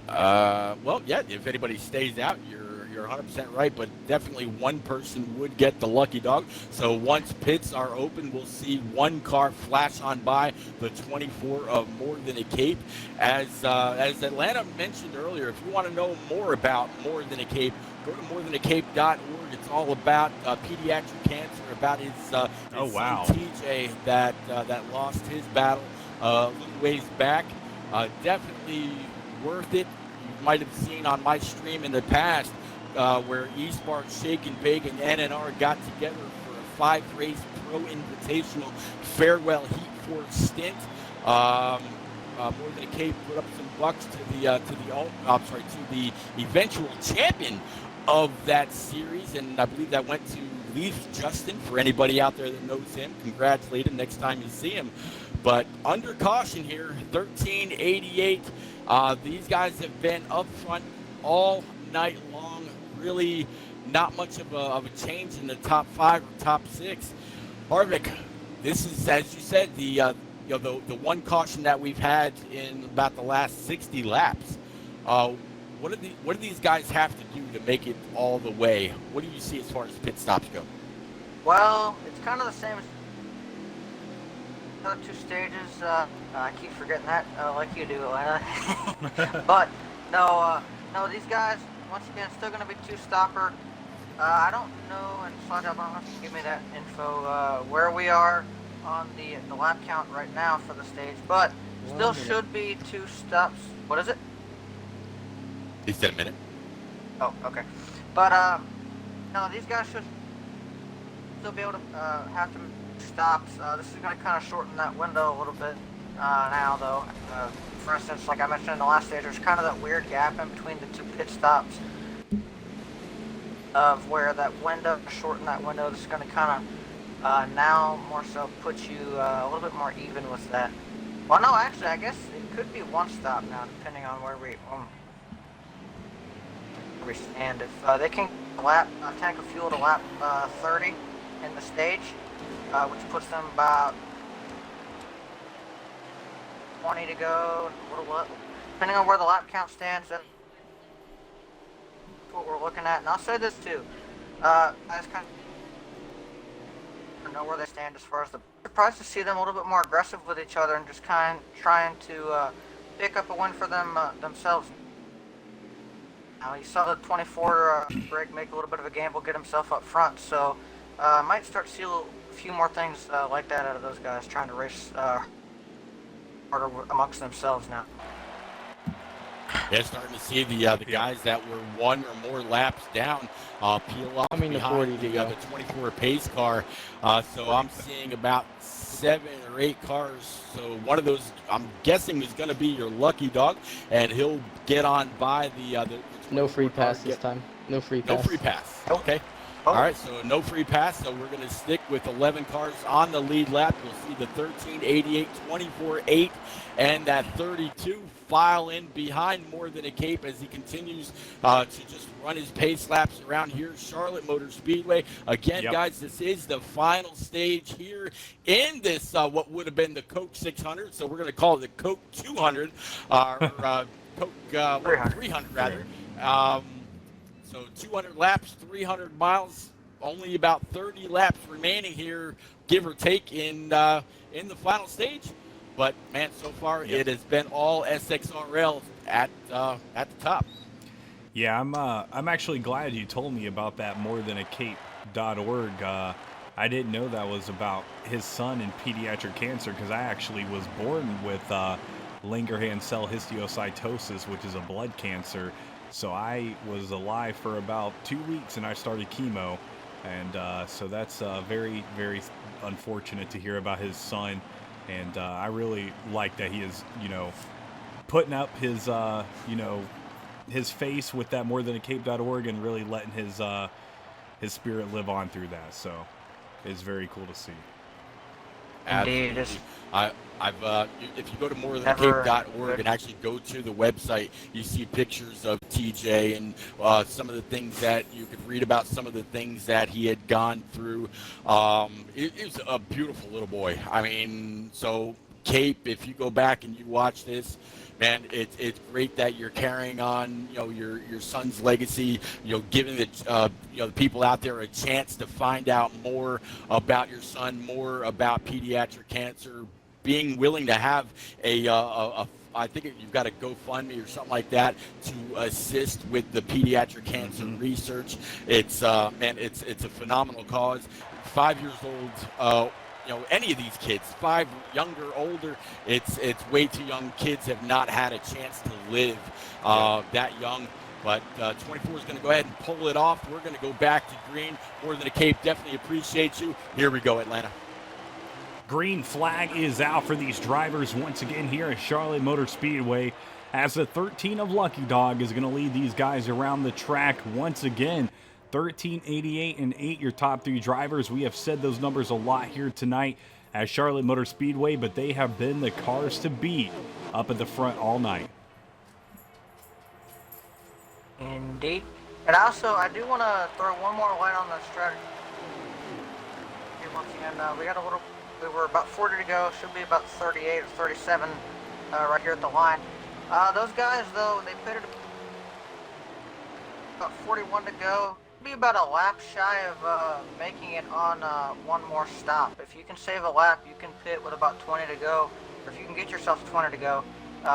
Well, yeah, if anybody stays out, you're 100% right, but definitely one person would get the lucky dog. So once pits are open, we'll see one car flash on by the 24 of More Than a Cape. As Atlanta mentioned earlier, if you want to know more about More Than a Cape, go to morethanAcape.org. It's all about pediatric cancer, about his son TJ that lost his battle a little ways back. Definitely worth it. You might have seen on my stream in the past where eSpark, Shake and Bake, and NNR got together for a 5-race pro invitational farewell heat for stint. More Than a Cape put up some bucks to the eventual champion of that series, and I believe that went to Leaf Justin. For anybody out there that knows him, congratulate him next time you see him. But under caution here, 1388. These guys have been up front all night long. Really not much of a change in the top 5 or top 6. Harvick, this is, as you said, the one caution that we've had in about the last 60 laps. What do these guys have to do to make it all the way? What do you see as far as pit stops go? Well, it's kind of the same as the other 2 stages. I keep forgetting that, like you do, Atlanta. But no, these guys, once again, still going to be 2-stopper. I don't know, and Slide Up, I don't know if you can give me that info, where we are on the lap count right now for the stage, but still should be 2 stops. What is it? He said a minute. Oh, okay. But, no, these guys should still be able to have to stops. This is going to kind of shorten that window a little bit now, though. For instance, like I mentioned in the last stage, there's kind of that weird gap in between the 2 pit stops of where that window, shorten that window. This is going to kind of now more so put you a little bit more even with that. Well, no, actually, I guess it could be 1 stop now, depending on where we stand. If they can tank of fuel to lap 30 in the stage, which puts them about 20 to go, a little bit, depending on where the lap count stands. That's what we're looking at. And I'll say this too, I just kind of know where they stand as far as surprised to see them a little bit more aggressive with each other and just kind of trying to pick up a win for them themselves. Now, you saw the 24 Greg make a little bit of a gamble, get himself up front, so might start to see a few more things like that out of those guys trying to race harder amongst themselves now. Yeah, starting to see the guys that were 1 or more laps down peel off behind the 24 pace car. So I'm seeing about 7 or 8 cars. So one of those, I'm guessing, is going to be your lucky dog, and he'll get on by the no free pass this time. No free pass. No free pass. Okay. All right, so no free pass, so we're going to stick with 11 cars on the lead lap. You'll see the 13, 88, 24, 8, and that 32 file in behind More Than a Cape as he continues to just run his pace laps around here. Charlotte Motor Speedway. Again, guys, this is the final stage here in this, what would have been the Coke 600, so we're going to call it the Coke 200, or Coke 300, rather. So 200 laps, 300 miles, only about 30 laps remaining here, give or take, in the final stage. But man, so far it has been all SXRL at the top. Yeah, I'm actually glad you told me about that morethanAcape.org. I didn't know that was about his son and pediatric cancer, because I actually was born with Langerhans cell histiocytosis, which is a blood cancer. So I was alive for about 2 weeks, and I started chemo, and so that's very, very unfortunate to hear about his son. And I really like that he is, putting up his, his face with that morethanAcape.org and really letting his spirit live on through that. So it's very cool to see. Absolutely. If you go to morethancape.org and actually go to the website, you see pictures of TJ and some of the things that you could read about, some of the things that he had gone through. It was a beautiful little boy. I mean, so Cape, if you go back and you watch this, man, it's great that you're carrying on, your son's legacy, giving the people out there a chance to find out more about your son, more about pediatric cancer, being willing to have I think you've got a GoFundMe or something like that to assist with the pediatric cancer research. It's it's a phenomenal cause. 5 years old. Any of these kids, 5, younger, older, it's way too young. Kids have not had a chance to live that young. But 24 is going to go ahead and pull it off. We're going to go back to green. More Than a Cape definitely appreciates you. Here we go, Atlanta. Green flag is out for these drivers once again here at Charlotte Motor Speedway, as the 13 of Lucky Dog is going to lead these guys around the track once again. 13, 88, and 8, your top 3 drivers. We have said those numbers a lot here tonight at Charlotte Motor Speedway, but they have been the cars to beat up at the front all night. Indeed. And also, I do want to throw one more light on the strategy. Once again, we were about 40 to go, should be about 38 or 37 right here at the line. Those guys, though, they pitted about 41 to go. Be about a lap shy of making it on one more stop. If you can save a lap, you can pit with about 20 to go, or if you can get yourself 20 to go,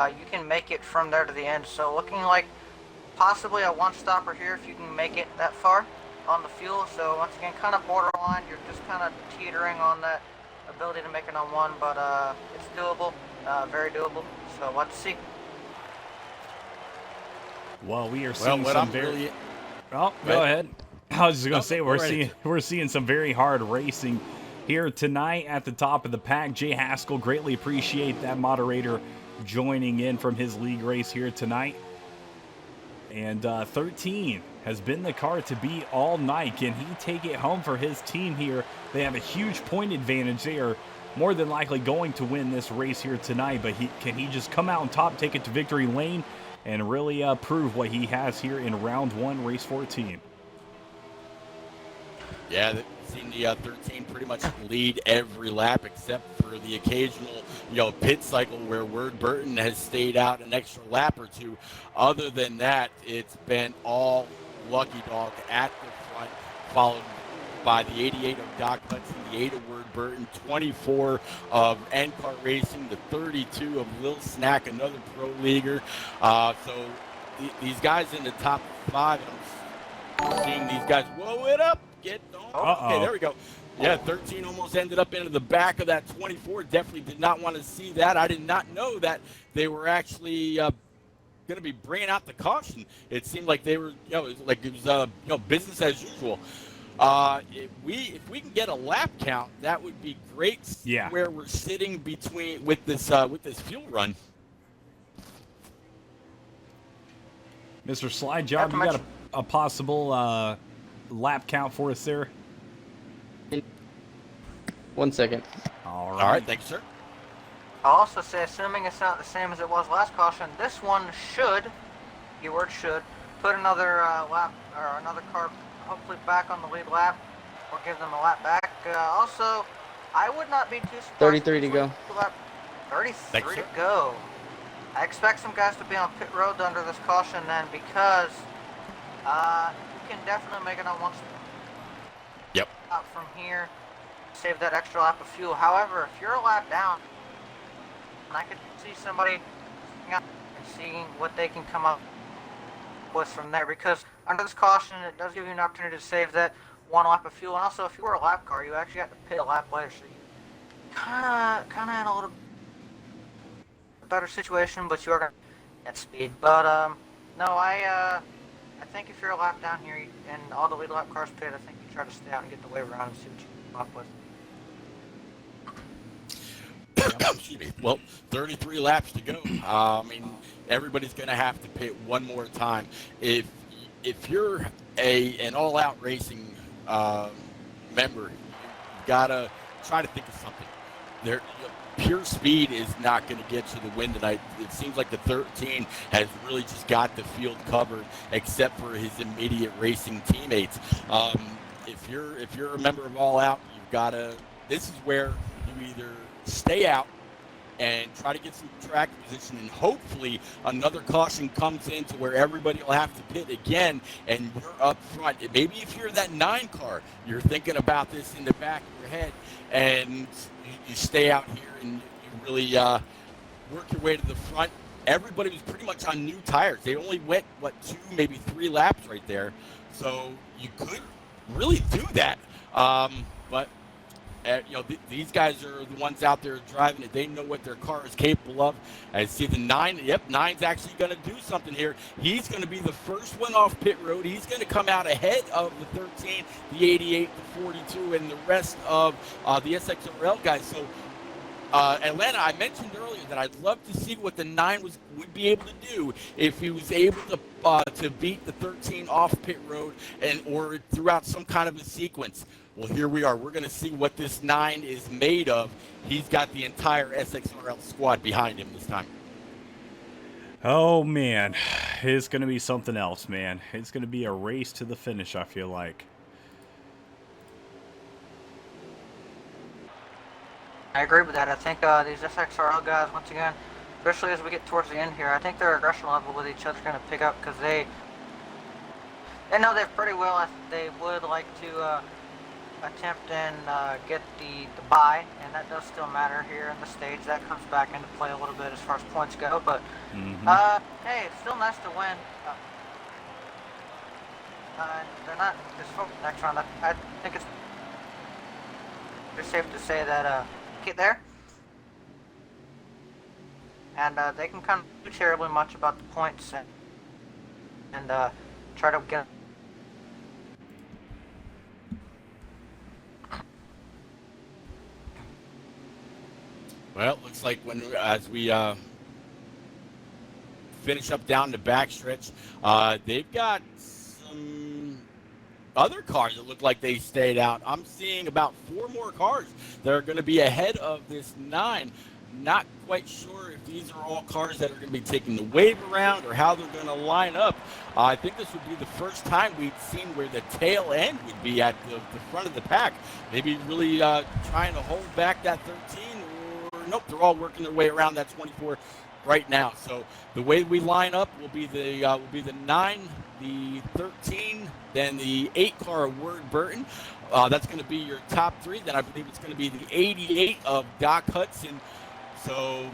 you can make it from there to the end. So looking like possibly a one-stopper here if you can make it that far on the fuel. So once again, kind of borderline. You're just kind of teetering on that ability to make it on one, but it's doable, very doable. So let's see. Well, we are seeing some very... Oh, go ahead. I was just gonna say go right we're seeing some very hard racing here tonight at the top of the pack. Jay Haskell, greatly appreciate that moderator joining in from his league race here tonight. And 13 has been the car to beat all night. Can he take it home for his team here? They have a huge point advantage. They are more than likely going to win this race here tonight, but can he just come out on top, take it to victory lane, and really prove what he has here in round 1, race 14? Yeah, seen the 13 pretty much lead every lap except for the occasional, pit cycle where Word Burton has stayed out an extra lap or two. Other than that, it's been all Lucky Dog at the front, followed by the 88 of Doc Hudson, the 8 of Word Burton, 24 of NCAR Racing, the 32 of Lil Snack, another pro leaguer. So these guys in the top 5, I'm seeing these guys blow it up. Okay, there we go. Yeah, 13 almost ended up into the back of that 24. Definitely did not want to see that. I did not know that they were actually going to be bringing out the caution. It seemed like they were, it was business as usual. If we can get a lap count, that would be great. Yeah. Where we're sitting with this fuel run. Mr. Slide Job, you got a possible lap count for us there? 1 second. All right, thanks, sir. I'll also say, assuming it's not the same as it was last caution, this one should, keyword should, put another lap or another car hopefully back on the lead lap, or give them a lap back. Also, I would not be too surprised. 33 to go. 33 to go. I expect some guys to be on pit road under this caution then, because you can definitely make it on one stop from here, save that extra lap of fuel. However, if you're a lap down, I could see somebody and seeing what they can come up with from there, because under this caution it does give you an opportunity to save that 1 lap of fuel. And also, if you were a lap car, you actually have to pit a lap later, so you kind of in a little better situation, but you are going to get speed. But no, I think if you're a lap down here and all the lead lap cars pit, I think you try to stay out and get the wave around and see what you can come up with. Excuse me. Well, 33 laps to go. I mean, everybody's going to have to pit one more time. If you're an all-out racing member, you've got to try to think of something. Pure speed is not going to get you the win tonight. It seems like the 13 has really just got the field covered, except for his immediate racing teammates. If you're a member of All Out, you've got to. This is where you either stay out and try to get some track position, and hopefully another caution comes in to where everybody will have to pit again, and you're up front. Maybe if you're that 9 car, you're thinking about this in the back of your head, and you stay out here and you really work your way to the front. Everybody was pretty much on new tires. They only went, 2, maybe 3 laps right there. So you could really do that. But these guys are the ones out there driving it. They know what their car is capable of. I see the 9. Yep, 9's actually going to do something here. He's going to be the first one off pit road. He's going to come out ahead of the 13, the 88, the 42, and the rest of the SXRL guys. So, Atlanta, I mentioned earlier that I'd love to see what the 9 would be able to do if he was able to beat the 13 off pit road or throughout some kind of a sequence. Well, here we are. We're going to see what this 9 is made of. He's got the entire SXRL squad behind him this time. Oh, man. It's going to be something else, man. It's going to be a race to the finish, I feel like. I agree with that. I think these SXRL guys, once again, especially as we get towards the end here, I think their aggression level with each other is going to pick up, because they know they're pretty well. They would like to attempt and get the bye, and that does still matter here in the stage. That comes back into play a little bit as far as points go, but hey, it's still nice to win. They're not just focused next round. I think it's safe to say that get there, and they can kind of do terribly much about the points and try to get Well, it looks like as we finish up down the backstretch, they've got some other cars that look like they stayed out. I'm seeing about 4 more cars that are going to be ahead of this 9. Not quite sure if these are all cars that are going to be taking the wave around or how they're going to line up. I think this would be the first time we've seen where the tail end would be at the front of the pack. Maybe really trying to hold back that 13, or nope, they're all working their way around that 24 right now. So the way we line up will be the 9, the 13, then the 8 car of Word Burton. That's going to be your top 3. Then I believe it's going to be the 88 of Doc Hudson. So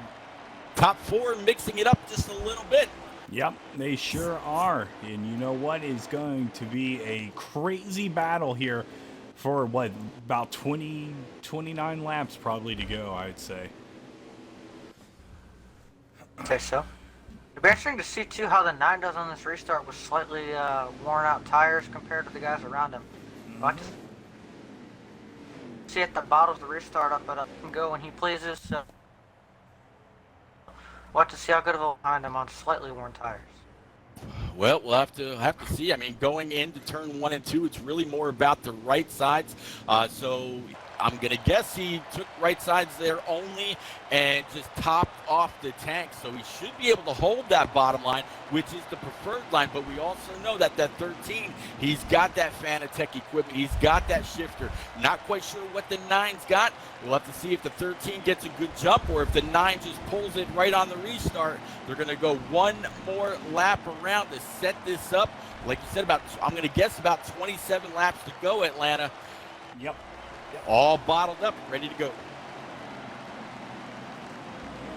top 4 mixing it up just a little bit. Yep, they sure are. And you know what is going to be a crazy battle here for about 29 laps probably to go, I'd say. Okay, so it'll be interesting to see too how the 9 does on this restart with slightly worn out tires compared to the guys around him. I'll have to see if the bottles the restart up and go when he pleases. So we'll have to see how good of a behind him on slightly worn tires. Well, we'll have to see. I mean, going into turn 1 and 2, it's really more about the right sides. So I'm going to guess he took right sides there only and just topped off the tank. So he should be able to hold that bottom line, which is the preferred line. But we also know that 13, he's got that Fanatec equipment. He's got that shifter. Not quite sure what the 9's got. We'll have to see if the 13 gets a good jump or if the 9 just pulls it right on the restart. They're going to go one more lap around to set this up. Like you said, I'm going to guess about 27 laps to go, Atlanta. Yep. All bottled up, ready to go.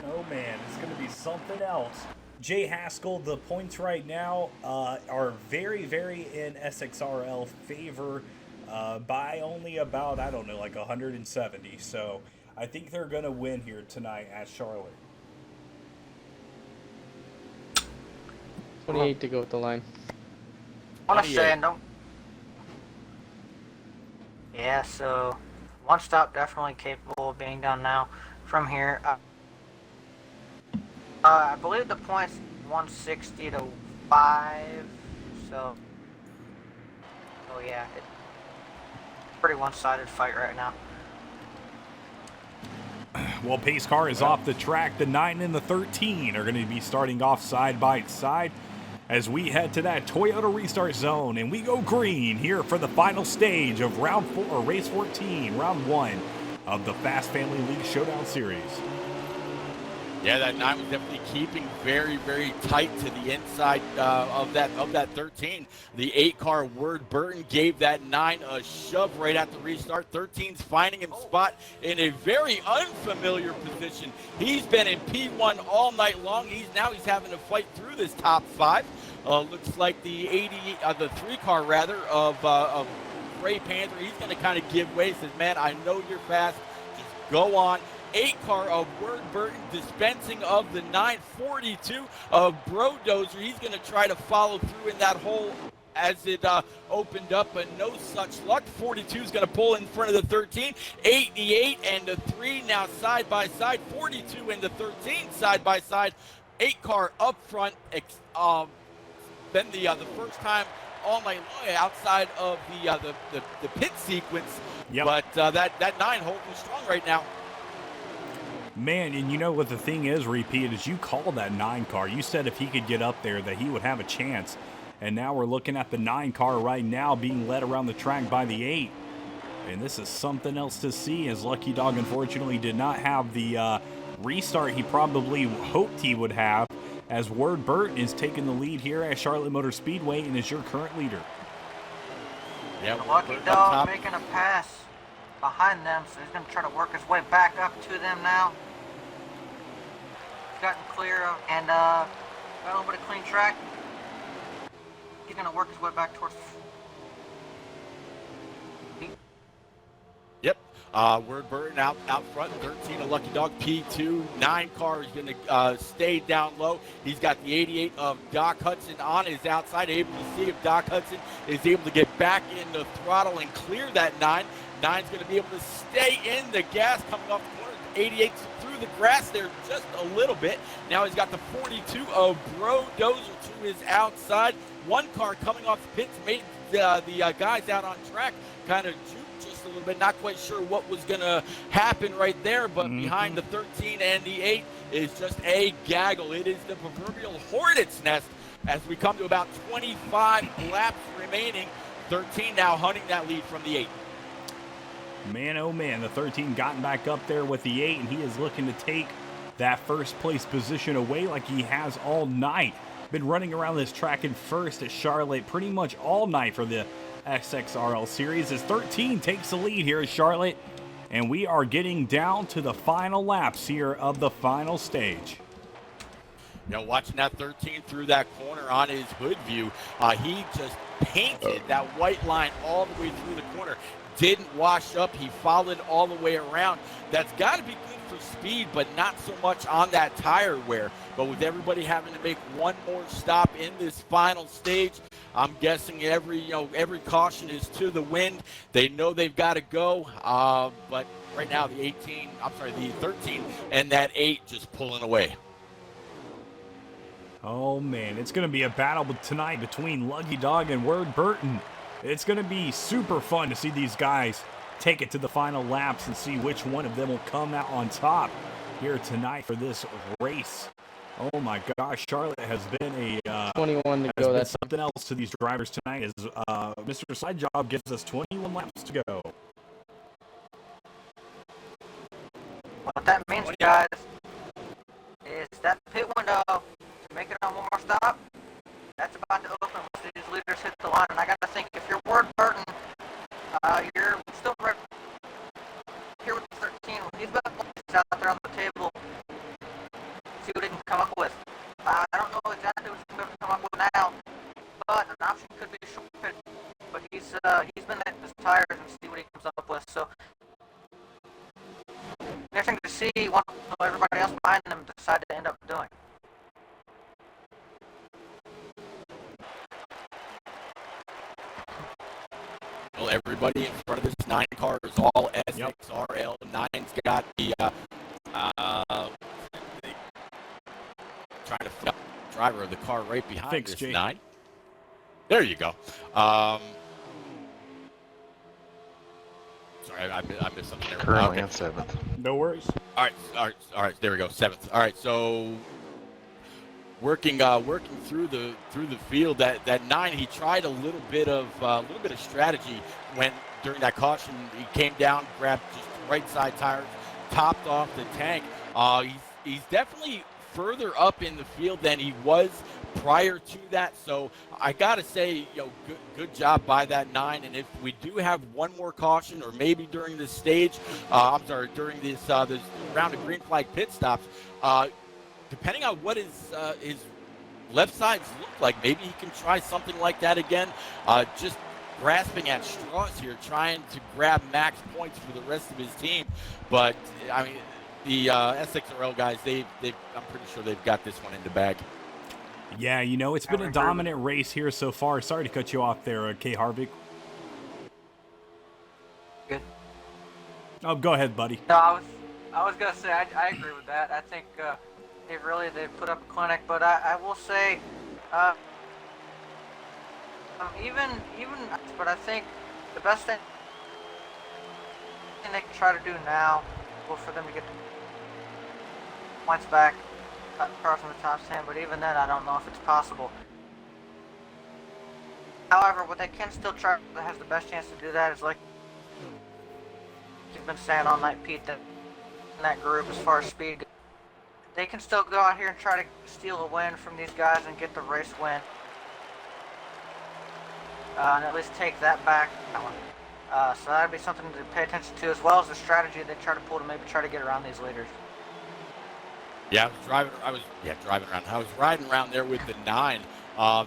Oh man, it's going to be something else. Jay Haskell, the points right now are very, very in SXRL favor by only about, I don't know, like 170. So I think they're going to win here tonight at Charlotte. 28 to go with the line. I want to say, yeah, so one stop definitely capable of being done now from here. I believe the points 160 to 5, so yeah, it's pretty one-sided fight right now. Well, pace car is off the track. The 9 and the 13 are going to be starting off side by side as we head to that Toyota restart zone, and we go green here for the final stage of round 4 or race 14, round 1 of the Fast Family League Showdown Series. Yeah, that 9 was definitely keeping very, very tight to the inside of that 13. The 8 car Word Burton gave that 9 a shove right at the restart. 13's finding him spot in a very unfamiliar position. He's been in P1 all night long. He's having to fight through this top 5. Looks like the 3 car rather of Gray Panther. He's going to kind of give way. Says, "Man, I know you're fast. Just go on." 8 car of Word Burton dispensing of the 942 of Brodozer. He's going to try to follow through in that hole as it opened up, but no such luck. 42 is going to pull in front of the 13. 88 and the 3 now side by side. 42 and the 13 side by side. 8 car up front. Then the first time all night long outside of the pit sequence. Yep. But that 9 holding strong right now. Man, and you know what the thing is, Repeat, is you called that 9 car. You said if he could get up there that he would have a chance. And now we're looking at the 9 car right now being led around the track by the 8. And this is something else to see, as Lucky Dog unfortunately did not have the restart he probably hoped he would have, as Word Burton is taking the lead here at Charlotte Motor Speedway and is your current leader. Yeah, Lucky Dog making a pass behind them, so he's going to try to work his way back up to them now. He's gotten clear of, and got a little bit of clean track. He's going to work his way back towards. Yep. Word Burton out front, 13 a Lucky Dog, P2, 9 car is going to stay down low. He's got the 88 of Doc Hudson on his outside, able to see if Doc Hudson is able to get back in the throttle and clear that 9. 9's going to be able to stay in the gas coming off the corner. 88 through the grass there just a little bit. Now he's got the 42 of Bro Dozer to his outside. One car coming off the pits made the guys out on track kind of juked just a little bit. Not quite sure what was going to happen right there, but behind the 13 and the 8 is just a gaggle. It is the proverbial hornet's nest as we come to about 25 laps remaining. 13 now hunting that lead from the 8. Man, oh man, the 13 gotten back up there with the 8, and he is looking to take that first place position away like he has all night. Been running around this track in first at Charlotte pretty much all night for the SXRL series as 13 takes the lead here at Charlotte, and we are getting down to the final laps here of the final stage. You know, watching that 13 through that corner on his hood view, he just painted that white line all the way through the corner. Didn't wash up. He followed all the way around. That's got to be good for speed, but not so much on that tire wear. But with everybody having to make one more stop in this final stage, I'm guessing every caution is to the wind. They know they've got to go. But right now, the 13 and that 8 just pulling away. Oh man, it's going to be a battle tonight between Lucky Dog and Word Burton. It's going to be super fun to see these guys take it to the final laps and see which one of them will come out on top here tonight for this race. Oh my gosh, Charlotte has been 21 to go. That's something else to these drivers tonight as Mr. Sidejob gives us 21 laps to go. What that means, guys, is that pit window to make it on one more stop, that's about to open once these leaders hit the line. And I got to think, if you're Ward Burton, you're still right here with 13. He's got points out there on the table. See what he can come up with. I don't know exactly what he's going to come up with now, but an option could be short pit. But he's been at his tires and see what he comes up with. So interesting to see what everybody else behind them decide to end up doing. Well, everybody in front of this 9 car is all SXRL. 9's got the trying to find the driver of the car right behind Thanks, this Jay. 9. There you go. Sorry, I missed something there. Currently Okay. in 7th. No worries. All right. There we go. 7th. All right. So working through the field, that 9, he tried a little bit of strategy when during that caution he came down, grabbed just the right side tires, topped off the tank. He's definitely further up in the field than he was prior to that. So I gotta say, good job by that 9. And if we do have one more caution, or maybe during this stage, during this round of green flag pit stops, depending on what his left sides look like, maybe he can try something like that again. Just grasping at straws here, trying to grab max points for the rest of his team. But I mean, the SXRL guys, I'm pretty sure they've got this one in the bag. Yeah, it's been a dominant race here so far. Sorry to cut you off there, K. Harvick. Good. Oh, go ahead, buddy. No, I was gonna say I agree with that. I think they've put up a clinic, but I will say but I think the best thing they can try to do now was for them to get points back, cars from the top 10. But even then, I don't know if it's possible. However, what they can still try that has the best chance to do that is, like you've been saying all night, Pete, that in that group as far as speed, they can still go out here and try to steal a win from these guys and get the race win, and at least take that back. So that'd be something to pay attention to, as well as the strategy they try to pull to maybe try to get around these leaders. Yeah, I was driving around. I was riding around there with the 9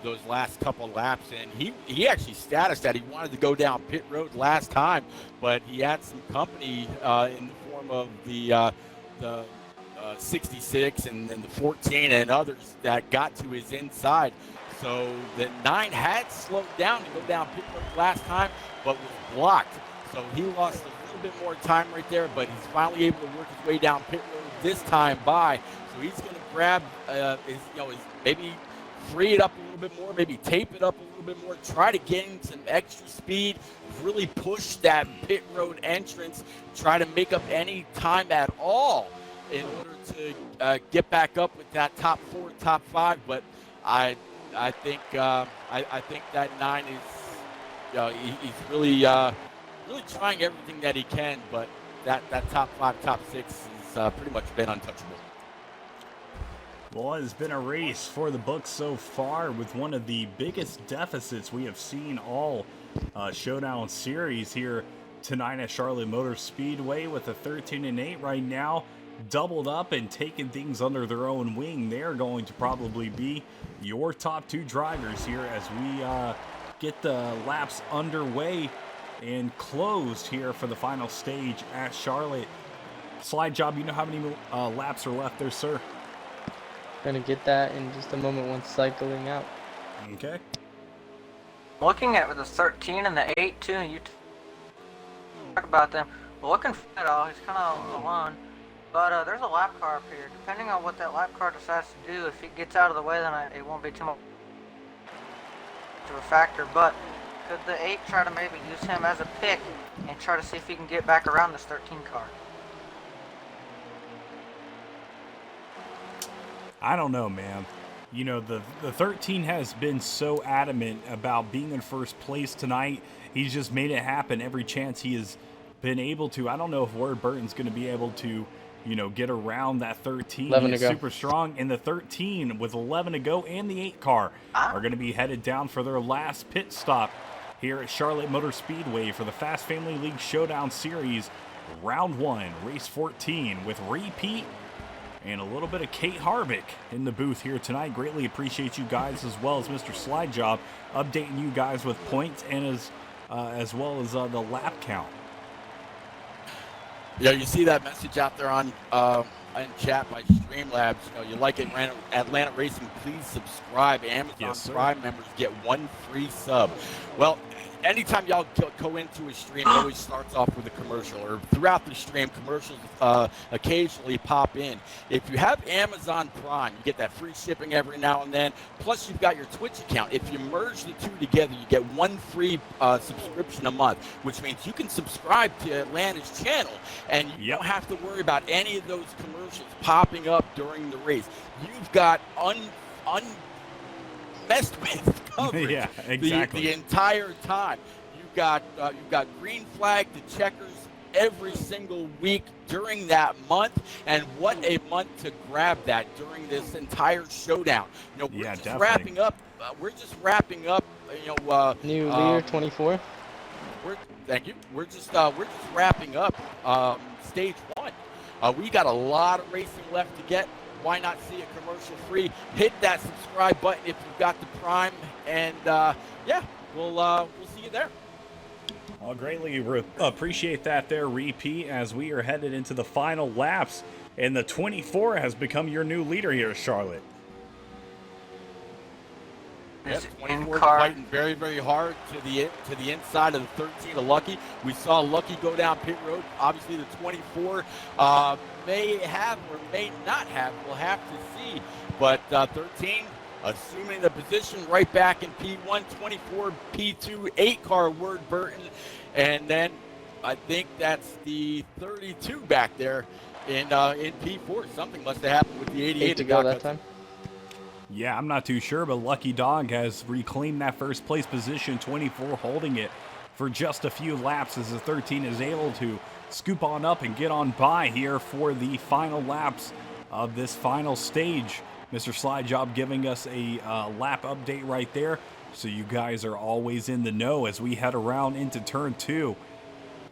those last couple laps, and he actually statused that he wanted to go down pit road last time, but he had some company in the form of the 66 and the 14 and others that got to his inside. So the 9 had slowed down to go down pit road last time, but was blocked. So he lost a little bit more time right there, but he's finally able to work his way down pit road this time by. So he's going to grab, maybe free it up a little bit more, maybe tape it up a little bit more, try to gain some extra speed, really push that pit road entrance, try to make up any time at all in order to get back up with that top 4, top 5. But I think that 9 is, he's really trying everything that he can, but that top 5, top 6 has pretty much been untouchable. Well, it's been a race for the books so far with one of the biggest deficits we have seen all Showdown series here tonight at Charlotte Motor Speedway, with a 13-8 right now, doubled up and taking things under their own wing. They're going to probably be your top 2 drivers here as we get the laps underway and closed here for the final stage at Charlotte. Slide Job, you know how many laps are left there, sir? Gonna get that in just a moment once cycling out. Okay. Looking at the 13 and the 8 too, and you talk about them. Looking for it all, he's kind of alone. But there's a lap car up here. Depending on what that lap car decides to do, if it gets out of the way, then it won't be too much of a factor. But could the 8 try to maybe use him as a pick and try to see if he can get back around this 13 car? I don't know, man. You know, the 13 has been so adamant about being in first place tonight. He's just made it happen every chance he has been able to. I don't know if Ward Burton's going to be able to, you know, get around that 13. 11 to He's go. super strong. And the 13 with 11 to go and the 8 car are going to be headed down for their last pit stop here at Charlotte Motor Speedway for the Fast Family League Showdown Series, Round 1, Race 14, with Repeat and a little bit of Kate Harvick in the booth here tonight. Greatly appreciate you guys, as well as Mr. Slide Job, updating you guys with points and as well as the lap count. Yeah, you see that message out there on chat by Streamlabs. You know, you like Atlanta Racing, please subscribe. Amazon Yes, Prime members get 1 free sub. Well, anytime y'all go into a stream, it always starts off with a commercial, or throughout the stream, commercials occasionally pop in. If you have Amazon Prime, you get that free shipping every now and then. Plus, you've got your Twitch account. If you merge the 2 together, you get 1 free subscription a month, which means you can subscribe to Atlanta's channel, and you don't have to worry about any of those commercials popping up during the race. You've got messed with coverage. Yeah, exactly. The entire time. You've got green flag to checkers every single week during that month, and what a month to grab that during this entire showdown. You know, we're just wrapping up. We're just wrapping up. You know, New leader 24. Thank you. We're just wrapping up stage 1. We got a lot of racing left to get. Why not see it commercial free? Hit that subscribe button if you've got the Prime, and yeah, we'll see you there. I'll greatly appreciate that there, Repeat, as we are headed into the final laps, and the 24 has become your new leader here, Charlotte. Yep, 24 fighting very, very hard to the inside of the 13 of Lucky. We saw Lucky go down pit road. Obviously, the 24 may have or may not have. We'll have to see. But 13 assuming the position right back in P1, 24 P2, 8 car Ward Burton, and then I think that's the 32 back there in P4. Something must have happened with the 88 to go that time. Yeah, I'm not too sure, but Lucky Dog has reclaimed that first place position, 24 holding it for just a few laps as the 13 is able to scoop on up and get on by here for the final laps of this final stage. Mr. Slide Job giving us a lap update right there, so you guys are always in the know as we head around into turn 2.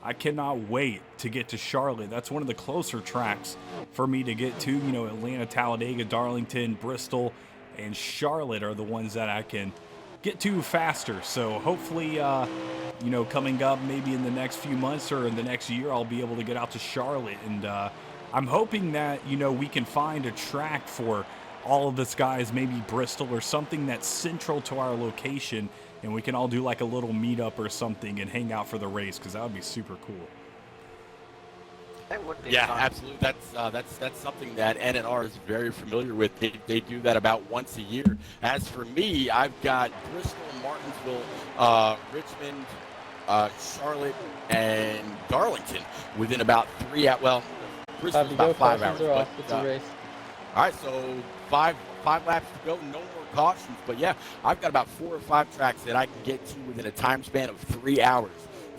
I cannot wait to get to Charlotte. That's one of the closer tracks for me to get to. You know, Atlanta, Talladega, Darlington, Bristol, and Charlotte are the ones that I can get to faster. So hopefully, you know, coming up maybe in the next few months or in the next year, I'll be able to get out to Charlotte. And I'm hoping that, you know, we can find a track for all of us guys, maybe Bristol or something that's central to our location, and we can all do like a little meetup or something and hang out for the race, because that would be super cool. That would be Yeah, fun. absolutely. That's something that NNR is very familiar with. They do that about once a year. As for me, I've got Bristol, Martinsville, Richmond, Charlotte, and Darlington within about 3 hours. Well, Bristol's about 5 hours. Are off. It's a race. All right, so five laps to go. No more cautions. But yeah, I've got about 4 or 5 tracks that I can get to within a time span of 3 hours.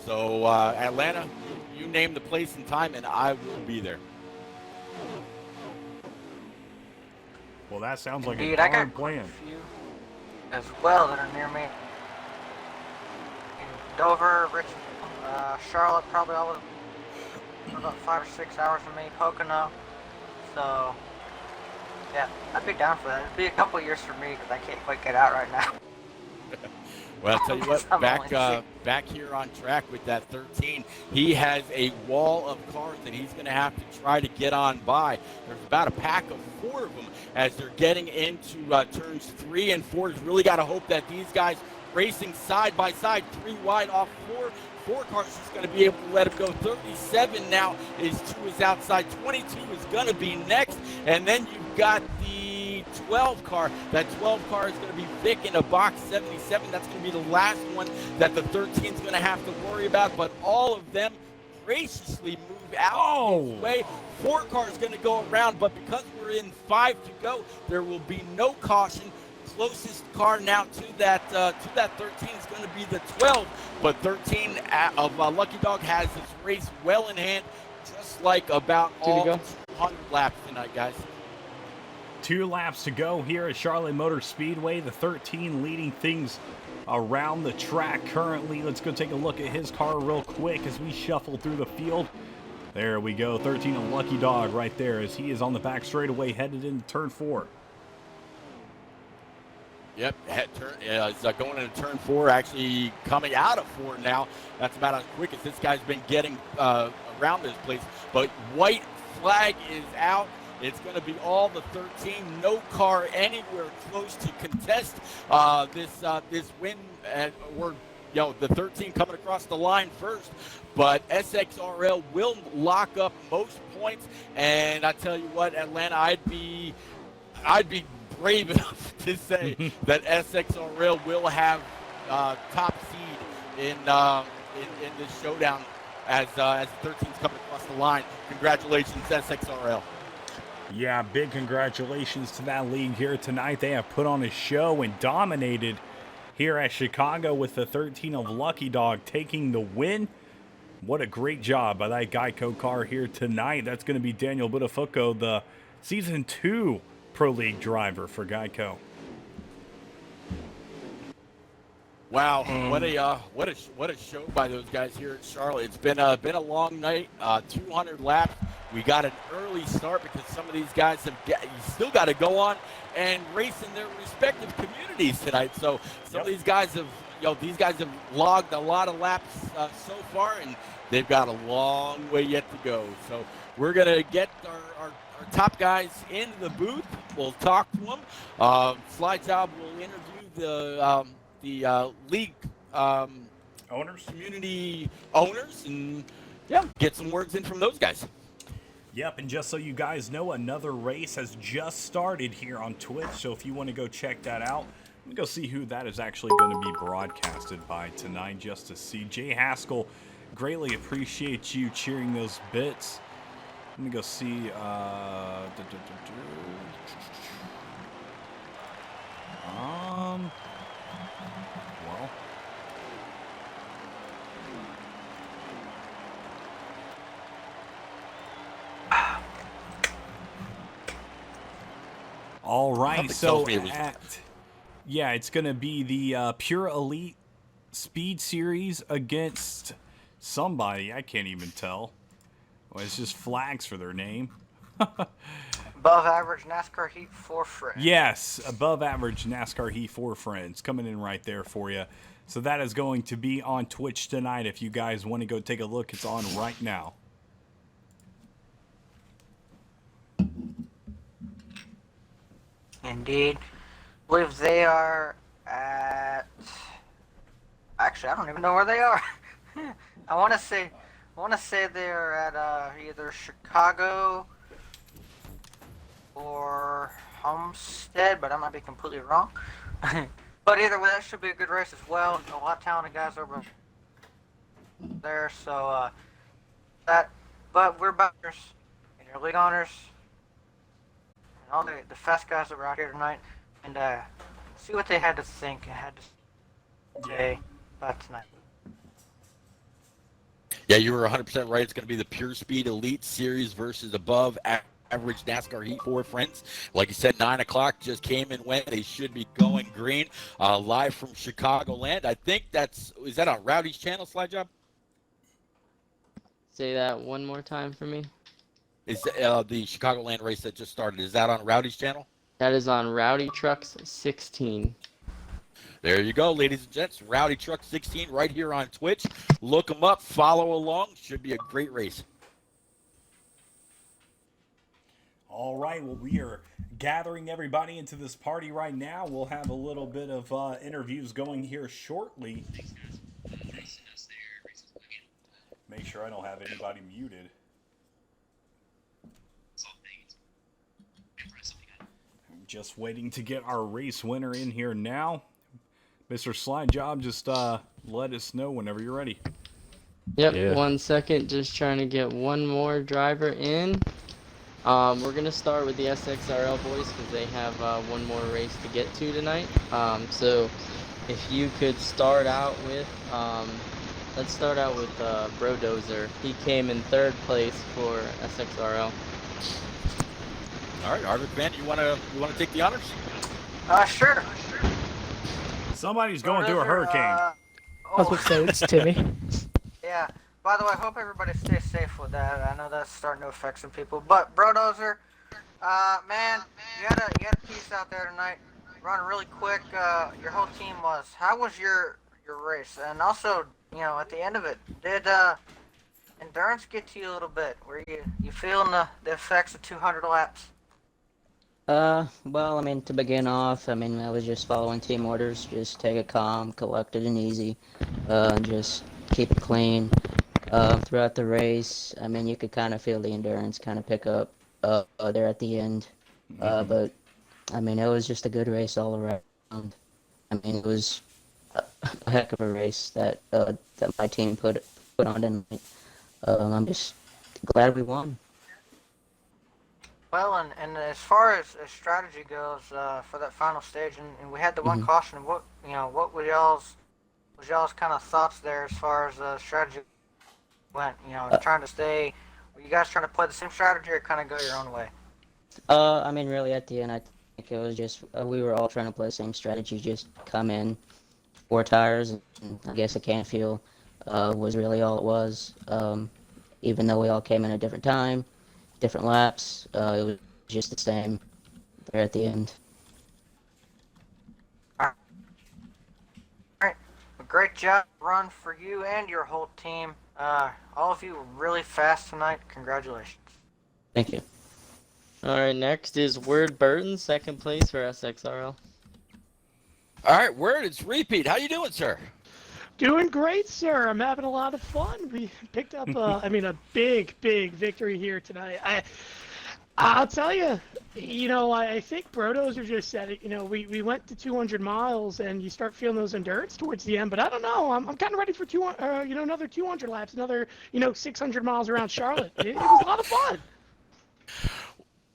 So Atlanta, you name the place and time, and I will be there. Well, that sounds like Indeed, a I got darn quite plan. a few as well that are near me. In Dover, Richmond, Charlotte, probably all of about 5 or 6 hours from me. Pocono. So, yeah, I'd be down for that. It'd be a couple years for me because I can't quite get out right now. Well, I'll tell you what, back here on track with that 13, he has a wall of cars that he's going to have to try to get on by. There's about a pack of 4 of them as they're getting into turns 3 and 4. He's really got to hope that these guys racing side by side, 3 wide off 4 cars is going to be able to let him go. 37 now is to his outside. 22 is going to be next. And then you've got the 12 car. That 12 car is going to be Vic in a box 77. That's going to be the last one that the 13 is going to have to worry about. But all of them graciously move out his way. 4 cars going to go around, but because we're in 5 to go, there will be no caution. Closest car now to that 13 is going to be the 12, but 13 of Lucky Dog has his race well in hand, just like about all 200 laps tonight, guys. 2 laps to go here at Charlotte Motor Speedway. The 13 leading things around the track currently. Let's go take a look at his car real quick as we shuffle through the field. There we go, 13 of Lucky Dog right there as he is on the back straightaway headed into turn 4. Yep, going into turn 4, actually coming out of 4 now. That's about as quick as this guy's been getting around this place. But white flag is out. It's going to be all the 13. No car anywhere close to contest this win. And the 13 coming across the line first. But SXRL will lock up most points. And I tell you what, Atlanta, I'd be brave enough to say that SXRL will have top seed in this showdown as 13's coming across the line. Congratulations, SXRL. Yeah, big congratulations to that league here tonight. They have put on a show and dominated here at Chicago with the 13 of Lucky Dog taking the win. What a great job by that Geico car here tonight. That's going to be Daniel Buttafuoco, the Season 2 Pro League driver for Geico. Wow, what a show by those guys here at Charlotte. It's been a long night, 200 laps. We got an early start because some of these guys still got to go on and race in their respective communities tonight. So some of these guys have logged a lot of laps so far, and they've got a long way yet to go. So we're gonna get our top guys in the booth. We'll talk to them. Slide Job will interview the league Owners? community owners, and get some words in from those guys. Yep, and just so you guys know, another race has just started here on Twitch, so if you want to go check that out, let me go see who that is actually going to be broadcasted by tonight, just to see. Jay Haskell, greatly appreciate you cheering those bits. Let me go see. Well. All right, so it's going to be the Pure Elite Speed Series against somebody. I can't even tell. Well, it's just flags for their name. Above average NASCAR Heat 4 friends. Yes, above average NASCAR Heat 4 friends coming in right there for you. So that is going to be on Twitch tonight. If you guys want to go take a look, it's on right now. Indeed. I believe they are at. Actually, I don't even know where they are. I want to say, they're at either Chicago or Homestead, but I might be completely wrong. But either way, that should be a good race as well. A lot of talented guys over there, so that. But we're butters and your league honors and all the fast guys that were out here tonight, and see what they had to think and had to say about tonight. Yeah, you were 100% right. It's going to be the Pure Speed Elite Series versus above average NASCAR Heat 4 friends. Like you said, 9 o'clock just came and went. They should be going green. Live from Chicagoland. I think is that on Rowdy's channel, Slide Job? Say that one more time for me. Is the Chicagoland race that just started, is that on Rowdy's channel? That is on Rowdy Trucks 16. There you go, ladies and gents. Rowdy Truck 16 right here on Twitch. Look them up, follow along. Should be a great race. All right, well, we are gathering everybody into this party right now. We'll have a little bit of interviews going here shortly. Make sure I don't have anybody muted. I'm just waiting to get our race winner in here now. Mr. Slide Job, just let us know whenever you're ready. Yep, Yeah. 1 second. Just trying to get one more driver in. We're going to start with the SXRL boys because they have one more race to get to tonight. So if you could start out with, let's start out with Brodozer. He came in 3rd place for SXRL. All right, Arvid Van, you want to take the honors? Sure. Somebody's going through a hurricane. I was going to say, it's Timmy. Yeah. By the way, I hope everybody stays safe with that. I know that's starting to affect some people. But Brodozer, man, you had a piece out there tonight, running really quick. Your whole team was. How was your race? And also, at the end of it, did endurance get to you a little bit? Were you feeling the effects of 200 laps? Well, to begin off, I was just following team orders. Just take it calm, collected and easy, just keep it clean. Throughout the race, you could kind of feel the endurance kind of pick up there at the end. But, it was just a good race all around. It was a heck of a race that my team put on tonight. I'm just glad we won. Well, and as far as strategy goes for that final stage, and we had the one caution. What was y'all's kind of thoughts there as far as strategy went? Trying to stay. Were you guys trying to play the same strategy or kind of go your own way? Really at the end, I think it was just we were all trying to play the same strategy. Just come in, 4 tires, and I guess a can fuel was really all it was. Even though we all came in at a different time, different laps, it was just the same there at the end. All right. Well, great job run for you and your whole team. All of you were really fast tonight. Congratulations. Thank you. All right, next is Word Burton, 2nd place for SXRL. All right, Word, it's repeat. How you doing, sir? Doing great, sir. I'm having a lot of fun. We picked up, a big victory here tonight. I'll tell you, I think Brodozer just said it. We went to 200 miles, and you start feeling those endurance towards the end. But I don't know. I'm kind of ready for another 200 laps, another 600 miles around Charlotte. It was a lot of fun.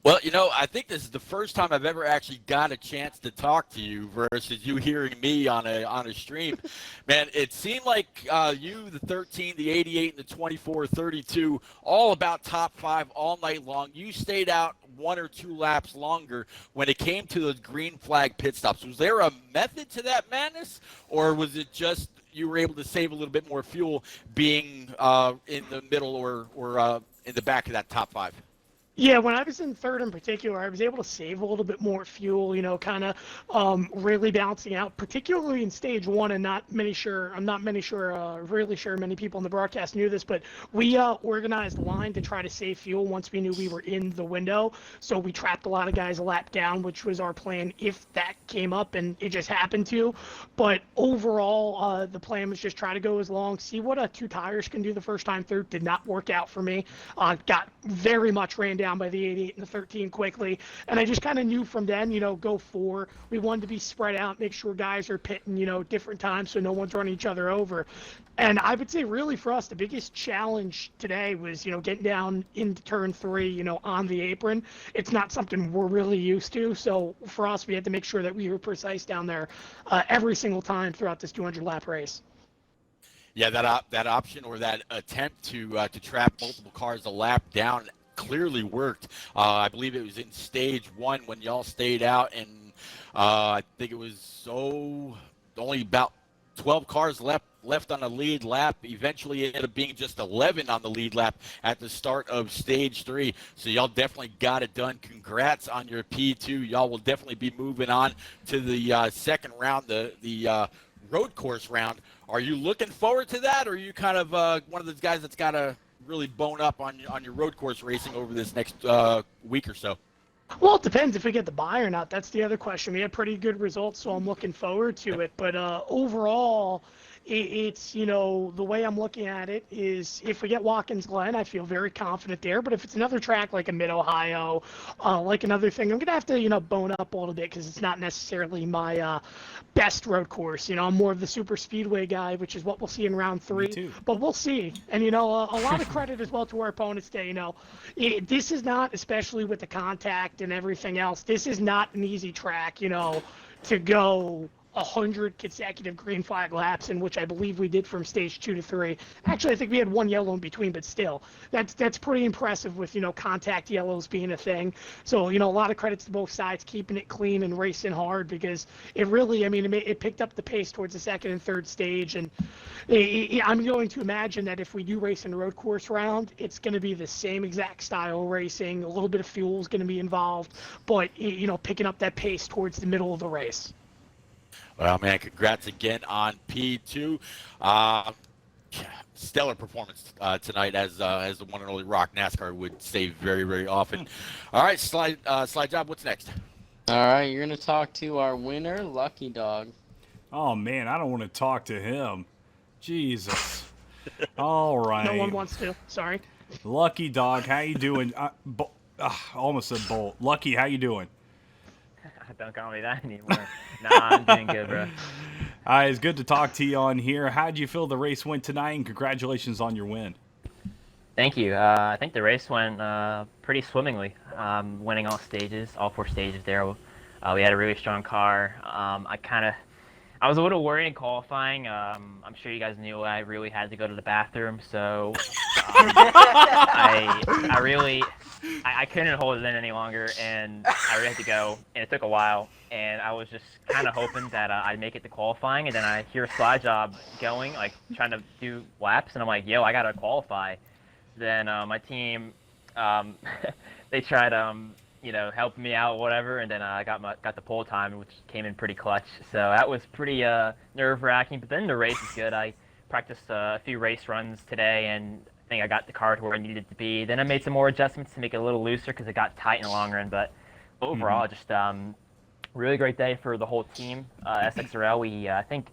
Well, I think this is the first time I've ever actually got a chance to talk to you versus you hearing me on a stream. Man, it seemed like you, the 13, the 88, and the 24, 32, all about top 5 all night long. You stayed out 1 or 2 laps longer when it came to those green flag pit stops. Was there a method to that madness, or was it just you were able to save a little bit more fuel being in the middle or in the back of that top 5? Yeah, when I was in third in particular, I was able to save a little bit more fuel, kind of really balancing out, particularly in stage one. And really sure many people in the broadcast knew this, but we organized line to try to save fuel once we knew we were in the window. So we trapped a lot of guys a lap down, which was our plan if that came up, and it just happened to. But overall, the plan was just try to go as long, see what two tires can do the first time through. Did not work out for me. Got very much ran down by the 88 and the 13 quickly, and I just kind of knew from then, go four. We wanted to be spread out, make sure guys are pitting, different times so no one's running each other over. And I would say really for us, the biggest challenge today was, getting down into turn three, on the apron. It's not something we're really used to, so for us, we had to make sure that we were precise down there every single time throughout this 200 lap race. Yeah, that option or that attempt to trap multiple cars a lap down clearly worked. I believe it was in stage one when y'all stayed out, and I think it was only about 12 cars left on the lead lap. Eventually it ended up being just 11 on the lead lap at the start of stage three. So y'all definitely got it done. Congrats on your P2. Y'all will definitely be moving on to the second round, the road course round. Are you looking forward to that, or are you kind of one of those guys that's got to really bone up on your road course racing over this next week or so? Well, it depends if we get the buy or not. That's the other question. We had pretty good results, so I'm looking forward to it. But overall, it's, the way I'm looking at it is if we get Watkins Glen, I feel very confident there. But if it's another track like a Mid-Ohio, like another thing, I'm going to have to, bone up a little bit because it's not necessarily my best road course. I'm more of the super speedway guy, which is what we'll see in round three. Me too. But we'll see. And, a lot of credit as well to our opponents today. This is not, especially with the contact and everything else, this is not an easy track, to go 100 consecutive green flag laps, in which I believe we did from stage 2 to 3. Actually, I think we had one yellow in between, but still, that's pretty impressive with, contact yellows being a thing. So, a lot of credits to both sides, keeping it clean and racing hard, because it really, it picked up the pace towards the second and third stage. And I'm going to imagine that if we do race in a road course round, it's going to be the same exact style racing. A little bit of fuel is going to be involved, but, picking up that pace towards the middle of the race. Well, man, congrats again on P2. Stellar performance tonight, as the one and only Rock NASCAR would say very, very often. All right, slide job. What's next? All right, you're gonna talk to our winner, Lucky Dog. Oh man, I don't want to talk to him. Jesus. All right. No one wants to. Sorry. Lucky Dog, how you doing? Almost said Bolt. Lucky, how you doing? Don't call me that anymore. Nah, I'm doing good, bro. It's good to talk to you on here. How did you feel the race went tonight, and congratulations on your win? Thank you. I think the race went pretty swimmingly, winning all stages, all 4 stages there. We had a really strong car. I was a little worried in qualifying. I'm sure you guys knew I really had to go to the bathroom, so I couldn't hold it in any longer, and I really had to go, and it took a while, and I was just kind of hoping that I'd make it to qualifying, and then I hear a slide job going, like trying to do laps, and I'm like, yo, I gotta qualify. Then my team, they tried helping me out, whatever, and then I got the pole time, which came in pretty clutch. So that was pretty nerve-wracking. But then the race is good. I practiced a few race runs today, and I think I got the car to where I needed it to be. Then I made some more adjustments to make it a little looser because it got tight in the long run. But overall, just really great day for the whole team. SXRL, we I think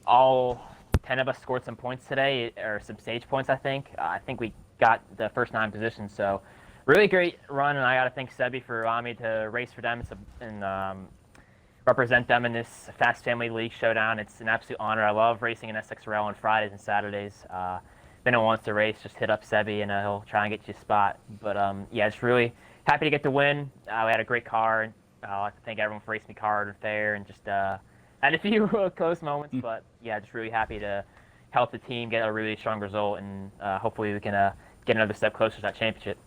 all 10 of us scored some points today, or some stage points, I think. I think we got the first 9 positions. So really great run, and I got to thank Sebby for allowing me to race for them and represent them in this Fast Family League Showdown. It's an absolute honor. I love racing in SXRL on Fridays and Saturdays. If anyone wants to race, just hit up Sebby, and he'll try and get you a spot. But yeah, just really happy to get the win. We had a great car, and I'd like to thank everyone for racing me hard and fair, and just had a few close moments. But yeah, just really happy to help the team get a really strong result, and hopefully we can get another step closer to that championship.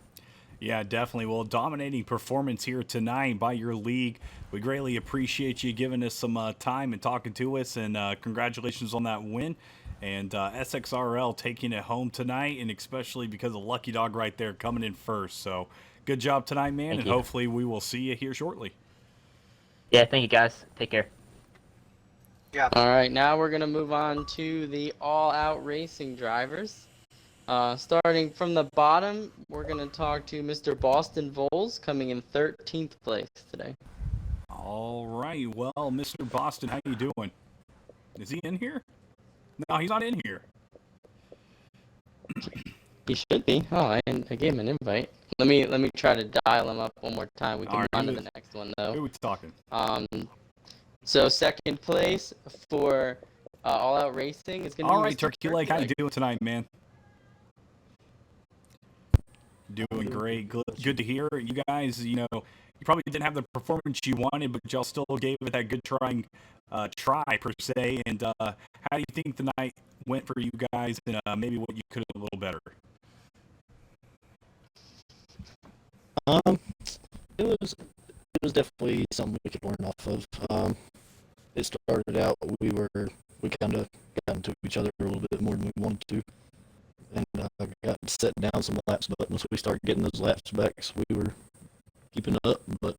Yeah, definitely. Well, dominating performance here tonight by your league. We greatly appreciate you giving us some time and talking to us, and congratulations on that win. And SXRL taking it home tonight, and especially because of Lucky Dog right there coming in first. So good job tonight, man, Thank and you. hopefully we will see you here shortly. Yeah, thank you guys. Take care. Yeah. All right, now we're gonna move on to the all-out racing drivers. Starting from the bottom, we're gonna talk to Mr. Boston Voles, coming in 13th place today. All right, well, Mr. Boston, how you doing? Is he in here? No, he's not in here. He should be. Oh, I gave him an invite. Let me try to dial him up one more time. We can move on to the next one though. Who are we talking? So second place for All Out Racing is gonna be. All right, Mr. Turkey Leg, how you doing tonight, man? Doing great. Good to hear. You guys, you probably didn't have the performance you wanted, but y'all still gave it that good try per se. And how do you think the night went for you guys, and maybe what you could have a little better? It was definitely something we could learn off of. It started out we kind of got into each other a little bit more than we wanted to, and got set down some laps. But once we started getting those laps back, so we were keeping up. But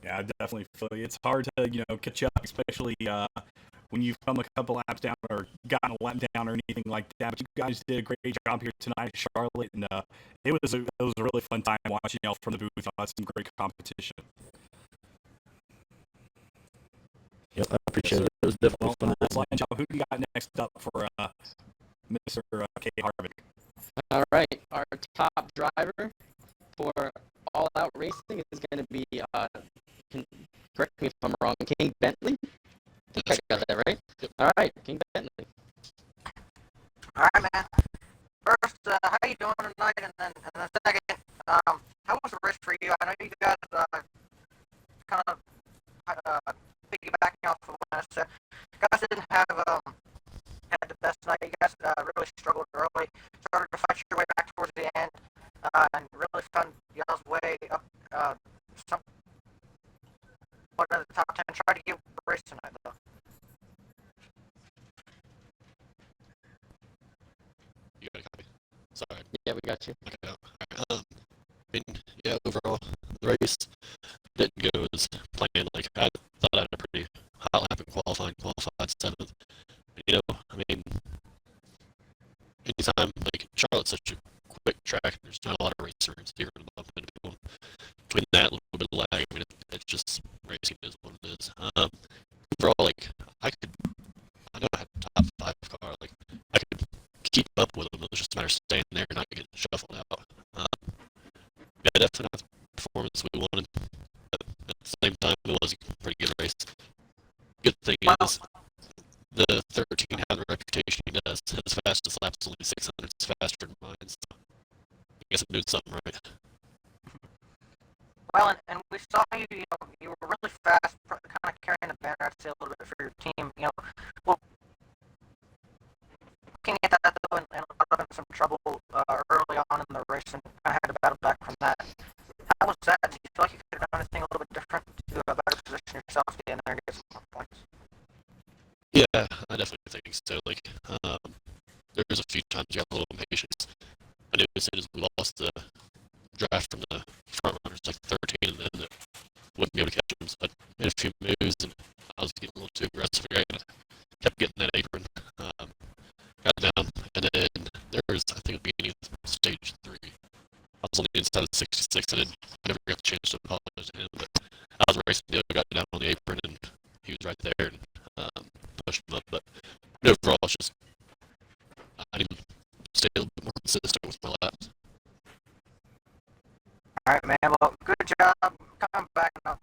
yeah, I definitely feel you. It's hard to catch up, especially when you've come a couple laps down or gotten a lap down or anything like that. But you guys did a great job here tonight, Charlotte, and it was a really fun time watching y'all from the booth. Some great competition. Yep, I appreciate it. It was definitely fun. Who do you got next up for Mr. K. Harvick? All right, our top driver for All Out Racing is going to be, correct me if I'm wrong, King Bentley? I think I got that right. All right, King Bentley. All right, man. First, how you doing tonight? And then second, how was the race for you? I know you guys kind of piggybacking off of what I said. You guys didn't have had the best night. You guys really struggled early. Started to fight your way back towards the end, and really found y'all's way up. One of the top 10. Tried to get the race tonight, though. You got a copy? Sorry. Yeah, we got you. Okay. All right. Yeah, overall, the race didn't go as planned. Like, I thought I had a pretty hot lap in qualified 7th. Anytime, like, Charlotte's such a quick track, there's not a lot of race rooms here in the middle. Between that, a little bit of lag, it's just racing is what it is. Overall, like, I know I had a top 5 car, like, I could keep up with them. It was just a matter of staying there and not getting shuffled out. Yeah, definitely not the performance we wanted, but at the same time, it was a pretty good race. Good thing is, the 13 had the reputation he does. His fastest lap's only 600 faster than mine, so I guess I'm doing something right. Well, and we saw you, you were really fast, kind of carrying the banner, I'd say, a little bit for your team. Well, looking at that, though, and got in some trouble early on in the race, and I had to battle back from that. How was that? Do you feel like you could have done anything a little bit different to better position yourself to get in there and get some more points? Yeah, I definitely think so. Like, there's a few times you got a little impatient. I knew as soon as we lost the draft from the front runners, like 13, and then wouldn't be able to catch them. So I made a few moves, and I was getting a little too aggressive. I kept getting that apron, got down, and then there was, I think, the beginning of stage 3. I was on the inside of 66, and I never got the chance to apologize to him, but I was racing the other guy down on the apron, and he was right there, and pushed him up. But overall, it's just, I need to stay a little bit more consistent with my laps. All right, man. Well, good job coming back up.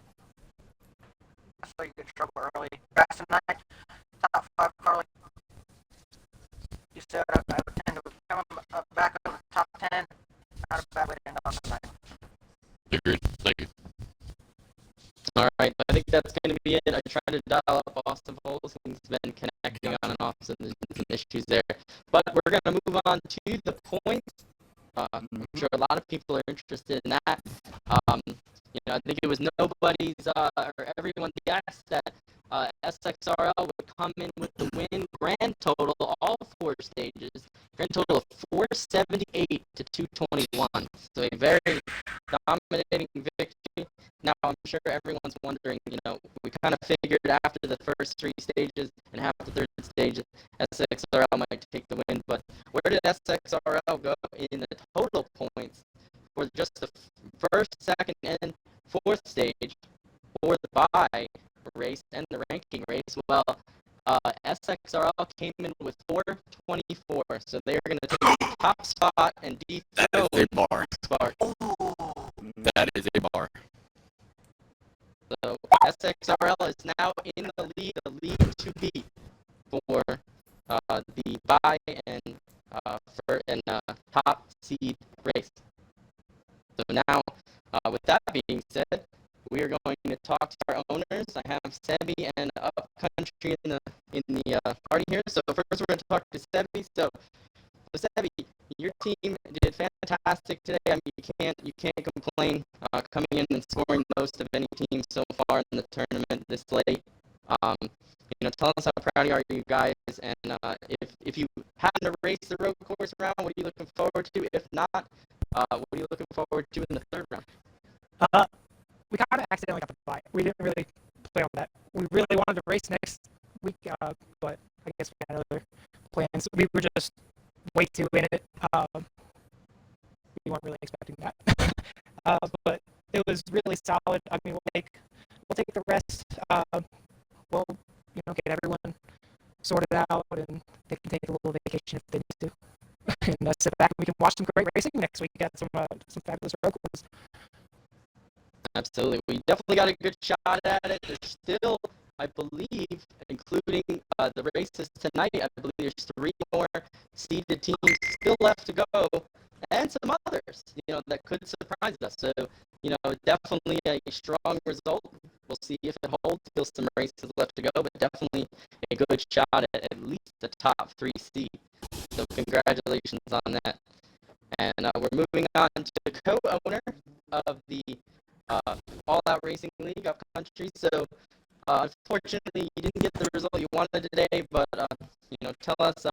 I saw you get trouble early. Fast tonight, top 5 car. You said I would tend to come back up to the top 10. Not a bad way to end on tonight. Agreed. Thank you. All right, I think that's going to be it. I tried to dial up Austin Voles, and he's been connecting on and off, so there's been some issues there. But we're going to move on to the points. I'm sure a lot of people are interested in that. I think it was nobody's or everyone's guess that SXRL would come in with the win grand total, all 4 stages. Grand total of 478 to 221. So a very dominating victory. Now I'm sure everyone's wondering, we kind of figured after the first 3 stages and half the third stage, SXRL might take the win, but where did SXRL go in the total points for just the first, second, and fourth stage for the bye race and the ranking race? Well, SXRL came in with 424, so they're going to take the top spot and That is dethrone a bar. Spark. That is a bar. So SXRL is now in the lead to beat for the bye and top seed race. So now, with that being said, we are going to talk to our owners. I have Sebby and Upcountry in the party here. So first, we're going to talk to Sebby. So Sebby, your team did fantastic today. I mean, you can't complain coming in and scoring most of any team so far in the tournament this late. Tell us how proud you are of you guys, and if you happen to race the road course round, what are you looking forward to? If not, what are you looking forward to in the third round? We kind of accidentally got the bye. We didn't really play on that. We really wanted to race next week, but I guess we had other plans. We were just way too in it. We weren't really expecting that. But it was really solid. I mean, we'll take the rest. We'll get everyone sorted out, and they can take a little vacation if they need to. And sit back and we can watch some great racing next week. Got some fabulous road courses. Absolutely. We definitely got a good shot at it. There's still, I believe, including the races tonight, I believe there's 3 more seeded teams still left to go, and some others, that could surprise us. So, definitely a strong result. We'll see if it holds. Still some races left to go, but definitely a good shot at least the top 3 seed. So congratulations on that. And we're moving on to the co-owner of the All Out Racing League Upcountry. So unfortunately, you didn't get the result you wanted today, but tell us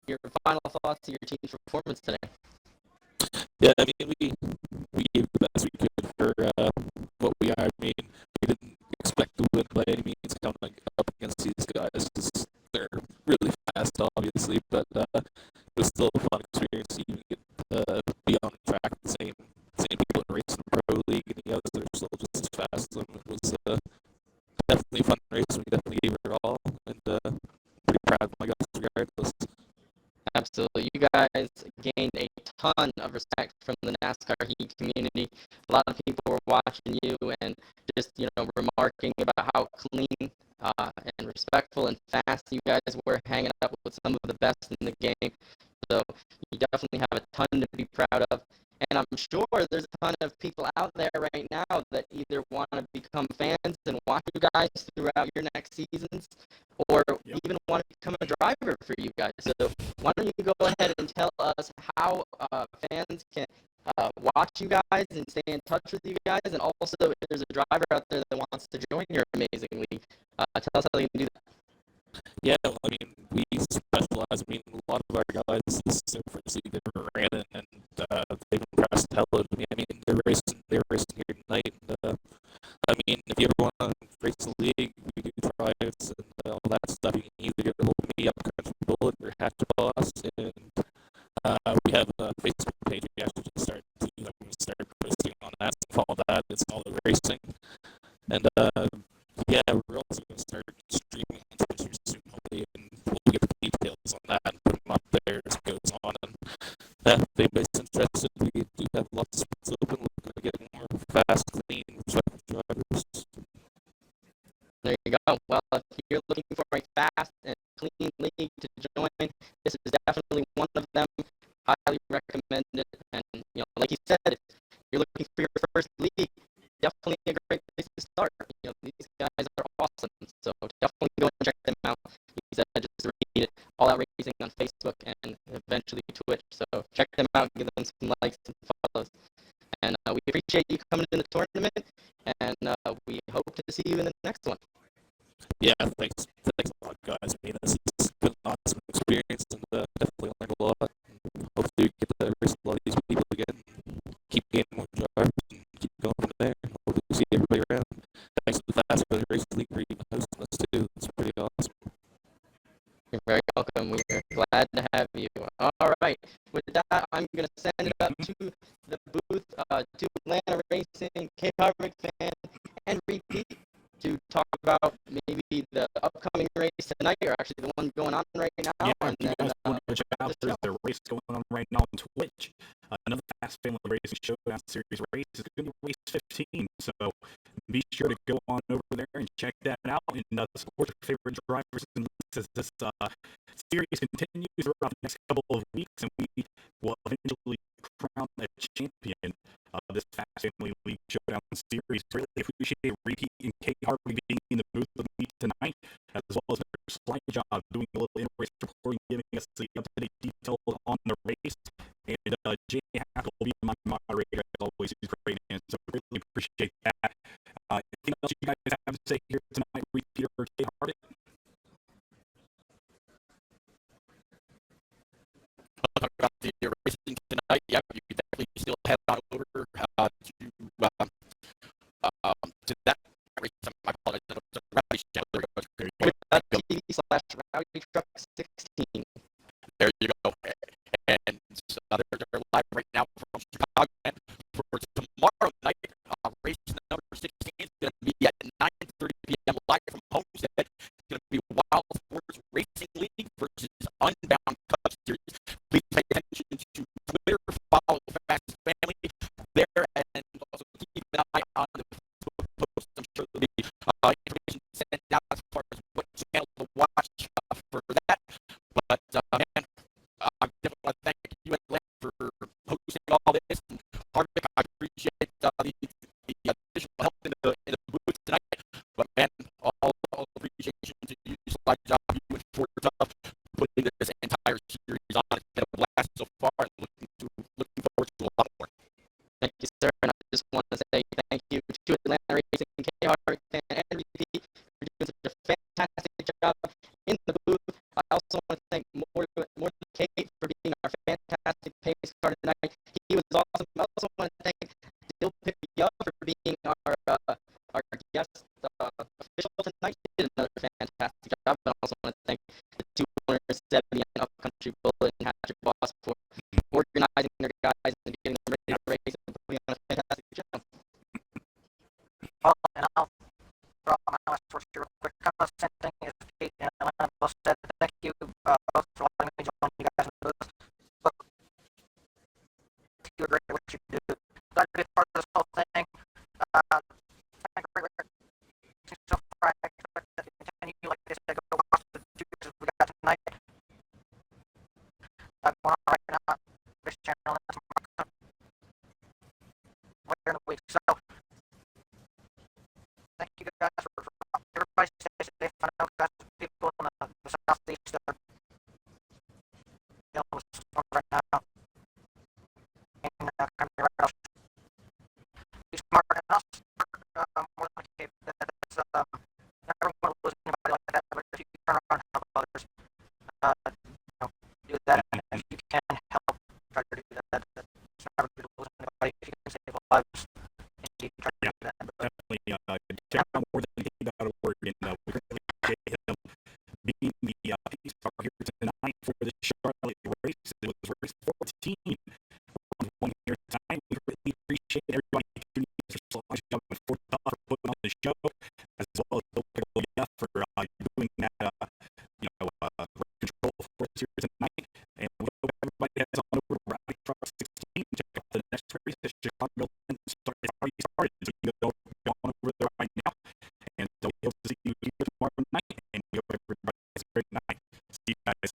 your final thoughts of your team's performance today. Yeah, I mean, we gave the best we could for what we are. I mean, we didn't expect to win by any means coming up against these guys because they're really fast, obviously, but it was still a fun experience. You get to be on the track with the same people in racing the Pro League, and the others are still just as fast. So it was definitely a fun race. We definitely gave it our all, and pretty proud of my guys regardless. Absolutely. You guys gained a ton of respect from the NASCAR Heat community. A lot of people were watching you and just, remarking about how clean and respectful and fast you guys were, hanging up with some of the best in the game. So you definitely have a ton to be proud of. And I'm sure there's a ton of people out there right now that either want to become fans and watch you guys throughout your next seasons, or even want to become a driver for you guys. So why don't you go ahead and tell us how fans can watch you guys and stay in touch with you guys, and also if there's a driver out there that wants to join your amazing league, tell us how they can do that. Yeah, I mean, we specialize. I mean, a lot of our guys, this is their first league they've ever ran in, and they've impressed the hell out of me. I mean, they're racing here tonight. And, I mean, if you ever want to race the league, we do tryouts and all that stuff. You can either get a hold of me, Upcountry Bullet, or Hatch Boss, and we have a Facebook page. We actually just started posting on that. So follow that. It's all the racing. And yeah, we're also going to start streaming on Twitch here soon, hopefully, and we'll get the details on that and put them up there as it goes on. And if anybody's interested, we do have lots of spots open. We're going to get more fast, clean, respectful drivers. There you go. Well, if you're looking for a fast and clean league to join, this is definitely one of them. Highly recommend it. And, like you said, if you're looking for your first league, definitely a great place to start. These guys are awesome, so definitely go and check them out. You said just read it, All Out Racing on Facebook and eventually Twitch. So check them out, give them some likes and follows. And we appreciate you coming to the tournament, and we hope to see you in the next one. Yeah, thanks a lot, guys. I mean, this has been an awesome experience and definitely learned a lot. Hopefully, we get to race a lot of these people again. Keep getting more drivers and keep going from there. Hopefully, we see everybody around. Thanks to the Fast Road Race League for even hosting us too. It's pretty awesome. You're very welcome. We are glad to have you. All right. With that, I'm going to send it up to the booth, to Atlanta Racing, K-Harvick fan, and Repeat to talk about maybe the upcoming race tonight, or actually the one going on right now. Yeah, and if you then, guys want to check out, there's a race going on right now on Twitch. Another Fast Family Racing Showdown Series race is going to be race 15. So be sure to go on over there and check that out and support your favorite drivers and as this series continues throughout the next couple of weeks, and we will eventually crown a champion of this Fast Family League Showdown Series. Really appreciate Repeat and Kate Harvey being in the booth with me tonight, as well as Mr. Slight Job doing a little in-race reporting, giving us the up-to-date details on the race. And Jay Hackle will be my moderator, as always. He's great, and so really appreciate that. Anything else you guys have to say here tonight, Repeat or Kate Harvey? Talk about the racing tonight. Yeah, you can definitely still head on over to that race. I apologize. The rally channel. TV/Rowdy Truck 16. There you go. And they're live right now from Chicago. And for tomorrow night, race number 16 is going to be at 9:30 p.m. live from Homestead. It's going to be Wild Sports Racing League versus Unbound Cup Series. Please pay attention to Twitter, follow Fast Family there, and also keep an eye on the post. I'm sure there'll be information sent out as far as what channel to watch for that. But man, I definitely want to thank you, Atlanta, for hosting all this. And Harvick, I appreciate the additional help in the booth tonight. But man, all appreciation to you, Slide Job, you and Forza, putting this entire series on. It's been a blast so far, and looking forward to a lot more. Thank you, sir. And I just want to say thank you to Atlanta Racing, K-Harvick fan, and Repeat for doing such a fantastic job in the booth. I also want to thank more than Kate for being our fantastic pace car tonight. He was awesome. I also want to thank Dill Pippy for being our guest official tonight. He did another fantastic job. I also want to thank the two owners, Sebby and Upcountry Bullet and Hatchet Boss, for organizing their guys and getting them ready to race and putting on a fantastic job. Well, and I'll throw out my last words here real quick. Kind of the same thing as Kate and Atlanta both said. Thank you both for letting me join you guys in the booth. But you were great at what you do. Glad to be a part of this whole thing. Thank you so far. I expect that to continue like this. Go watch the two races we got tonight. Going on right now on this channel and tomorrow later in the week. So thank you guys for everybody stay safe. I know guys, people in the southeast are dealing with storms right now. And kind of right off. Be smart and not smart, more than okay. That's never want to lose anybody like that. But if you can turn around and help others, do that. And if you can help, try to do that. It's never good to lose anybody. If you can save lives, you try to do that. But Definitely check out more than anything.org, and we really appreciate him being the pace car here tonight for the Charlotte race. It was race 14. On 1 year time. We really appreciate everybody tuning in for Slide Job and for putting on the show, as well as Bill Pickle for doing that control for us here tonight. And we hope everybody has on over to Rally Truck 16. Check out the next race that Chicago started. So you go on over there right now. And we hope to see you here tomorrow night. And we hope everybody has a great night. See you guys.